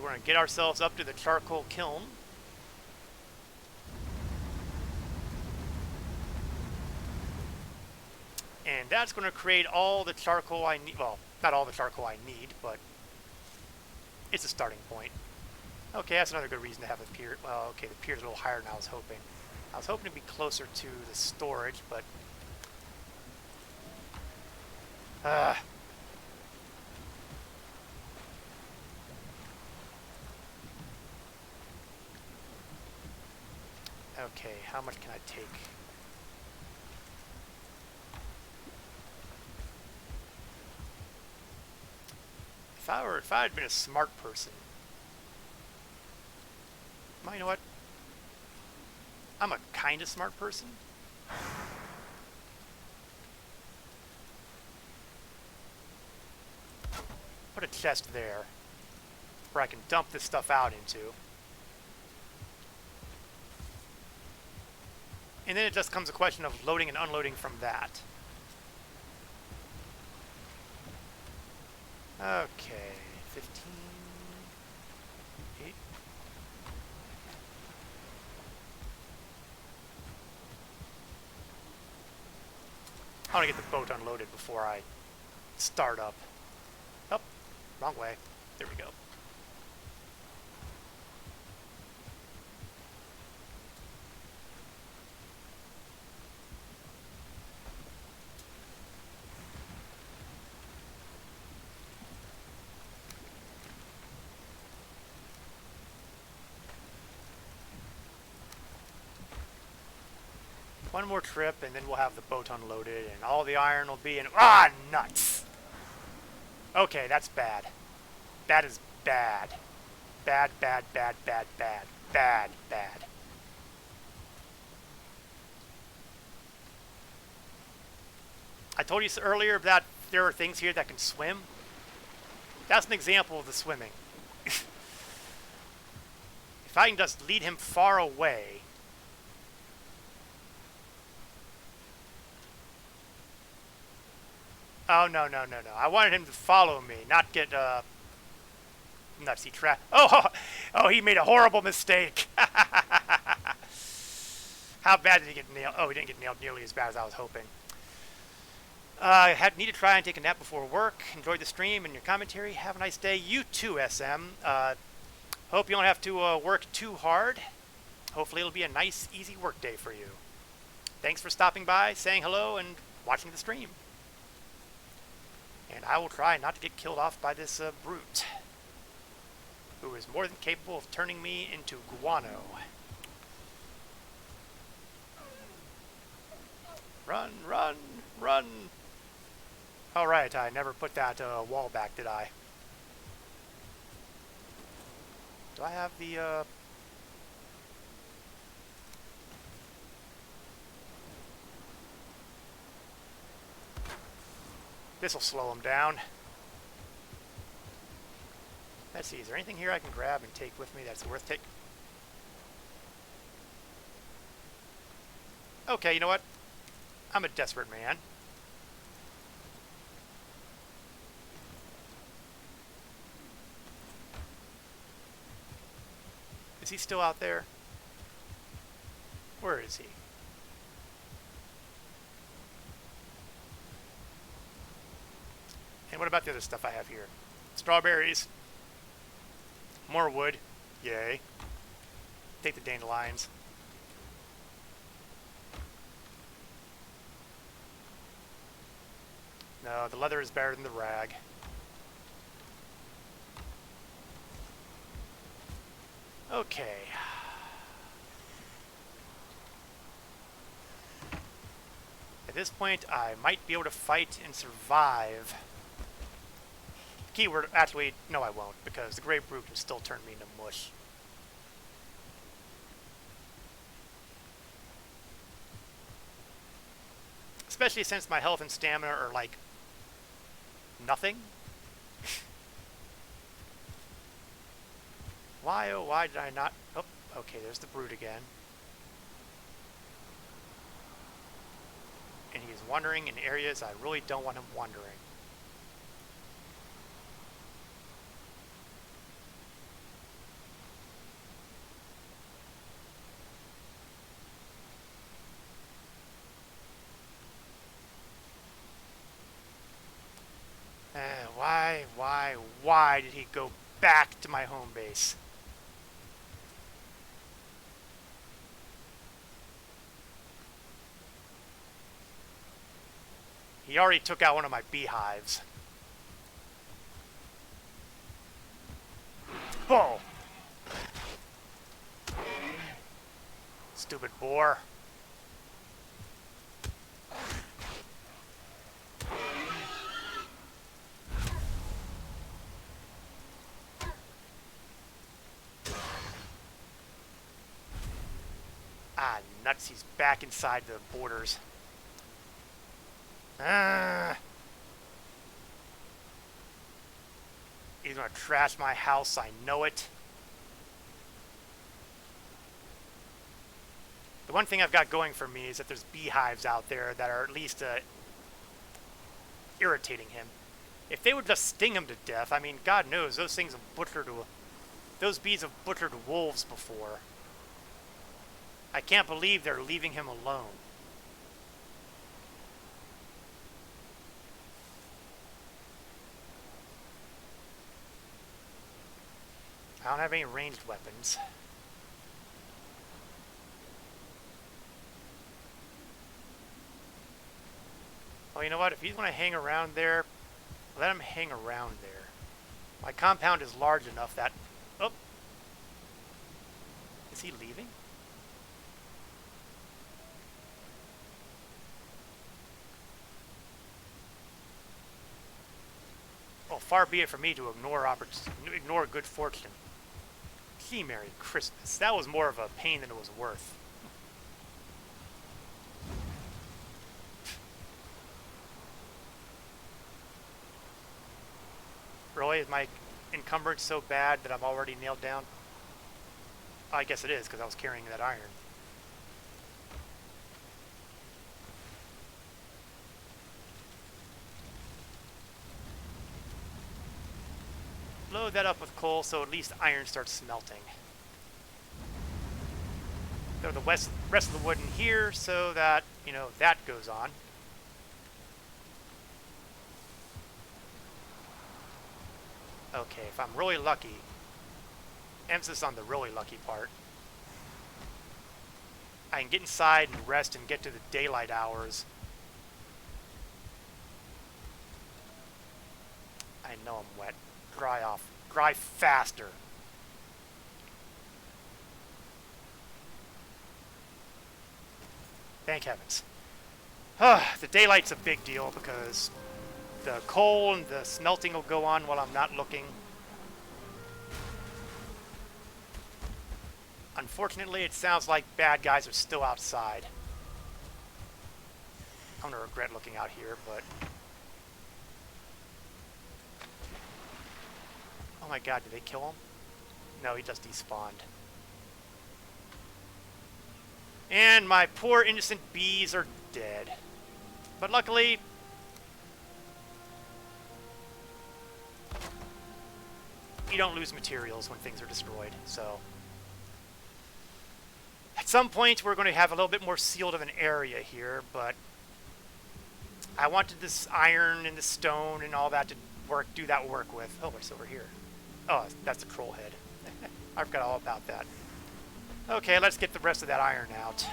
we're going to get ourselves up to the charcoal kiln. And that's going to create all the charcoal I need. Well, not all the charcoal I need, but it's a starting point. Okay, that's another good reason to have a pier. Well, okay, the pier's a little higher than I was hoping. I was hoping to be closer to the storage, but... Okay, how much can I take? If I had been a smart person... Well, you know what? I'm a kind of smart person. Put a chest there where I can dump this stuff out into. And then it just comes a question of loading and unloading from that. Okay, 15... 8... I want to get the boat unloaded before I start up. Oh, wrong way. There we go. One more trip, and then we'll have the boat unloaded, and all the iron will be in... Ah, nuts! Okay, that's bad. That is bad. Bad, bad, bad, bad, bad. Bad, bad. I told you earlier that there are things here that can swim. That's an example of the swimming. If I can just lead him far away... Oh, no, no, no, no. I wanted him to follow me, not get, nuts. He trapped. Oh, he made a horrible mistake. How bad did he get nailed? Oh, he didn't get nailed nearly as bad as I was hoping. Need to try and take a nap before work. Enjoy the stream and your commentary. Have a nice day. You too, SM. Hope you don't have to work too hard. Hopefully it'll be a nice, easy work day for you. Thanks for stopping by, saying hello, and watching the stream. And I will try not to get killed off by this brute, who is more than capable of turning me into guano. Run, run, run! Alright, I never put that wall back, did I? Do I have the... This will slow him down. Let's see, is there anything here I can grab and take with me that's worth taking? Okay, you know what? I'm a desperate man. Is he still out there? Where is he? And what about the other stuff I have here? Strawberries. More wood. Yay. Take the dandelions. No, the leather is better than the rag. Okay. At this point, I might be able to fight and survive. Keyword, actually, no I won't, because the Grey Brute can still turn me into mush. Especially since my health and stamina are like nothing. Why, oh, why did I not... Oh, okay, there's the Brute again. And he's wandering in areas I really don't want him wandering. why did he go back to my home base? He already took out one of my beehives. Whoa! Stupid boar. Ah, nuts, he's back inside the borders. He's gonna trash my house, I know it. The one thing I've got going for me is that there's beehives out there that are at least irritating him. If they would just sting him to death, I mean, God knows, those things have butchered, those bees have butchered wolves before. I can't believe they're leaving him alone. I don't have any ranged weapons. Well, you know what? If he's going to hang around there, let him hang around there. My compound is large enough that... Oh! Is he leaving? Well, far be it from me to ignore good fortune. Gee, Merry Christmas. That was more of a pain than it was worth. Really? Is my encumbrance so bad that I'm already nailed down? I guess it is, because I was carrying that iron. Load that up with coal so at least iron starts smelting. Throw the rest of the wood in here so that, you know, that goes on. Okay, if I'm really lucky, emphasis on the really lucky part, I can get inside and rest and get to the daylight hours. I know I'm wet. Dry off. Dry faster. Thank heavens. The daylight's a big deal because the coal and the smelting will go on while I'm not looking. Unfortunately, it sounds like bad guys are still outside. I'm gonna regret looking out here, but... Oh my god, did they kill him? No, he just despawned. And my poor innocent bees are dead. But luckily... you don't lose materials when things are destroyed, so... At some point, we're going to have a little bit more sealed of an area here, but... I wanted this iron and the stone and all that to do that work with. Oh, what's over here? Oh, that's a troll head. I forgot all about that. Okay, let's get the rest of that iron out.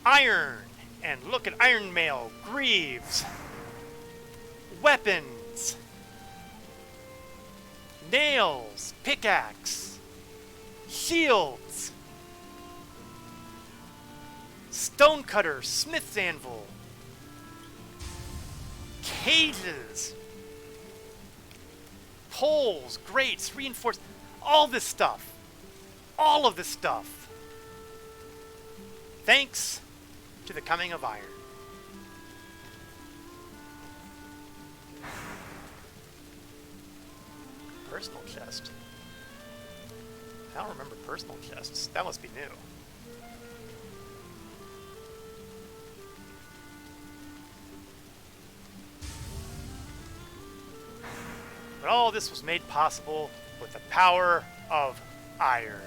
Iron! And look at iron mail, greaves, weapons, nails, pickaxe, shields, stonecutter, smith's anvil, cages, poles, grates, reinforced, all this stuff. All of this stuff. Thanks to the coming of iron. Personal chest. I don't remember personal chests. That must be new. But all this was made possible with the power of iron.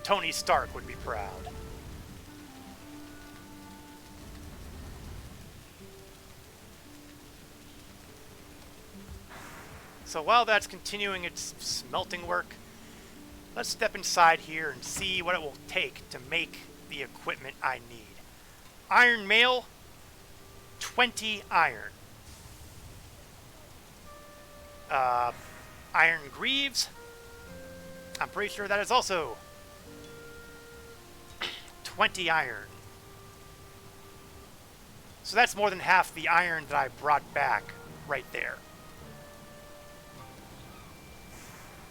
Tony Stark would be proud. So while that's continuing its smelting work, let's step inside here and see what it will take to make the equipment I need. Iron mail, 20 iron. Iron greaves, I'm pretty sure that is also 20 iron. So that's more than half the iron that I brought back right there.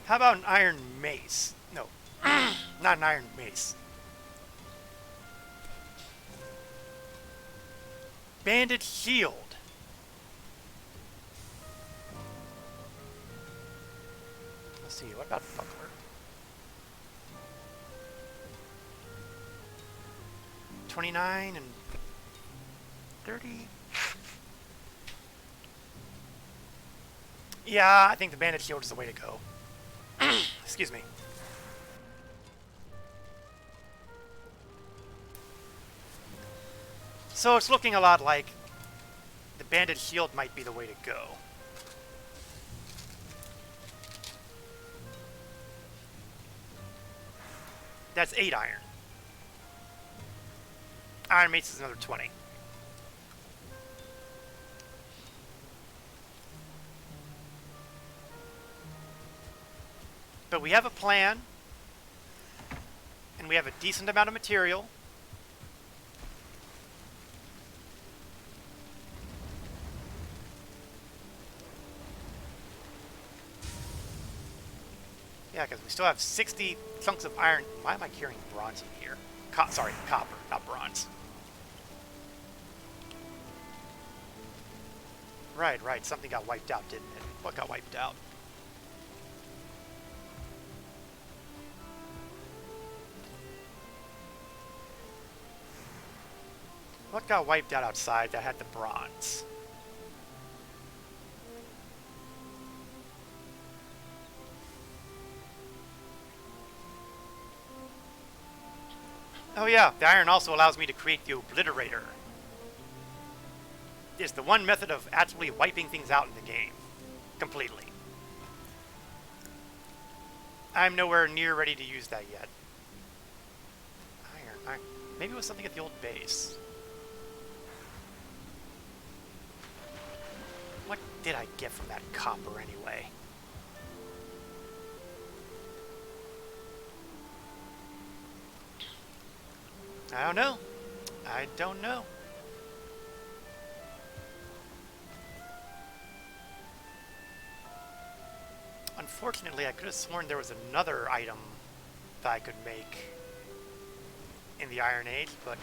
How about an iron mace? No, not an iron mace. Banded shield. Let's see, what about buckler? $29 and $30. Yeah, I think the banded shield is the way to go. Excuse me. So it's looking a lot like the banded shield might be the way to go. That's 8 iron. Iron mace is another 20. But we have a plan, and we have a decent amount of material. Yeah, because we still have 60 chunks of iron. Why am I carrying bronze in here? Sorry, copper, not bronze. Right. Something got wiped out, didn't it? What got wiped out? What got wiped out outside that had the bronze? Oh yeah, the iron also allows me to create the obliterator. It's the one method of actually wiping things out in the game. Completely. I'm nowhere near ready to use that yet. Iron. Maybe it was something at the old base. What did I get from that copper anyway? I don't know. I don't know. Unfortunately, I could have sworn there was another item that I could make in the Iron Age, but...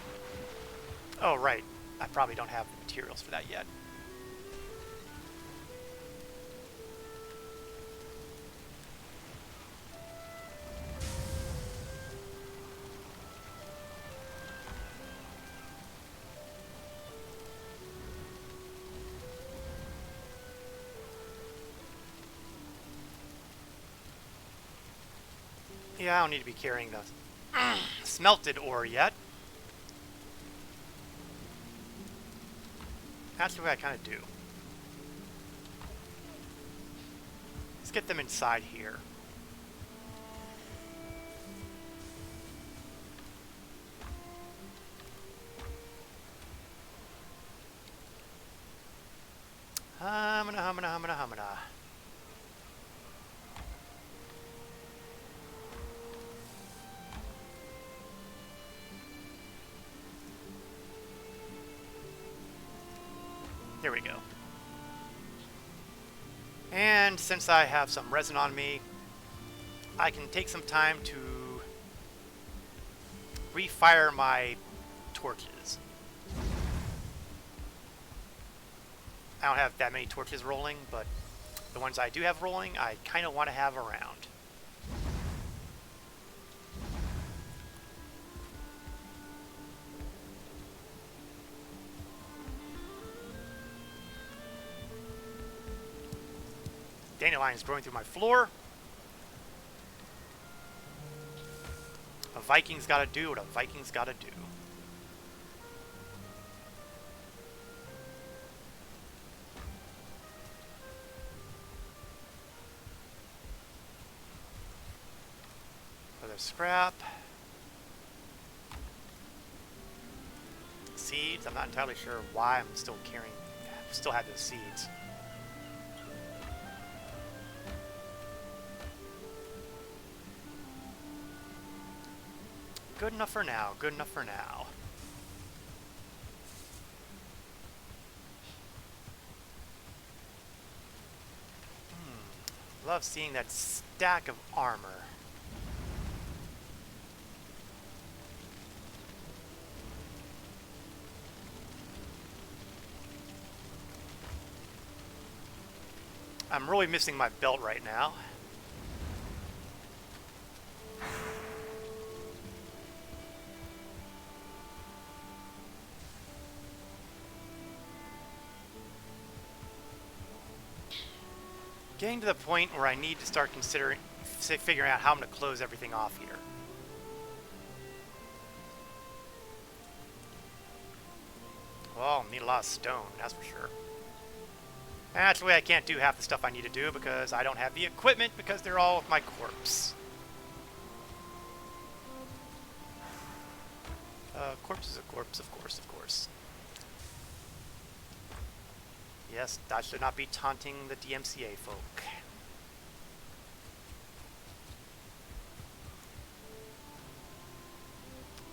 Oh, right. I probably don't have the materials for that yet. Yeah, I don't need to be carrying the smelted ore yet. Actually, I kind of do. Let's get them inside here. Humana. There we go. And since I have some resin on me, I can take some time to refire my torches. I don't have that many torches rolling, but the ones I do have rolling, I kind of want to have around. Dandelions growing through my floor. A Vikings gotta do what a Viking's gotta do. Another scrap. Seeds. I'm not entirely sure why I'm still carrying. Still have those seeds. Good enough for now. Good enough for now. Love seeing that stack of armor. I'm really missing my belt right now. Getting to the point where I need to start figuring out how I'm going to close everything off here. Well, I'll need a lot of stone, that's for sure. Actually, I can't do half the stuff I need to do because I don't have the equipment because they're all with my corpse. Corpse is a corpse, of course, of course. Yes, I should not be taunting the DMCA folk.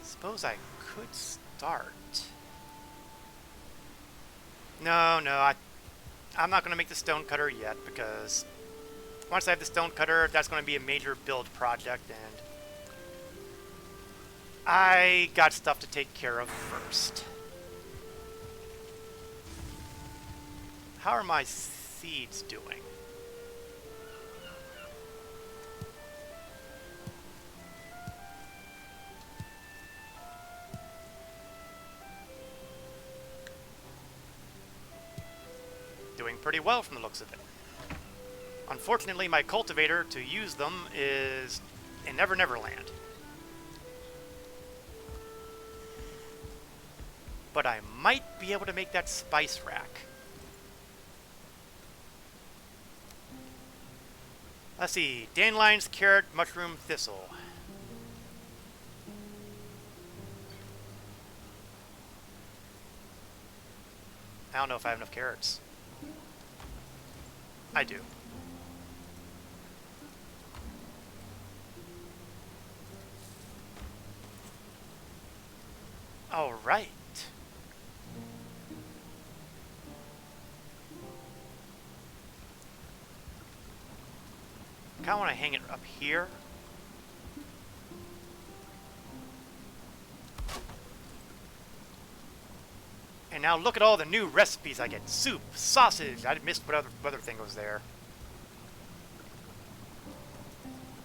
Suppose I could start. No, I'm not going to make the stone cutter yet because once I have the stone cutter, that's going to be a major build project and I got stuff to take care of first. How are my seeds doing? Doing pretty well from the looks of it. Unfortunately, my cultivator to use them is in Never Never Land. But I might be able to make that spice rack. Let's see, dandelions, carrot, mushroom, thistle. I don't know if I have enough carrots. I do. All right. I kind of want to hang it up here. And now look at all the new recipes I get. Soup, sausage. I missed what other thing was there.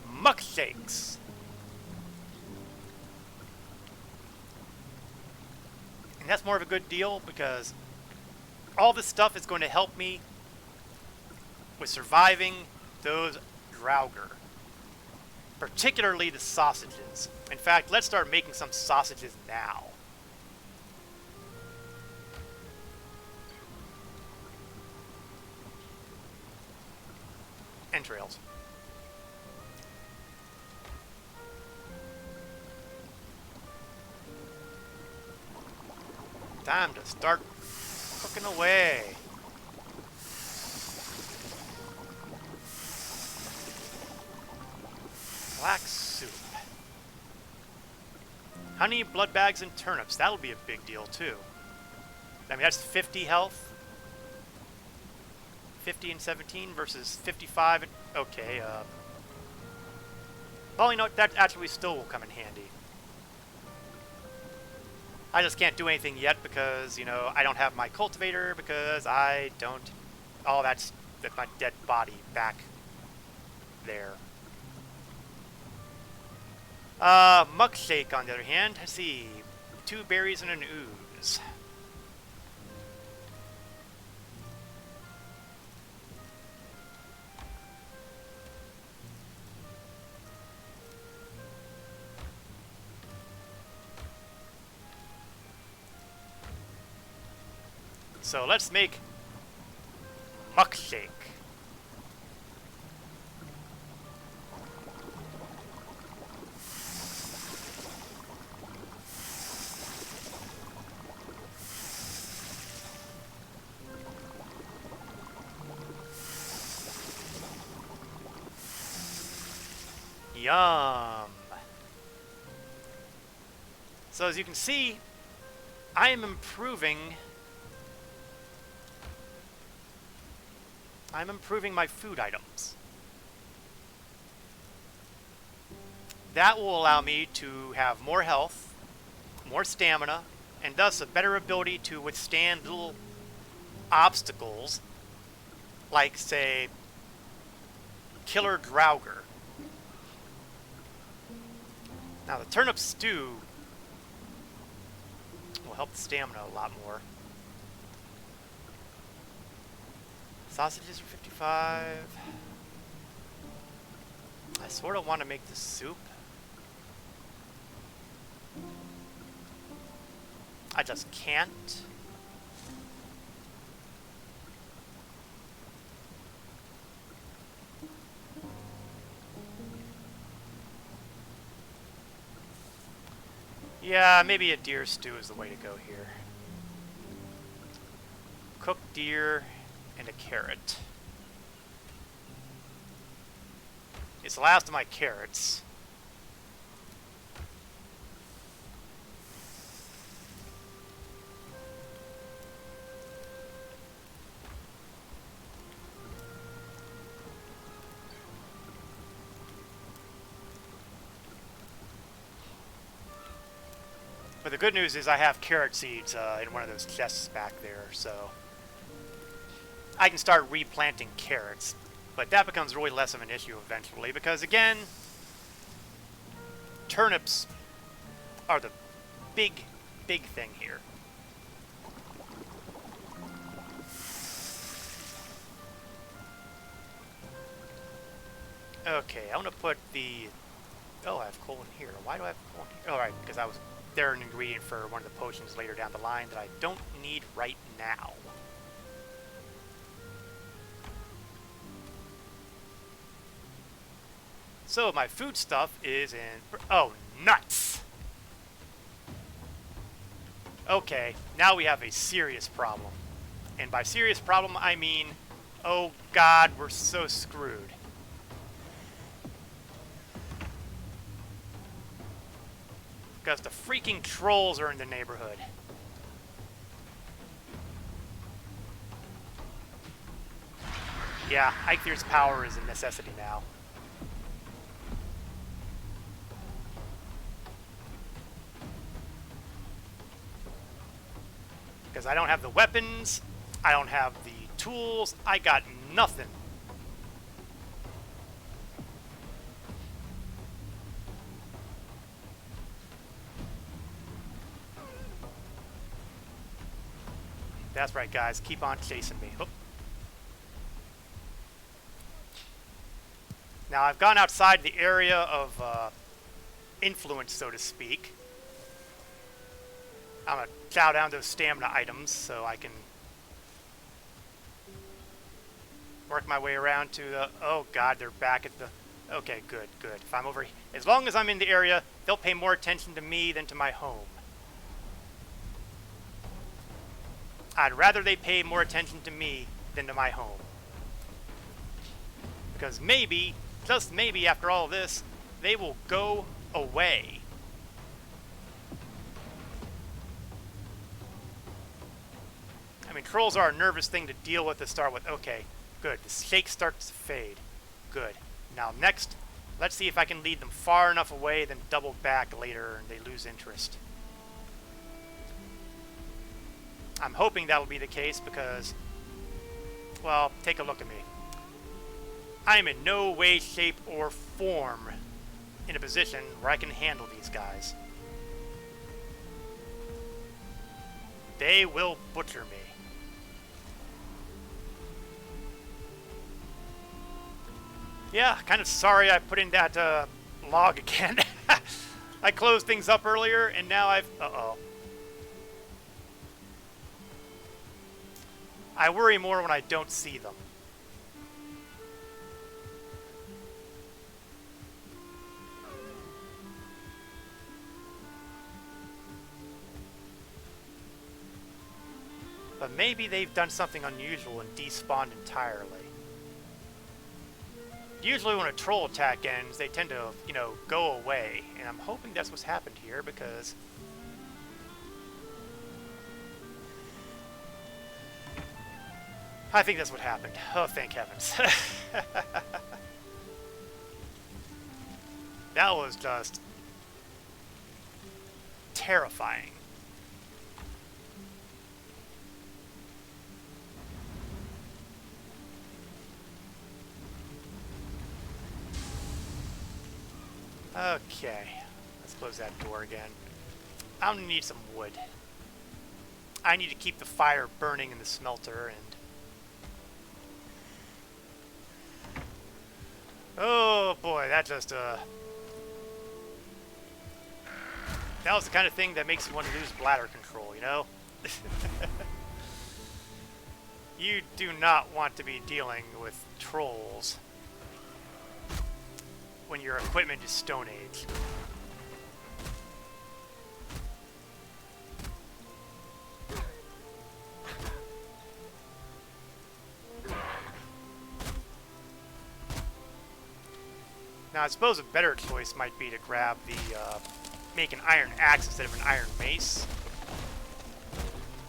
Muck shakes. And that's more of a good deal because all this stuff is going to help me with surviving those Draugr. Particularly the sausages. In fact, let's start making some sausages now. Entrails. Time to start cooking away. Black soup. Honey, blood bags, and turnips. That'll be a big deal, too. I mean, that's 50 health. 50 and 17 versus 55. Okay, well, you know, that actually still will come in handy. I just can't do anything yet because, you know, I don't have my cultivator because I don't... Oh, that's my dead body back there. Muck shake, on the other hand. Let's see. 2 berries and an ooze. So let's make muck shake. Yum. So as you can see, I am improving. I'm improving my food items. That will allow me to have more health, more stamina, and thus a better ability to withstand little obstacles like, say, killer Draugr. Now the turnip stew will help the stamina a lot more. Sausages are 55. I sort of want to make the soup. I just can't. Yeah, maybe a deer stew is the way to go here. Cooked deer and a carrot. It's the last of my carrots. But the good news is I have carrot seeds in one of those chests back there, so I can start replanting carrots. But that becomes really less of an issue eventually, because again, turnips are the big thing here. Okay, I want to put the... Oh, I have coal in here. Why do I have coal in here? Oh, right, because they're an ingredient for one of the potions later down the line that I don't need right now. So my food stuff is in... Oh, nuts! Okay, now we have a serious problem. And by serious problem, I mean, oh god, we're so screwed. Because the freaking trolls are in the neighborhood. Yeah, Eikthyre's power is a necessity now. Because I don't have the weapons, I don't have the tools, I got nothing. That's right, guys. Keep on chasing me. Oop. Now, I've gone outside the area of influence, so to speak. I'm going to chow down those stamina items so I can work my way around to the... Oh, God, they're back at the... Okay, good, good. If I'm over... As long as I'm in the area, they'll pay more attention to me than to my home. I'd rather they pay more attention to me than to my home. Because maybe, just maybe after all this, they will go away. I mean, trolls are a nervous thing to deal with to start with. Okay, good. The shake starts to fade. Good. Now next, let's see if I can lead them far enough away, then double back later and they lose interest. I'm hoping that'll be the case because, well, take a look at me. I'm in no way, shape, or form in a position where I can handle these guys. They will butcher me. Yeah, kind of sorry I put in that log again. I closed things up earlier, and now I've... Uh-oh. I worry more when I don't see them. But maybe they've done something unusual and despawned entirely. Usually when a troll attack ends, they tend to, you know, go away. And I'm hoping that's what's happened here, because... I think that's what happened. Oh, thank heavens. That was just... terrifying. Okay, let's close that door again. I'm gonna need some wood. I need to keep the fire burning in the smelter, and... oh boy, that just, that was the kind of thing that makes you want to lose bladder control, you know? You do not want to be dealing with trolls when your equipment is Stone Age. Now, I suppose a better choice might be to grab the, make an iron axe instead of an iron mace.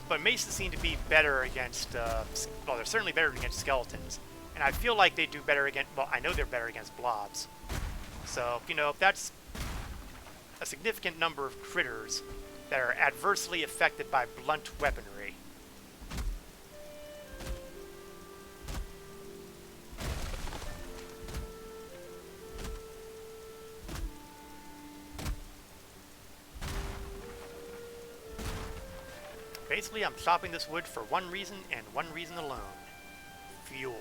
But maces seem to be better against, well, they're certainly better against skeletons. And I feel like they do better against, well, I know they're better against blobs. So, you know, that's a significant number of critters that are adversely affected by blunt weaponry. Basically, I'm chopping this wood for one reason and one reason alone. Fuel.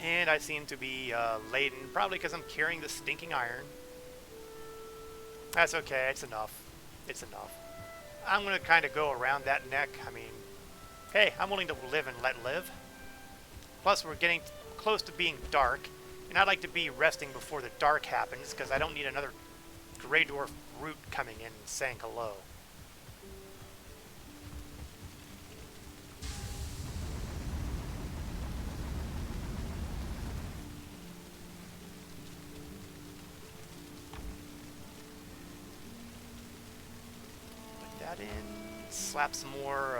And I seem to be laden, probably because I'm carrying the stinking iron. That's okay, it's enough. It's enough. I'm going to kind of go around that neck. I mean, hey, I'm willing to live and let live. Plus, we're getting close to being dark, and I'd like to be resting before the dark happens, because I don't need another Grey Dwarf root coming in and saying hello. Put that in, slap some more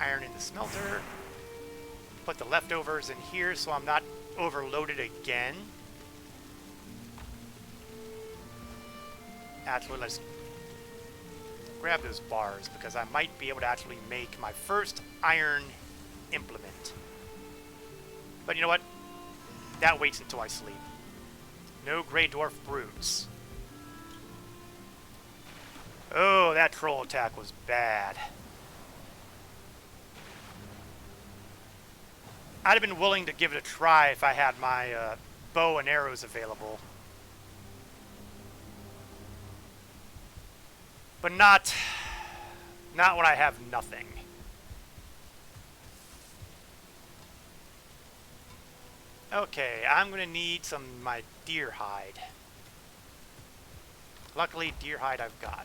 iron in the smelter. Put the leftovers in here so I'm not overloaded again. Actually, let's grab those bars, because I might be able to actually make my first iron implement. But you know what? That waits until I sleep. No Grey Dwarf brutes. Oh, that troll attack was bad. I'd have been willing to give it a try if I had my bow and arrows available. But not when I have nothing. Okay, I'm going to need some of my deer hide. Luckily, deer hide I've got.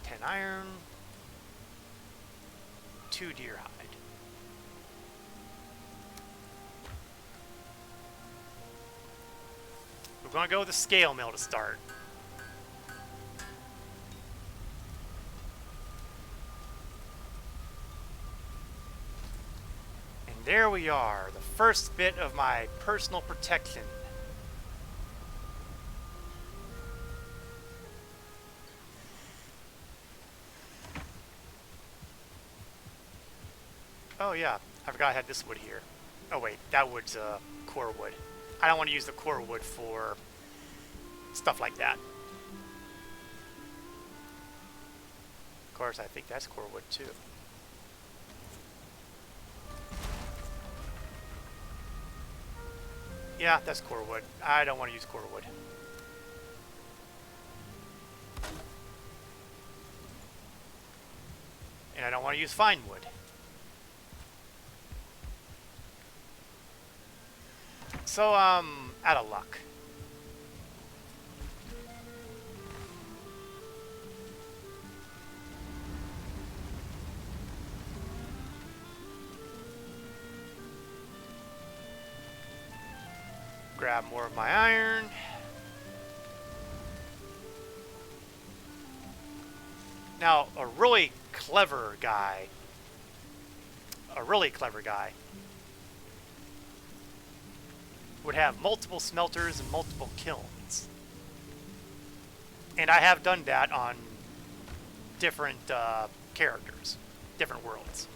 Ten iron. 2 deer hide. We're going to go with the scale mill to start. And there we are, the first bit of my personal protection. Oh yeah, I forgot I had this wood here. Oh wait, that wood's core wood. I don't want to use the core wood for stuff like that. Of course, I think that's core wood too. Yeah, that's core wood. I don't want to use core wood. And I don't want to use fine wood. So, out of luck. Grab more of my iron. Now, a really clever guy would have multiple smelters and multiple kilns. And I have done that on different characters, different worlds.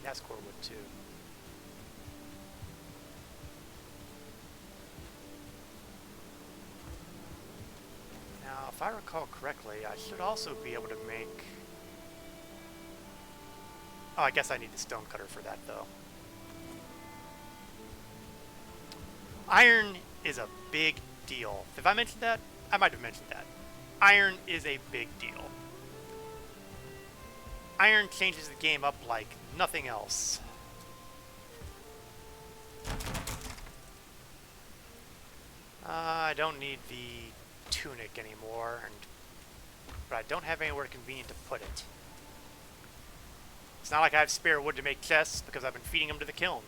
That's core wood too. Now, if I recall correctly, I should also be able to make... Oh, I guess I need the stone cutter for that, though. Iron is a big deal. If I mentioned that, I might have mentioned that. Iron is a big deal. Iron changes the game up like nothing else. I don't need the tunic anymore, but I don't have anywhere convenient to put it. It's not like I have spare wood to make chests because I've been feeding them to the kiln.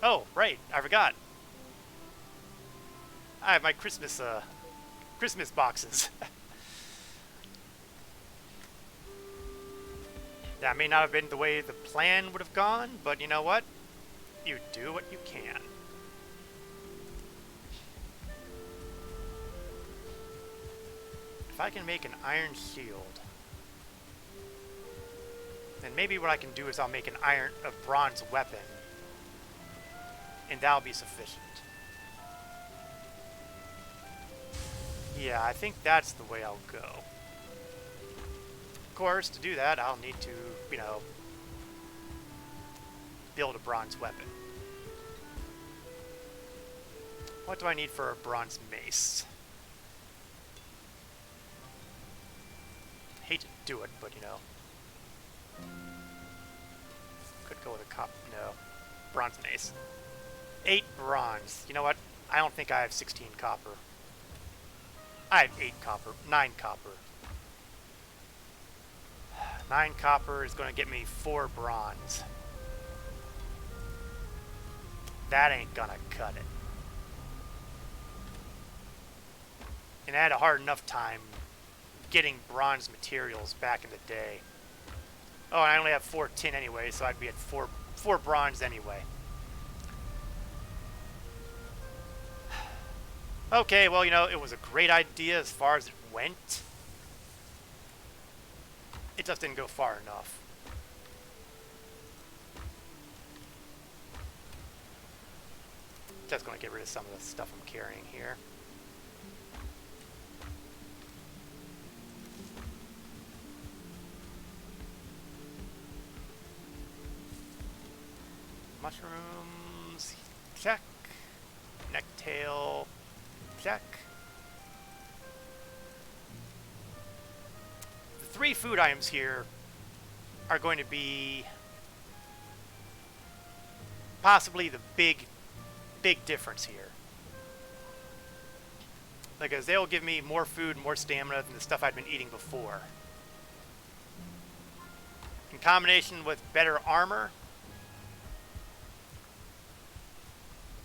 Oh, right, I forgot. I have my Christmas boxes. That may not have been the way the plan would have gone, but you know what? You do what you can. If I can make an iron shield, then maybe what I can do is I'll make a bronze weapon, and that'll be sufficient. Yeah, I think that's the way I'll go. Of course, to do that, I'll need to, you know, build a bronze weapon. What do I need for a bronze mace? Hate to do it, but you know. Could go with a no. Bronze mace. 8 bronze. You know what? I don't think I have 16 copper. I have 8 copper. 9 copper. 9 copper is going to get me 4 bronze. That ain't gonna cut it. And I had a hard enough time getting bronze materials back in the day. Oh, and I only have 4 tin anyway, so I'd be at 4 bronze anyway. Okay, well, you know, it was a great idea as far as it went. It just didn't go far enough. Just going to get rid of some of the stuff I'm carrying here. Mushrooms, check. Necktail, check. The 3 food items here are going to be possibly the big difference here. Because they'll give me more food, more stamina than the stuff I'd been eating before. In combination with better armor,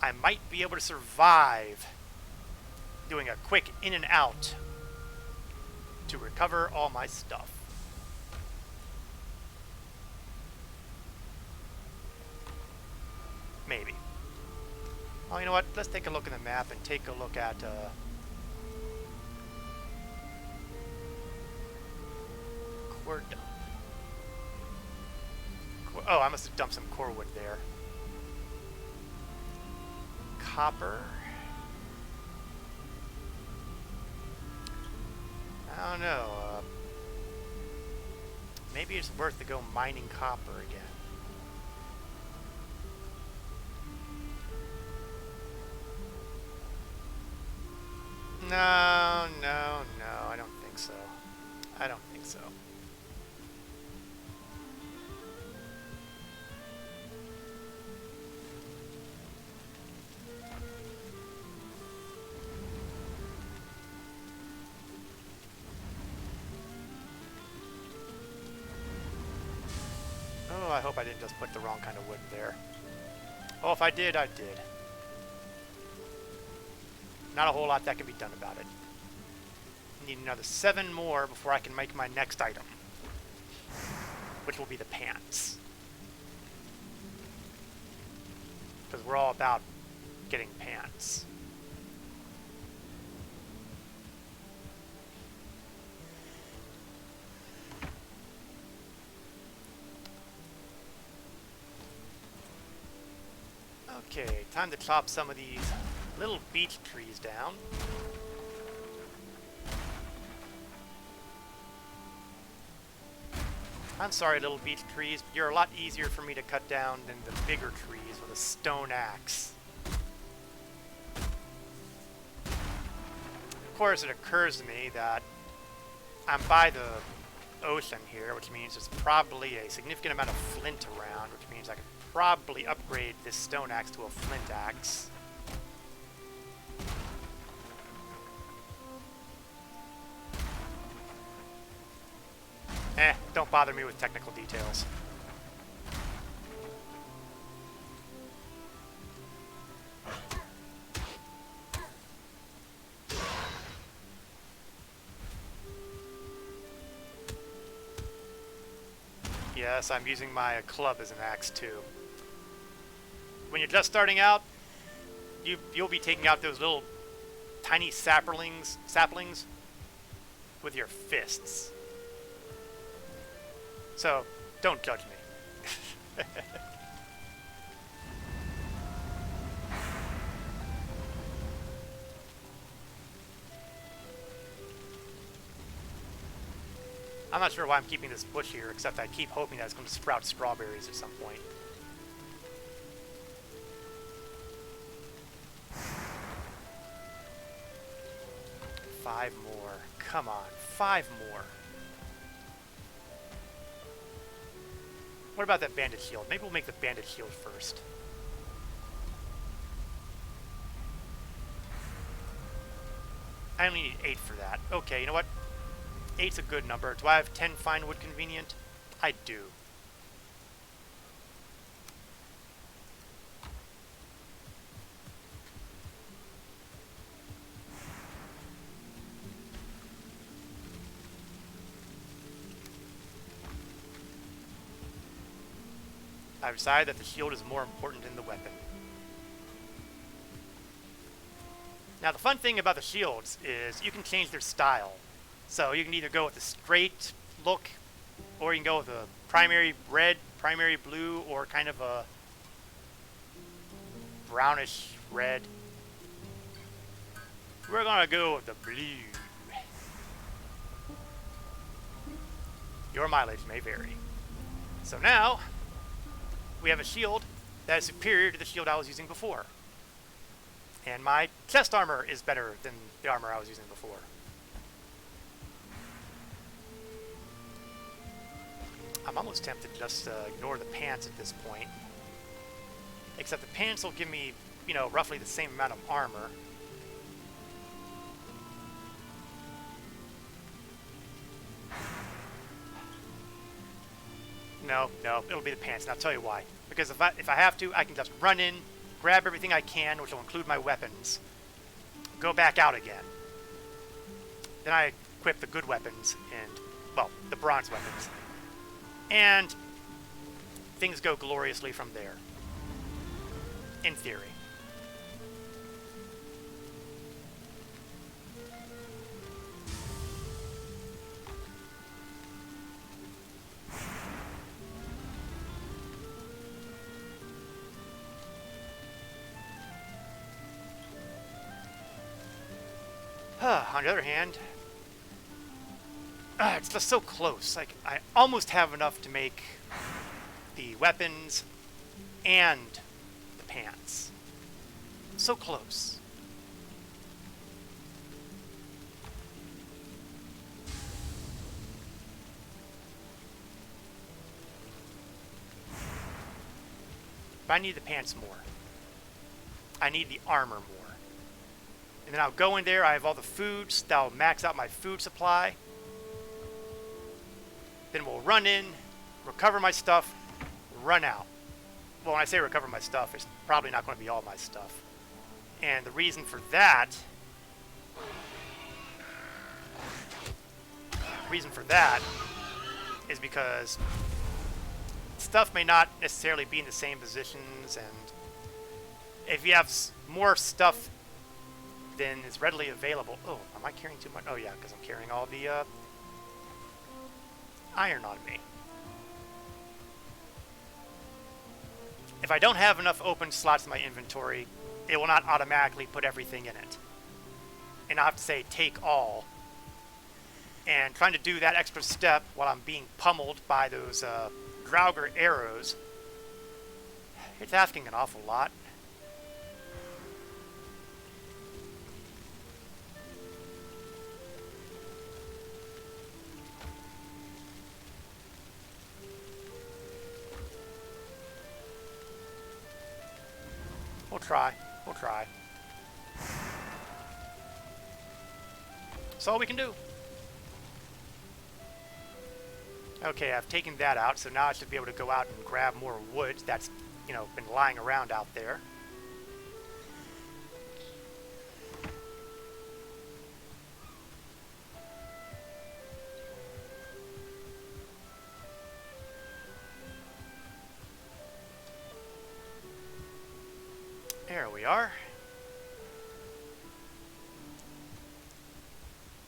I might be able to survive doing a quick in and out to recover all my stuff. Maybe. Oh, you know what? Let's take a look at the map and take a look at core dump. Oh, I must have dumped some core wood there. Copper. I don't know. Maybe it's worth to go mining copper again. No, no, no, I don't think so. I don't think so. Oh, I hope I didn't just put the wrong kind of wood there. Oh, if I did, I did. Not a whole lot that can be done about it. Need another 7 more before I can make my next item, which will be the pants. Because we're all about getting pants. Okay, time to chop some of these little beech trees down. I'm sorry, little beech trees, but you're a lot easier for me to cut down than the bigger trees with a stone axe. Of course, it occurs to me that I'm by the ocean here, which means there's probably a significant amount of flint around, which means I could probably upgrade this stone axe to a flint axe. Don't bother me with technical details. Yes, I'm using my club as an axe too. When you're just starting out, you'll be taking out those little tiny saplings with your fists. So, don't judge me. I'm not sure why I'm keeping this bush here, except I keep hoping that it's going to sprout strawberries at some point. Five more. Come on, 5 more. What about that bandit shield? Maybe we'll make the bandit shield first. I only need 8 for that. Okay, you know what? 8's a good number. Do I have 10 fine wood convenient? I do. I've decided that the shield is more important than the weapon. Now the fun thing about the shields is you can change their style. So you can either go with a straight look, or you can go with a primary red, primary blue, or kind of a brownish red. We're gonna go with the blue. Your mileage may vary. So now, we have a shield that is superior to the shield I was using before. And my chest armor is better than the armor I was using before. I'm almost tempted to just ignore the pants at this point. Except the pants will give me, you know, roughly the same amount of armor. No, it'll be the pants, and I'll tell you why. Because if I have to, I can just run in, grab everything I can, which will include my weapons, go back out again. Then I equip the good weapons and, well, the bronze weapons. And things go gloriously from there. In theory. On the other hand, it's just so close. Like, I almost have enough to make the weapons and the pants. So close. But I need the pants more. I need the armor more. And then I'll go in there, I have all the foods, that'll max out my food supply. Then we'll run in, recover my stuff, run out. Well, when I say recover my stuff, it's probably not going to be all my stuff. And the reason for that is because stuff may not necessarily be in the same positions, and if you have more stuff than is readily available... Oh, am I carrying too much? Oh yeah, because I'm carrying all the iron on me. If I don't have enough open slots in my inventory, it will not automatically put everything in it. And I'll have to say, take all. And trying to do that extra step while I'm being pummeled by those Draugr arrows, it's asking an awful lot. We'll try. We'll try. That's all we can do. Okay, I've taken that out, so now I should be able to go out and grab more wood that's, you know, been lying around out there. There we are.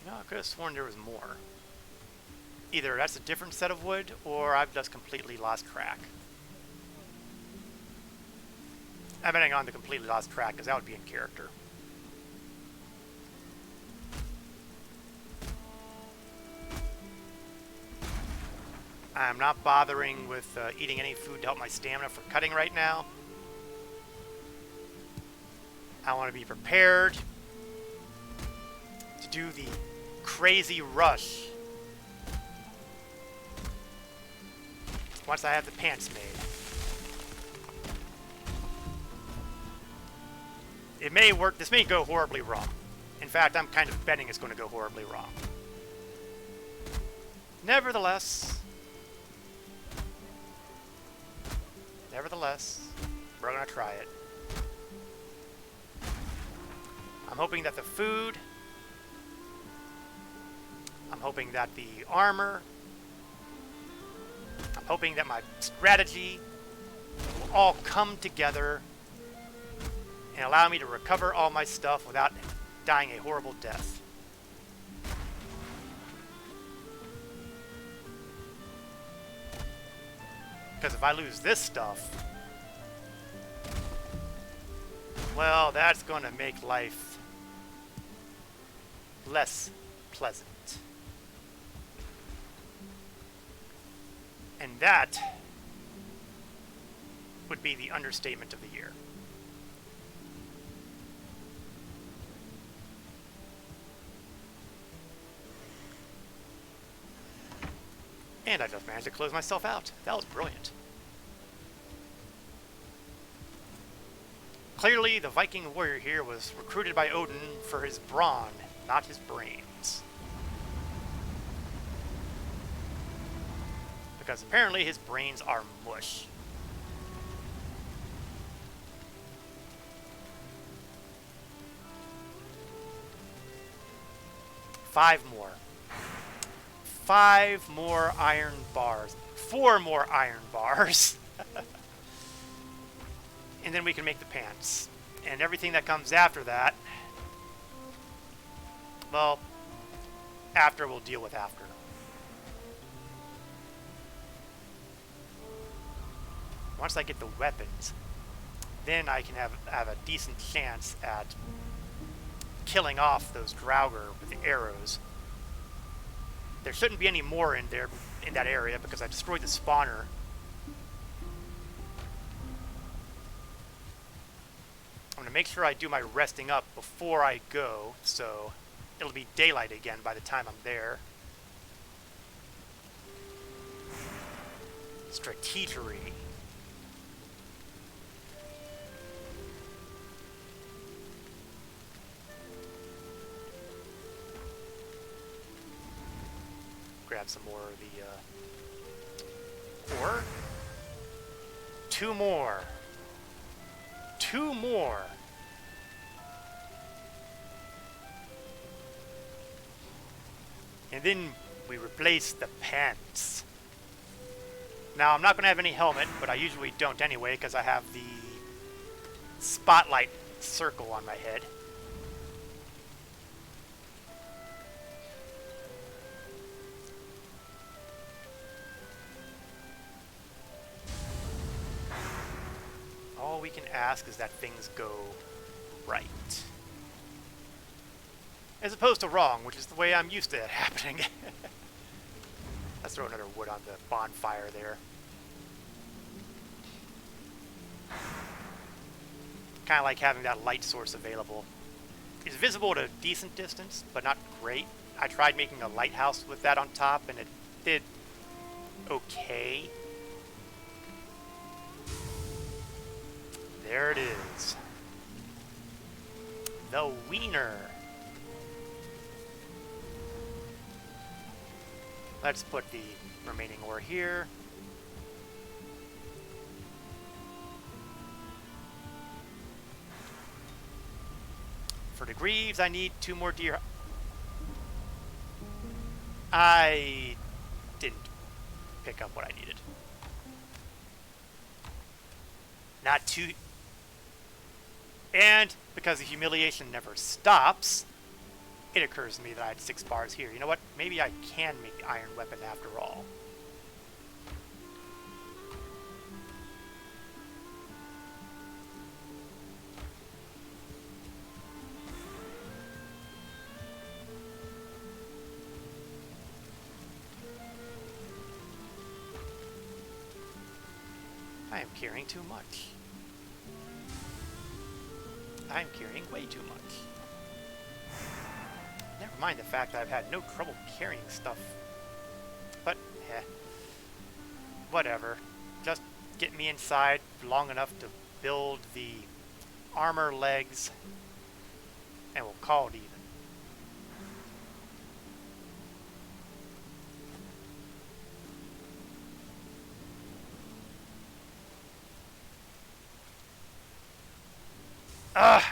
You know, I could have sworn there was more. Either that's a different set of wood, or I've just completely lost track. I'm betting on the completely lost track, because that would be in character. I'm not bothering with eating any food to help my stamina for cutting right now. I want to be prepared to do the crazy rush once I have the pants made. It may work. This may go horribly wrong. In fact, I'm kind of betting it's going to go horribly wrong. Nevertheless, we're going to try it. I'm hoping that the food, I'm hoping that the armor, I'm hoping that my strategy will all come together and allow me to recover all my stuff without dying a horrible death. Because if I lose this stuff, well, that's going to make life less pleasant. And that would be the understatement of the year. And I just managed to close myself out. That was brilliant. Clearly, the Viking warrior here was recruited by Odin for his brawn, not his brains. Because apparently his brains are mush. Five more iron bars. 4 more iron bars. And then we can make the pants. And everything that comes after that, well, after we'll deal with after. Once I get the weapons, then I can have a decent chance at killing off those Draugr with the arrows. There shouldn't be any more in there, in that area, because I destroyed the spawner. I'm going to make sure I do my resting up before I go, so it'll be daylight again by the time I'm there. Strategery. the ore. 2 more. 2 more. And then we replace the pants. Now, I'm not going to have any helmet, but I usually don't anyway, because I have the spotlight circle on my head. All we can ask is that things go right. As opposed to wrong, which is the way I'm used to it happening. Let's throw another wood on the bonfire there. Kind of like having that light source available. It's visible at a decent distance, but not great. I tried making a lighthouse with that on top, and it did okay. There it is. The wiener. Let's put the remaining ore here. For the greaves, I need 2 more deer. I didn't pick up what I needed. Not too... And because the humiliation never stops, it occurs to me that I had 6 bars here. You know what? Maybe I can make the iron weapon after all. I am carrying too much. I'm carrying way too much. Never mind the fact that I've had no trouble carrying stuff. But, whatever. Just get me inside long enough to build the armor legs, and we'll call it even.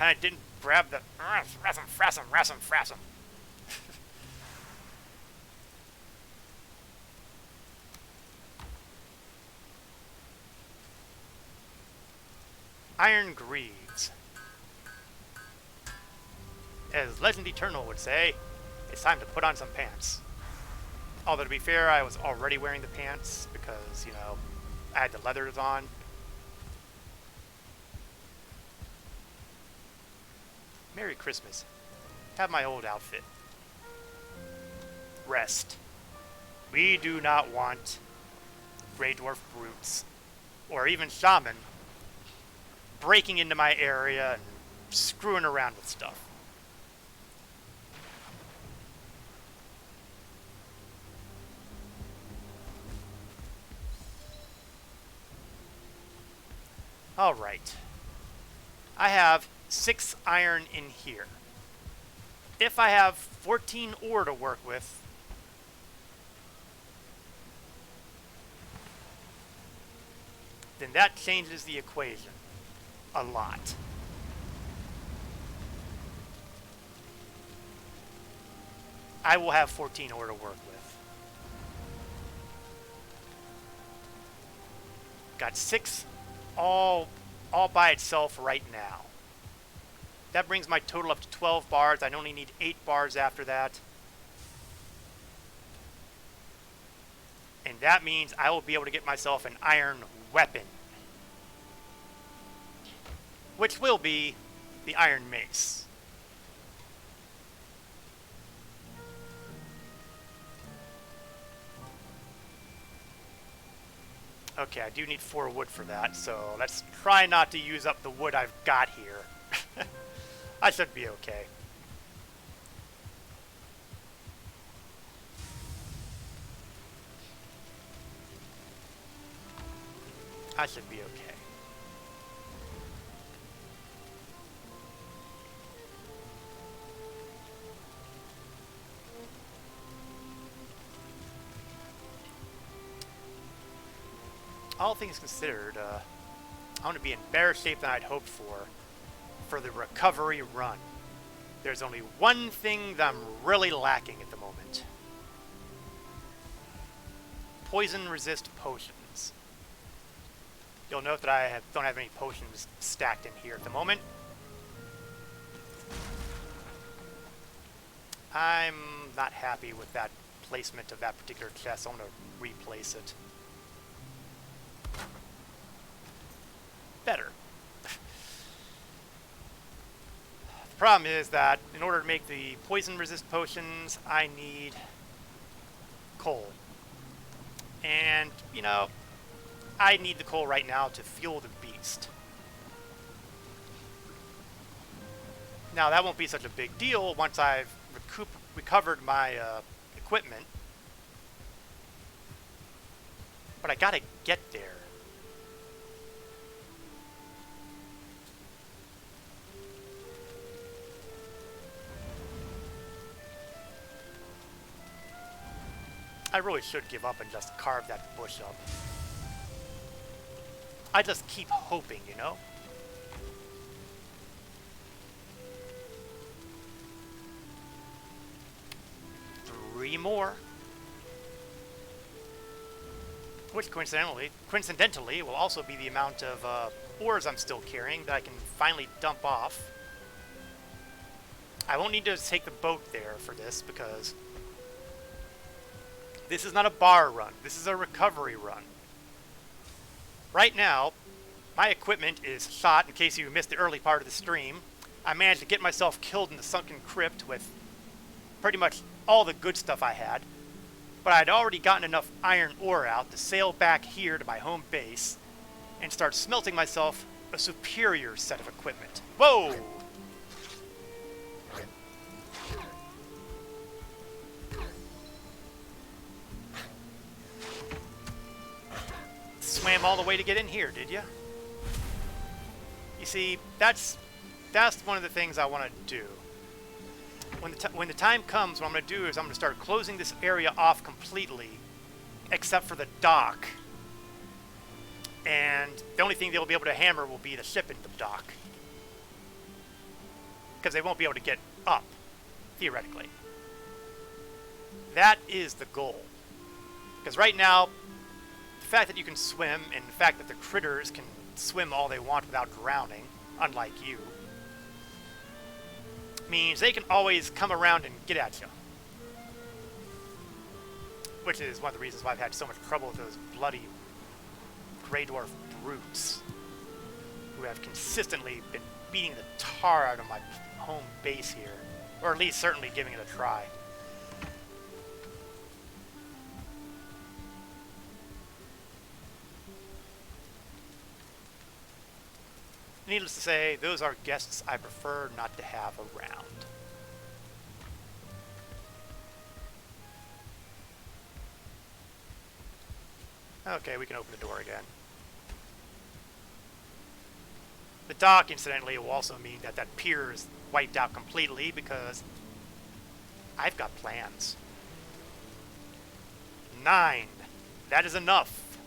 I didn't grab the... Frassum. Iron greaves. As Legend Eternal would say, it's time to put on some pants. Although to be fair, I was already wearing the pants because, you know, I had the leathers on. Merry Christmas. Have my old outfit. Rest. We do not want Grey Dwarf brutes, or even shaman, breaking into my area and screwing around with stuff. Alright. I have 6 iron in here. If I have 14 ore to work with, then that changes the equation a lot. I will have 14 ore to work with. Got 6 all by itself right now. That brings my total up to 12 bars. I only need 8 bars after that. And that means I will be able to get myself an iron weapon, which will be the iron mace. Okay, I do need 4 wood for that, so let's try not to use up the wood I've got here. I should be okay. I should be okay. all things considered, I'm going to be in better shape than I'd hoped for the recovery run. There's only one thing that I'm really lacking at the moment. Poison resist potions. You'll note that I don't have any potions stacked in here at the moment. I'm not happy with that placement of that particular chest, so I'm going to replace it. Better. The problem is that in order to make the poison resist potions, I need coal. And, you know, I need the coal right now to fuel the beast. Now, that won't be such a big deal once I've recovered my equipment. But I gotta get there. I really should give up and just carve that bush up. I just keep hoping, you know? Three more. Which coincidentally will also be the amount of ores I'm still carrying that I can finally dump off. I won't need to take the boat there for this because this is not a bar run. This is a recovery run. Right now, my equipment is shot. In case you missed the early part of the stream, I managed to get myself killed in the sunken crypt with pretty much all the good stuff I had. But I'd already gotten enough iron ore out to sail back here to my home base and start smelting myself a superior set of equipment. Whoa! Swam all the way to get in here, did you? You see, that's one of the things I want to do. When the time comes, what I'm going to do is I'm going to start closing this area off completely, except for the dock. And the only thing they'll be able to hammer will be the ship into the dock. Because they won't be able to get up, theoretically. That is the goal. Because right now, the fact that you can swim, and the fact that the critters can swim all they want without drowning, unlike you, means they can always come around and get at you. Which is one of the reasons why I've had so much trouble with those bloody Grey Dwarf brutes, who have consistently been beating the tar out of my home base here. Or at least certainly giving it a try. Needless to say, those are guests I prefer not to have around. Okay, we can open the door again. The dock, incidentally, will also mean that that pier is wiped out completely because I've got plans. 9. That is enough.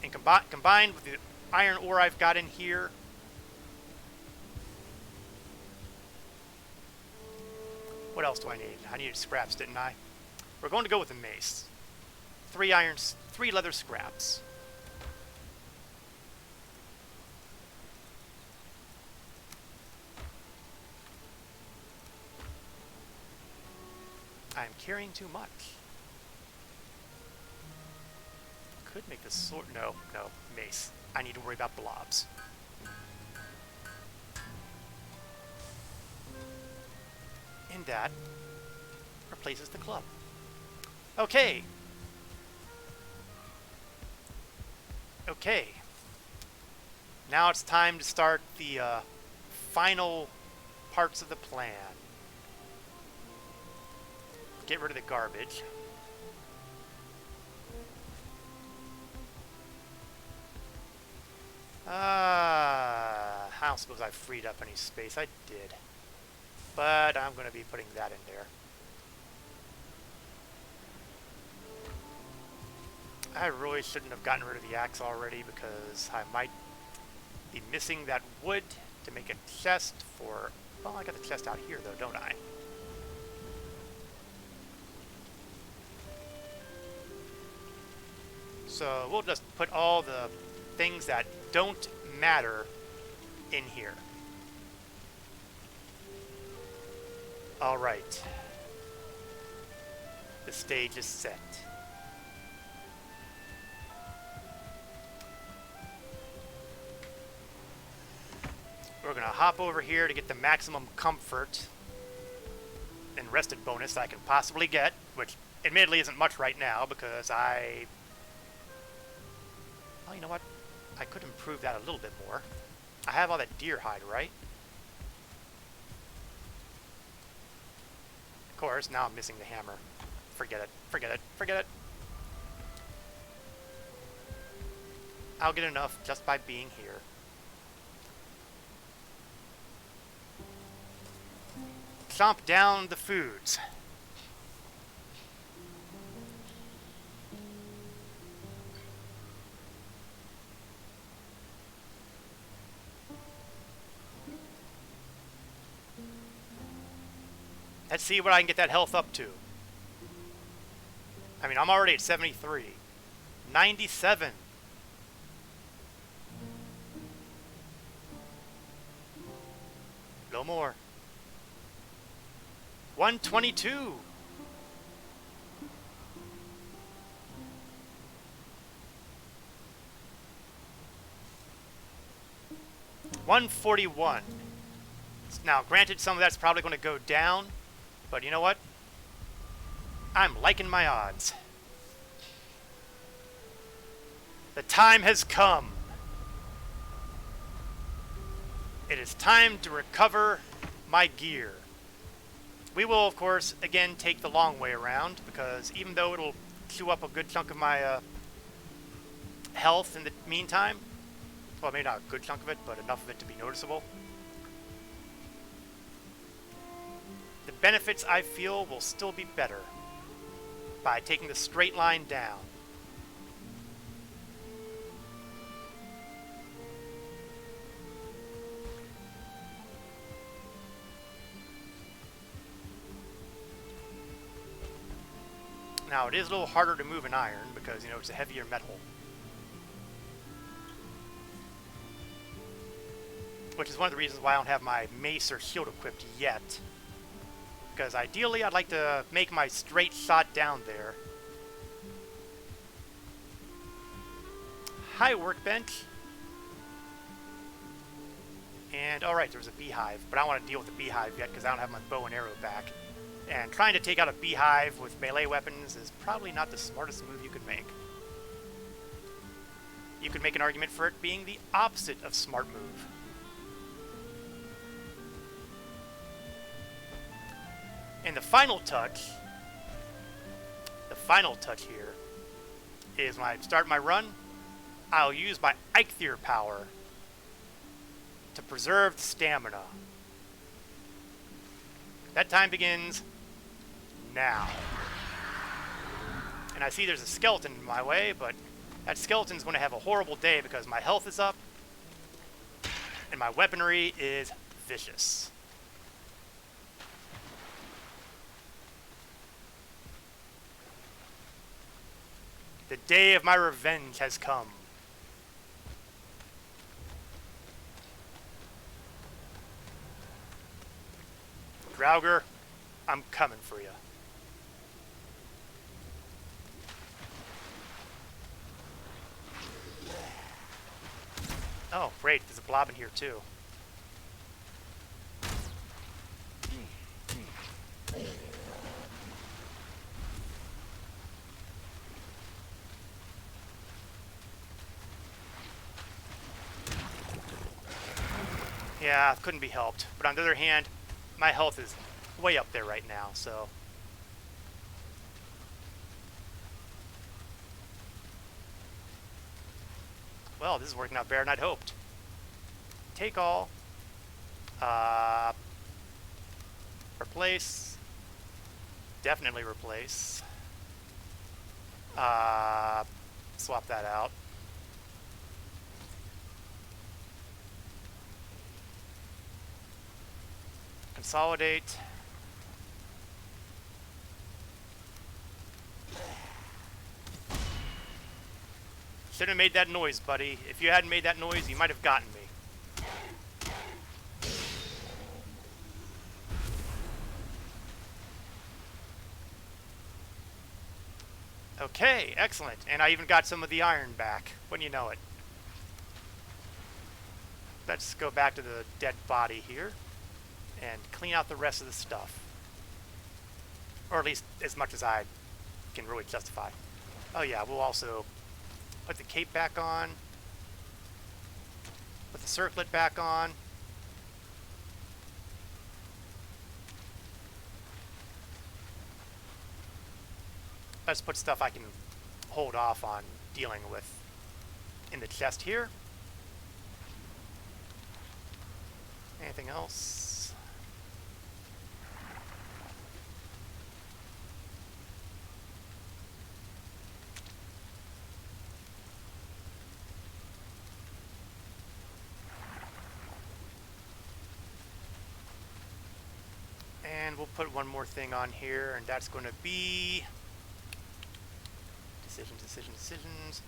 And combined with the iron ore I've got in here, what else do I need? I needed scraps, didn't I? We're going to go with the mace. 3 irons, 3 leather scraps. I'm carrying too much. Could make this sword. No, mace. I need to worry about blobs. And that replaces the club. Okay. Okay. Now it's time to start the final parts of the plan. Get rid of the garbage. I don't suppose I freed up any space. I did. But I'm going to be putting that in there. I really shouldn't have gotten rid of the axe already because I might be missing that wood to make a chest for... Well, I got the chest out here though, don't I? So we'll just put all the things that don't matter in here. Alright. The stage is set. We're gonna hop over here to get the maximum comfort and rested bonus I can possibly get, which admittedly isn't much right now because I... Well, you know what? I could improve that a little bit more. I have all that deer hide, right? Of course, now I'm missing the hammer. Forget it. Forget it. Forget it. I'll get enough just by being here. Chomp down the foods. Let's see what I can get that health up to. I mean, I'm already at 73. 97. No more. 122. $141. Now, granted, some of that's probably going to go down, but you know what? I'm liking my odds. The time has come. It is time to recover my gear. We will, of course, again take the long way around, because even though it'll chew up a good chunk of my health in the meantime, well, maybe not a good chunk of it, but enough of it to be noticeable, the benefits I feel will still be better by taking the straight line down. Now, it is a little harder to move an iron because, you know, it's a heavier metal. Which is one of the reasons why I don't have my mace or shield equipped yet. Because ideally, I'd like to make my straight shot down there. Hi, workbench. And, alright, there was a beehive, but I don't want to deal with the beehive yet because I don't have my bow and arrow back. And trying to take out a beehive with melee weapons is probably not the smartest move you could make. You could make an argument for it being the opposite of smart move. And the final touch here, is when I start my run, I'll use my Eikthyr power to preserve the stamina. That time begins now. And I see there's a skeleton in my way, but that skeleton's going to have a horrible day because my health is up and my weaponry is vicious. The day of my revenge has come. Draugr, I'm coming for you. Oh, great, there's a blob in here too. Yeah, couldn't be helped. But on the other hand, my health is way up there right now, so... Well, this is working out better than I'd hoped. Take all. Replace. Definitely replace. swap that out. Consolidate. Shouldn't have made that noise, buddy. If you hadn't made that noise, you might have gotten me. Okay, excellent. And I even got some of the iron back. Wouldn't you know it? Let's go back to the dead body here and clean out the rest of the stuff. Or at least as much as I can really justify. Oh yeah, we'll also put the cape back on. Put the circlet back on. Let's put stuff I can hold off on dealing with in the chest here. Anything else? And we'll put one more thing on here, and that's going to be decisions.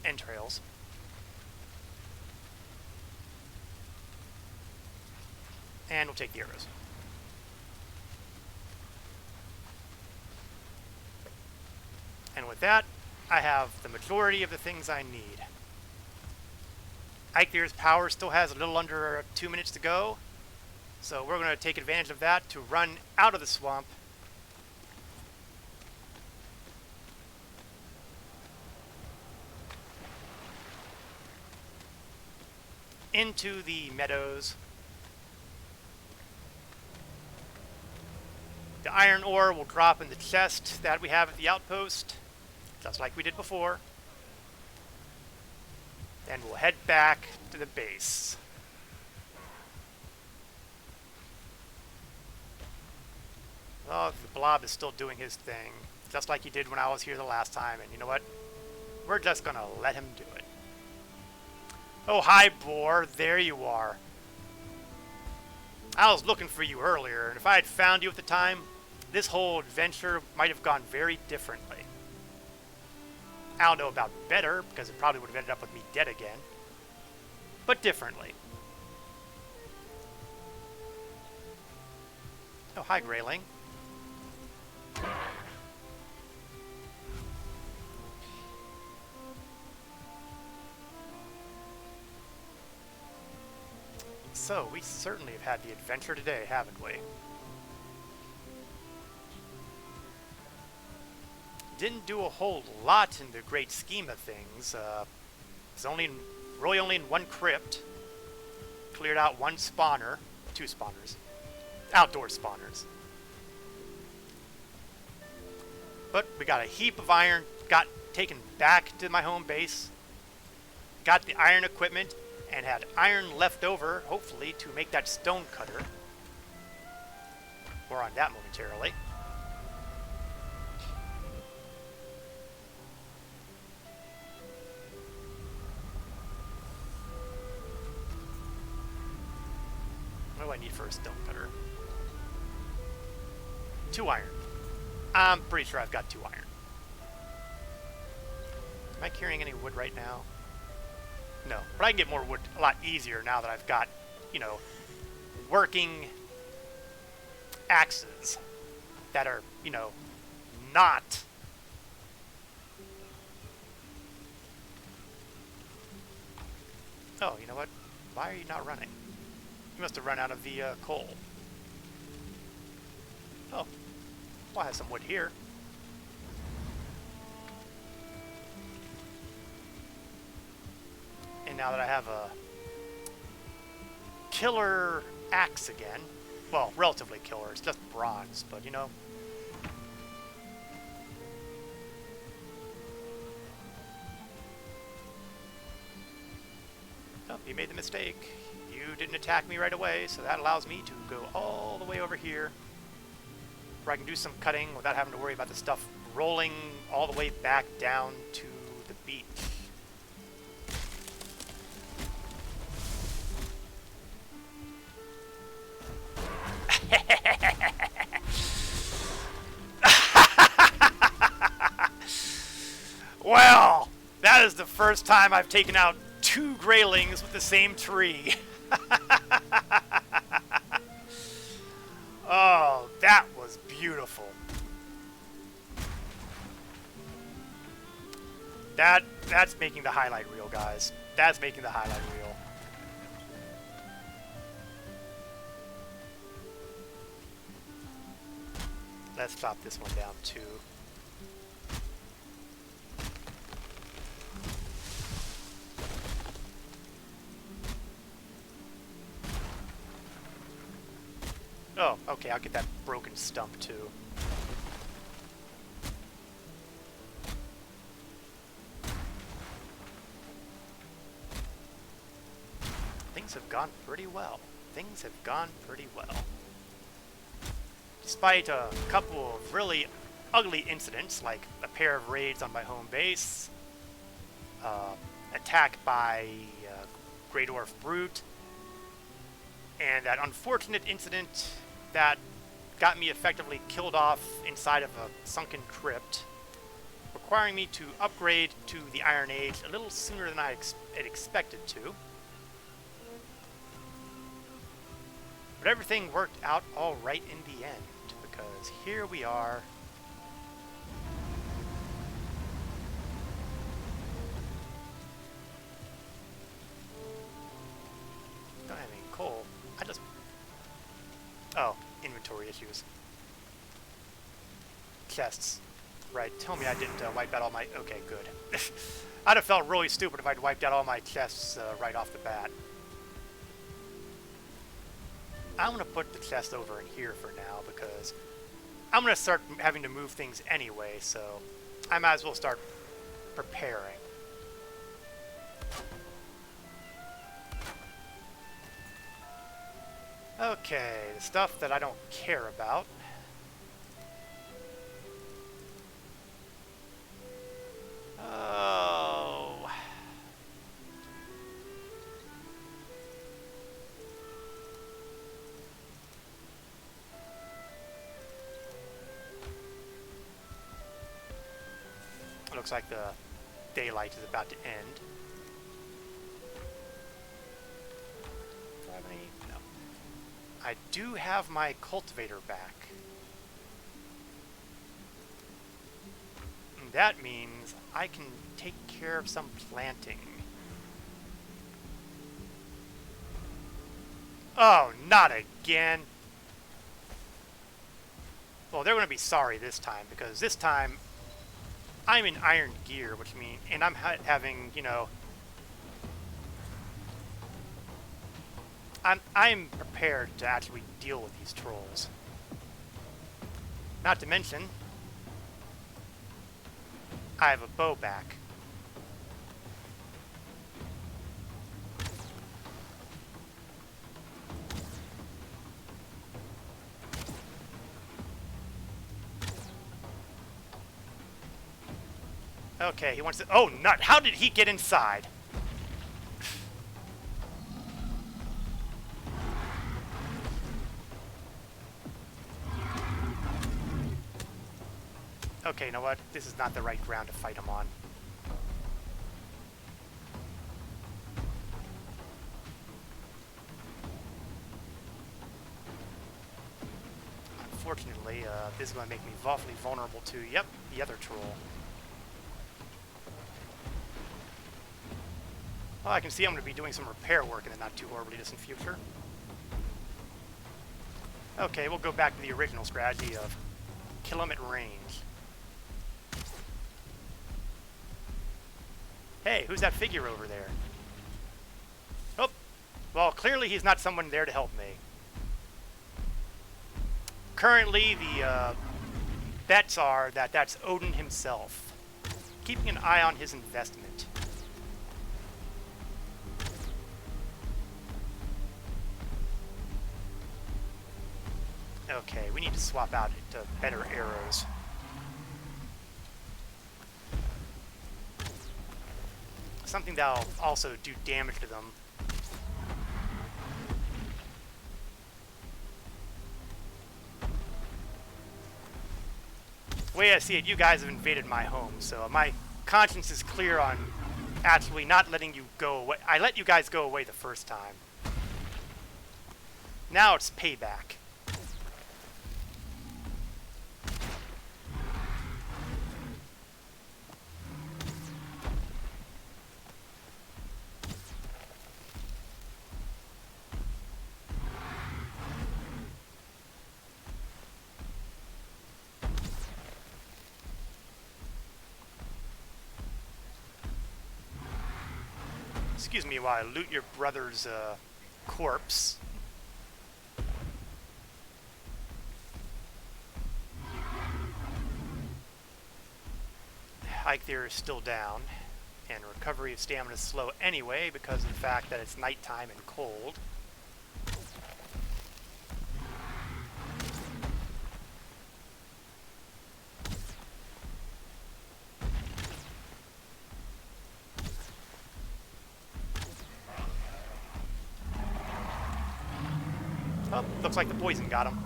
Entrails. And we'll take the arrows. And with that, I have the majority of the things I need. Eichler's power still has a little under 2 minutes to go, so we're going to take advantage of that to run out of the swamp into the meadows. The iron ore will drop in the chest that we have at the outpost, just like we did before. Then we'll head back to the base. Oh, the blob is still doing his thing, just like he did when I was here the last time, and you know what? We're just gonna let him do it. Oh, hi, boar. There you are. I was looking for you earlier, and if I had found you at the time, this whole adventure might have gone very differently. I don't know about better, because it probably would have ended up with me dead again, but differently. Oh, hi, Grayling. So, we certainly have had the adventure today, haven't we? Didn't do a whole lot in the great scheme of things. It's really only in one crypt. Cleared out one spawner. 2 spawners. Outdoor spawners. But we got a heap of iron, got taken back to my home base. Got the iron equipment, and had iron left over, hopefully, to make that stone cutter. More on that momentarily. What do I need for a stone cutter? 2 iron. I'm pretty sure I've got 2 iron. Am I carrying any wood right now? No, but I can get more wood a lot easier now that I've got, you know, working axes that are, you know, not Oh, you know what? Why are you not running? You must have run out of the coal. Oh, well, I have some wood here. And now that I have a killer axe again, well, relatively killer, it's just bronze, but you know. Oh, you made the mistake. You didn't attack me right away, so that allows me to go all the way over here, where I can do some cutting without having to worry about the stuff rolling all the way back down to the beach. Well, that is the first time I've taken out 2 graylings with the same tree. Oh, that was beautiful. That's making the highlight reel, guys. That's making the highlight reel. Let's chop this one down too. Oh, okay, I'll get that broken stump too. Things have gone pretty well. Things have gone pretty well. Despite a couple of really ugly incidents, like a pair of raids on my home base, attack by Grey Dwarf Brute, and that unfortunate incident that got me effectively killed off inside of a sunken crypt, requiring me to upgrade to the Iron Age a little sooner than I had expected to. But everything worked out all right in the end, because here we are. Don't have any coal. I just... Oh, inventory issues. Chests. Right, tell me I didn't wipe out all my... Okay, good. I'd have felt really stupid if I'd wiped out all my chests right off the bat. I'm going to put the chest over in here for now, because I'm going to start having to move things anyway, so I might as well start preparing. Okay, the stuff that I don't care about. Oh. It looks like the daylight is about to end. Do I have any? No. I do have my cultivator back. And that means I can take care of some planting. Oh, not again. Well, they're going to be sorry this time, because this time I'm in iron gear, which means, and I'm having, you know, I'm prepared to actually deal with these trolls. Not to mention, I have a bow back. Okay, he wants to... Oh, nut! How did he get inside? Okay, you know what? This is not the right ground to fight him on. Unfortunately, this is going to make me awfully vulnerable to, yep, the other troll. Well, I can see I'm going to be doing some repair work in the not too horribly distant future. Okay, we'll go back to the original strategy of kill him at range. Hey, who's that figure over there? Oh, well, clearly he's not someone there to help me. Currently, the bets are that that's Odin himself, keeping an eye on his investment. Okay, we need to swap out to better arrows. Something that'll also do damage to them. The way I see it, you guys have invaded my home, so my conscience is clear on actually not letting you go away. I let you guys go away the first time. Now it's payback. Excuse me while I loot your brother's corpse. Hike there is still down, and recovery of stamina is slow anyway because of the fact that it's nighttime and cold. Oh, looks like the poison got him.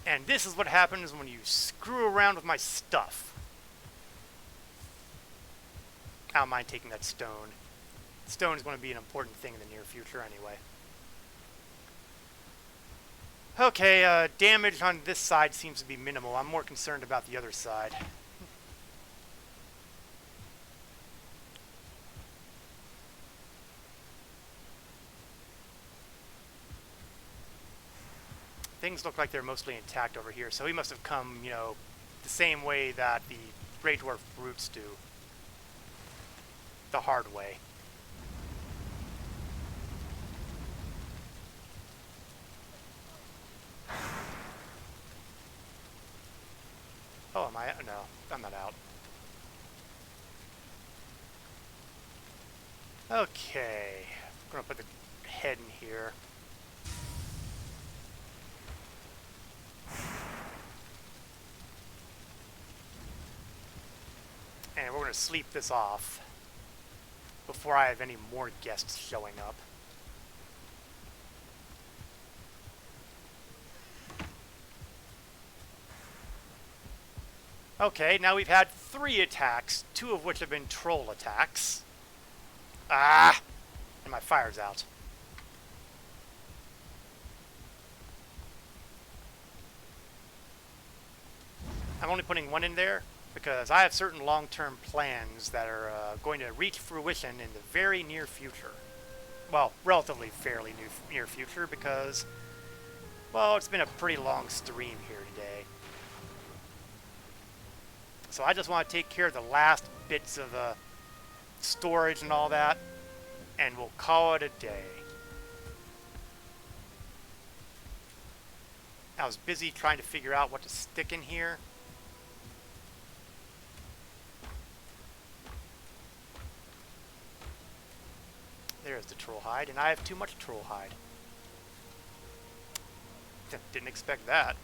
And this is what happens when you screw around with my stuff. I don't mind taking that stone. Stone is going to be an important thing in the near future anyway. Okay, damage on this side seems to be minimal. I'm more concerned about the other side. Things look like they're mostly intact over here, so he must have come, you know, the same way that the Grey Dwarf brutes do. The hard way. Oh, am I? No, I'm not out. Okay, I'm gonna put the head in here. And we're gonna sleep this off before I have any more guests showing up. Okay, now we've had 3 attacks, 2 of which have been troll attacks. Ah! And my fire's out. I'm only putting 1 in there because I have certain long-term plans that are going to reach fruition in the very near future. Well, relatively fairly near future because, well, it's been a pretty long stream here today. So I just want to take care of the last bits of storage and all that, and we'll call it a day. I was busy trying to figure out what to stick in here. There's the troll hide, and I have too much troll hide. Didn't expect that.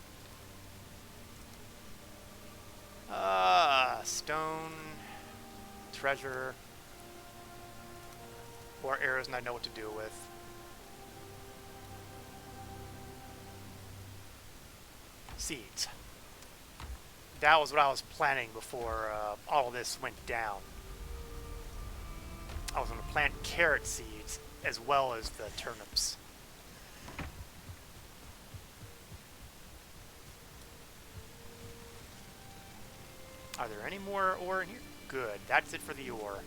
Stone, treasure, or arrows, and I know what to do with. Seeds. That was what I was planning before all of this went down. I was going to plant carrot seeds as well as the turnips. Are there any more ore in here? Good. That's it for the ore.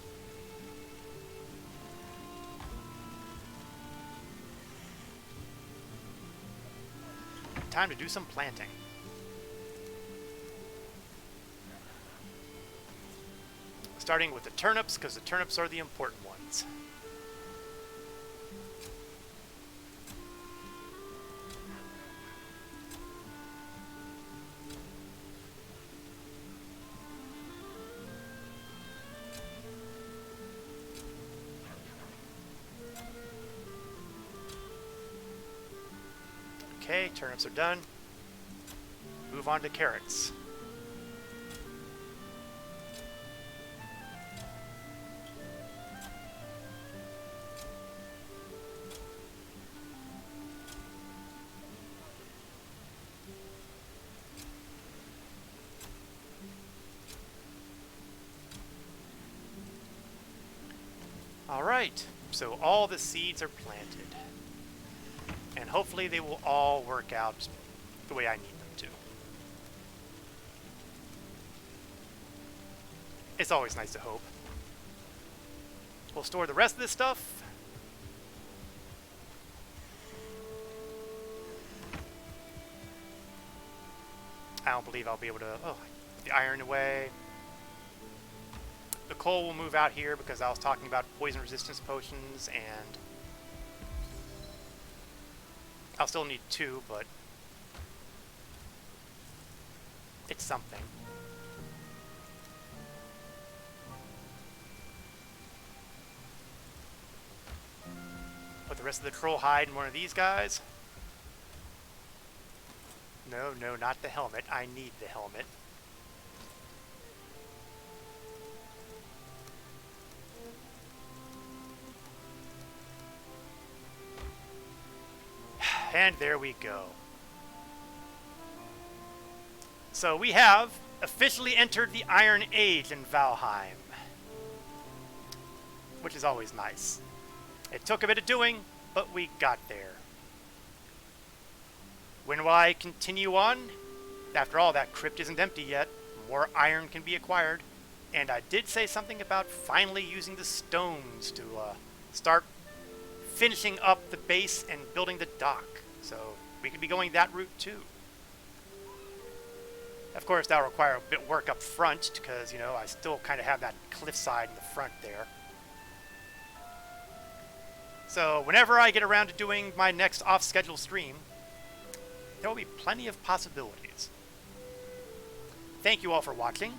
Time to do some planting. Starting with the turnips, because the turnips are the important ones. Okay, turnips are done. Move on to carrots. Alright, so all the seeds are planted. And hopefully they will all work out the way I need them to. It's always nice to hope. We'll store the rest of this stuff. I don't believe I'll be able to... Oh, the iron away. The coal will move out here because I was talking about poison resistance potions, and I'll still need 2, but it's something. Put the rest of the troll hide in one of these guys. No, no, not the helmet. I need the helmet. And there we go. So we have officially entered the Iron Age in Valheim, which is always nice. It took a bit of doing, but we got there. When will I continue on? After all, that crypt isn't empty yet. More iron can be acquired. And I did say something about finally using the stones to start finishing up the base and building the dock. So we could be going that route too. Of course, that'll require a bit of work up front because, you know, I still kind of have that cliffside in the front there. So whenever I get around to doing my next off-schedule stream, there will be plenty of possibilities. Thank you all for watching.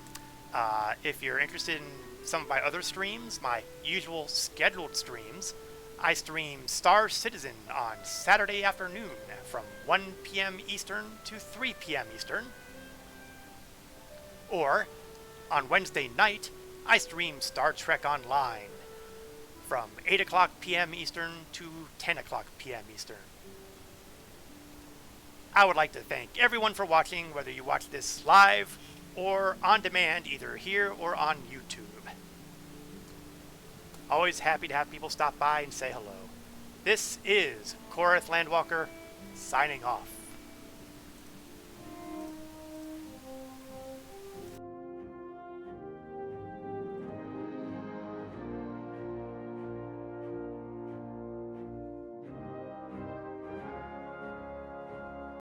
If you're interested in some of my other streams, my usual scheduled streams, I stream Star Citizen on Saturday afternoon from 1 p.m. Eastern to 3 p.m. Eastern. Or, on Wednesday night, I stream Star Trek Online from 8 o'clock p.m. Eastern to 10 o'clock p.m. Eastern. I would like to thank everyone for watching, whether you watch this live or on demand, either here or on YouTube. Always happy to have people stop by and say hello. This is Korath Landwalker, signing off.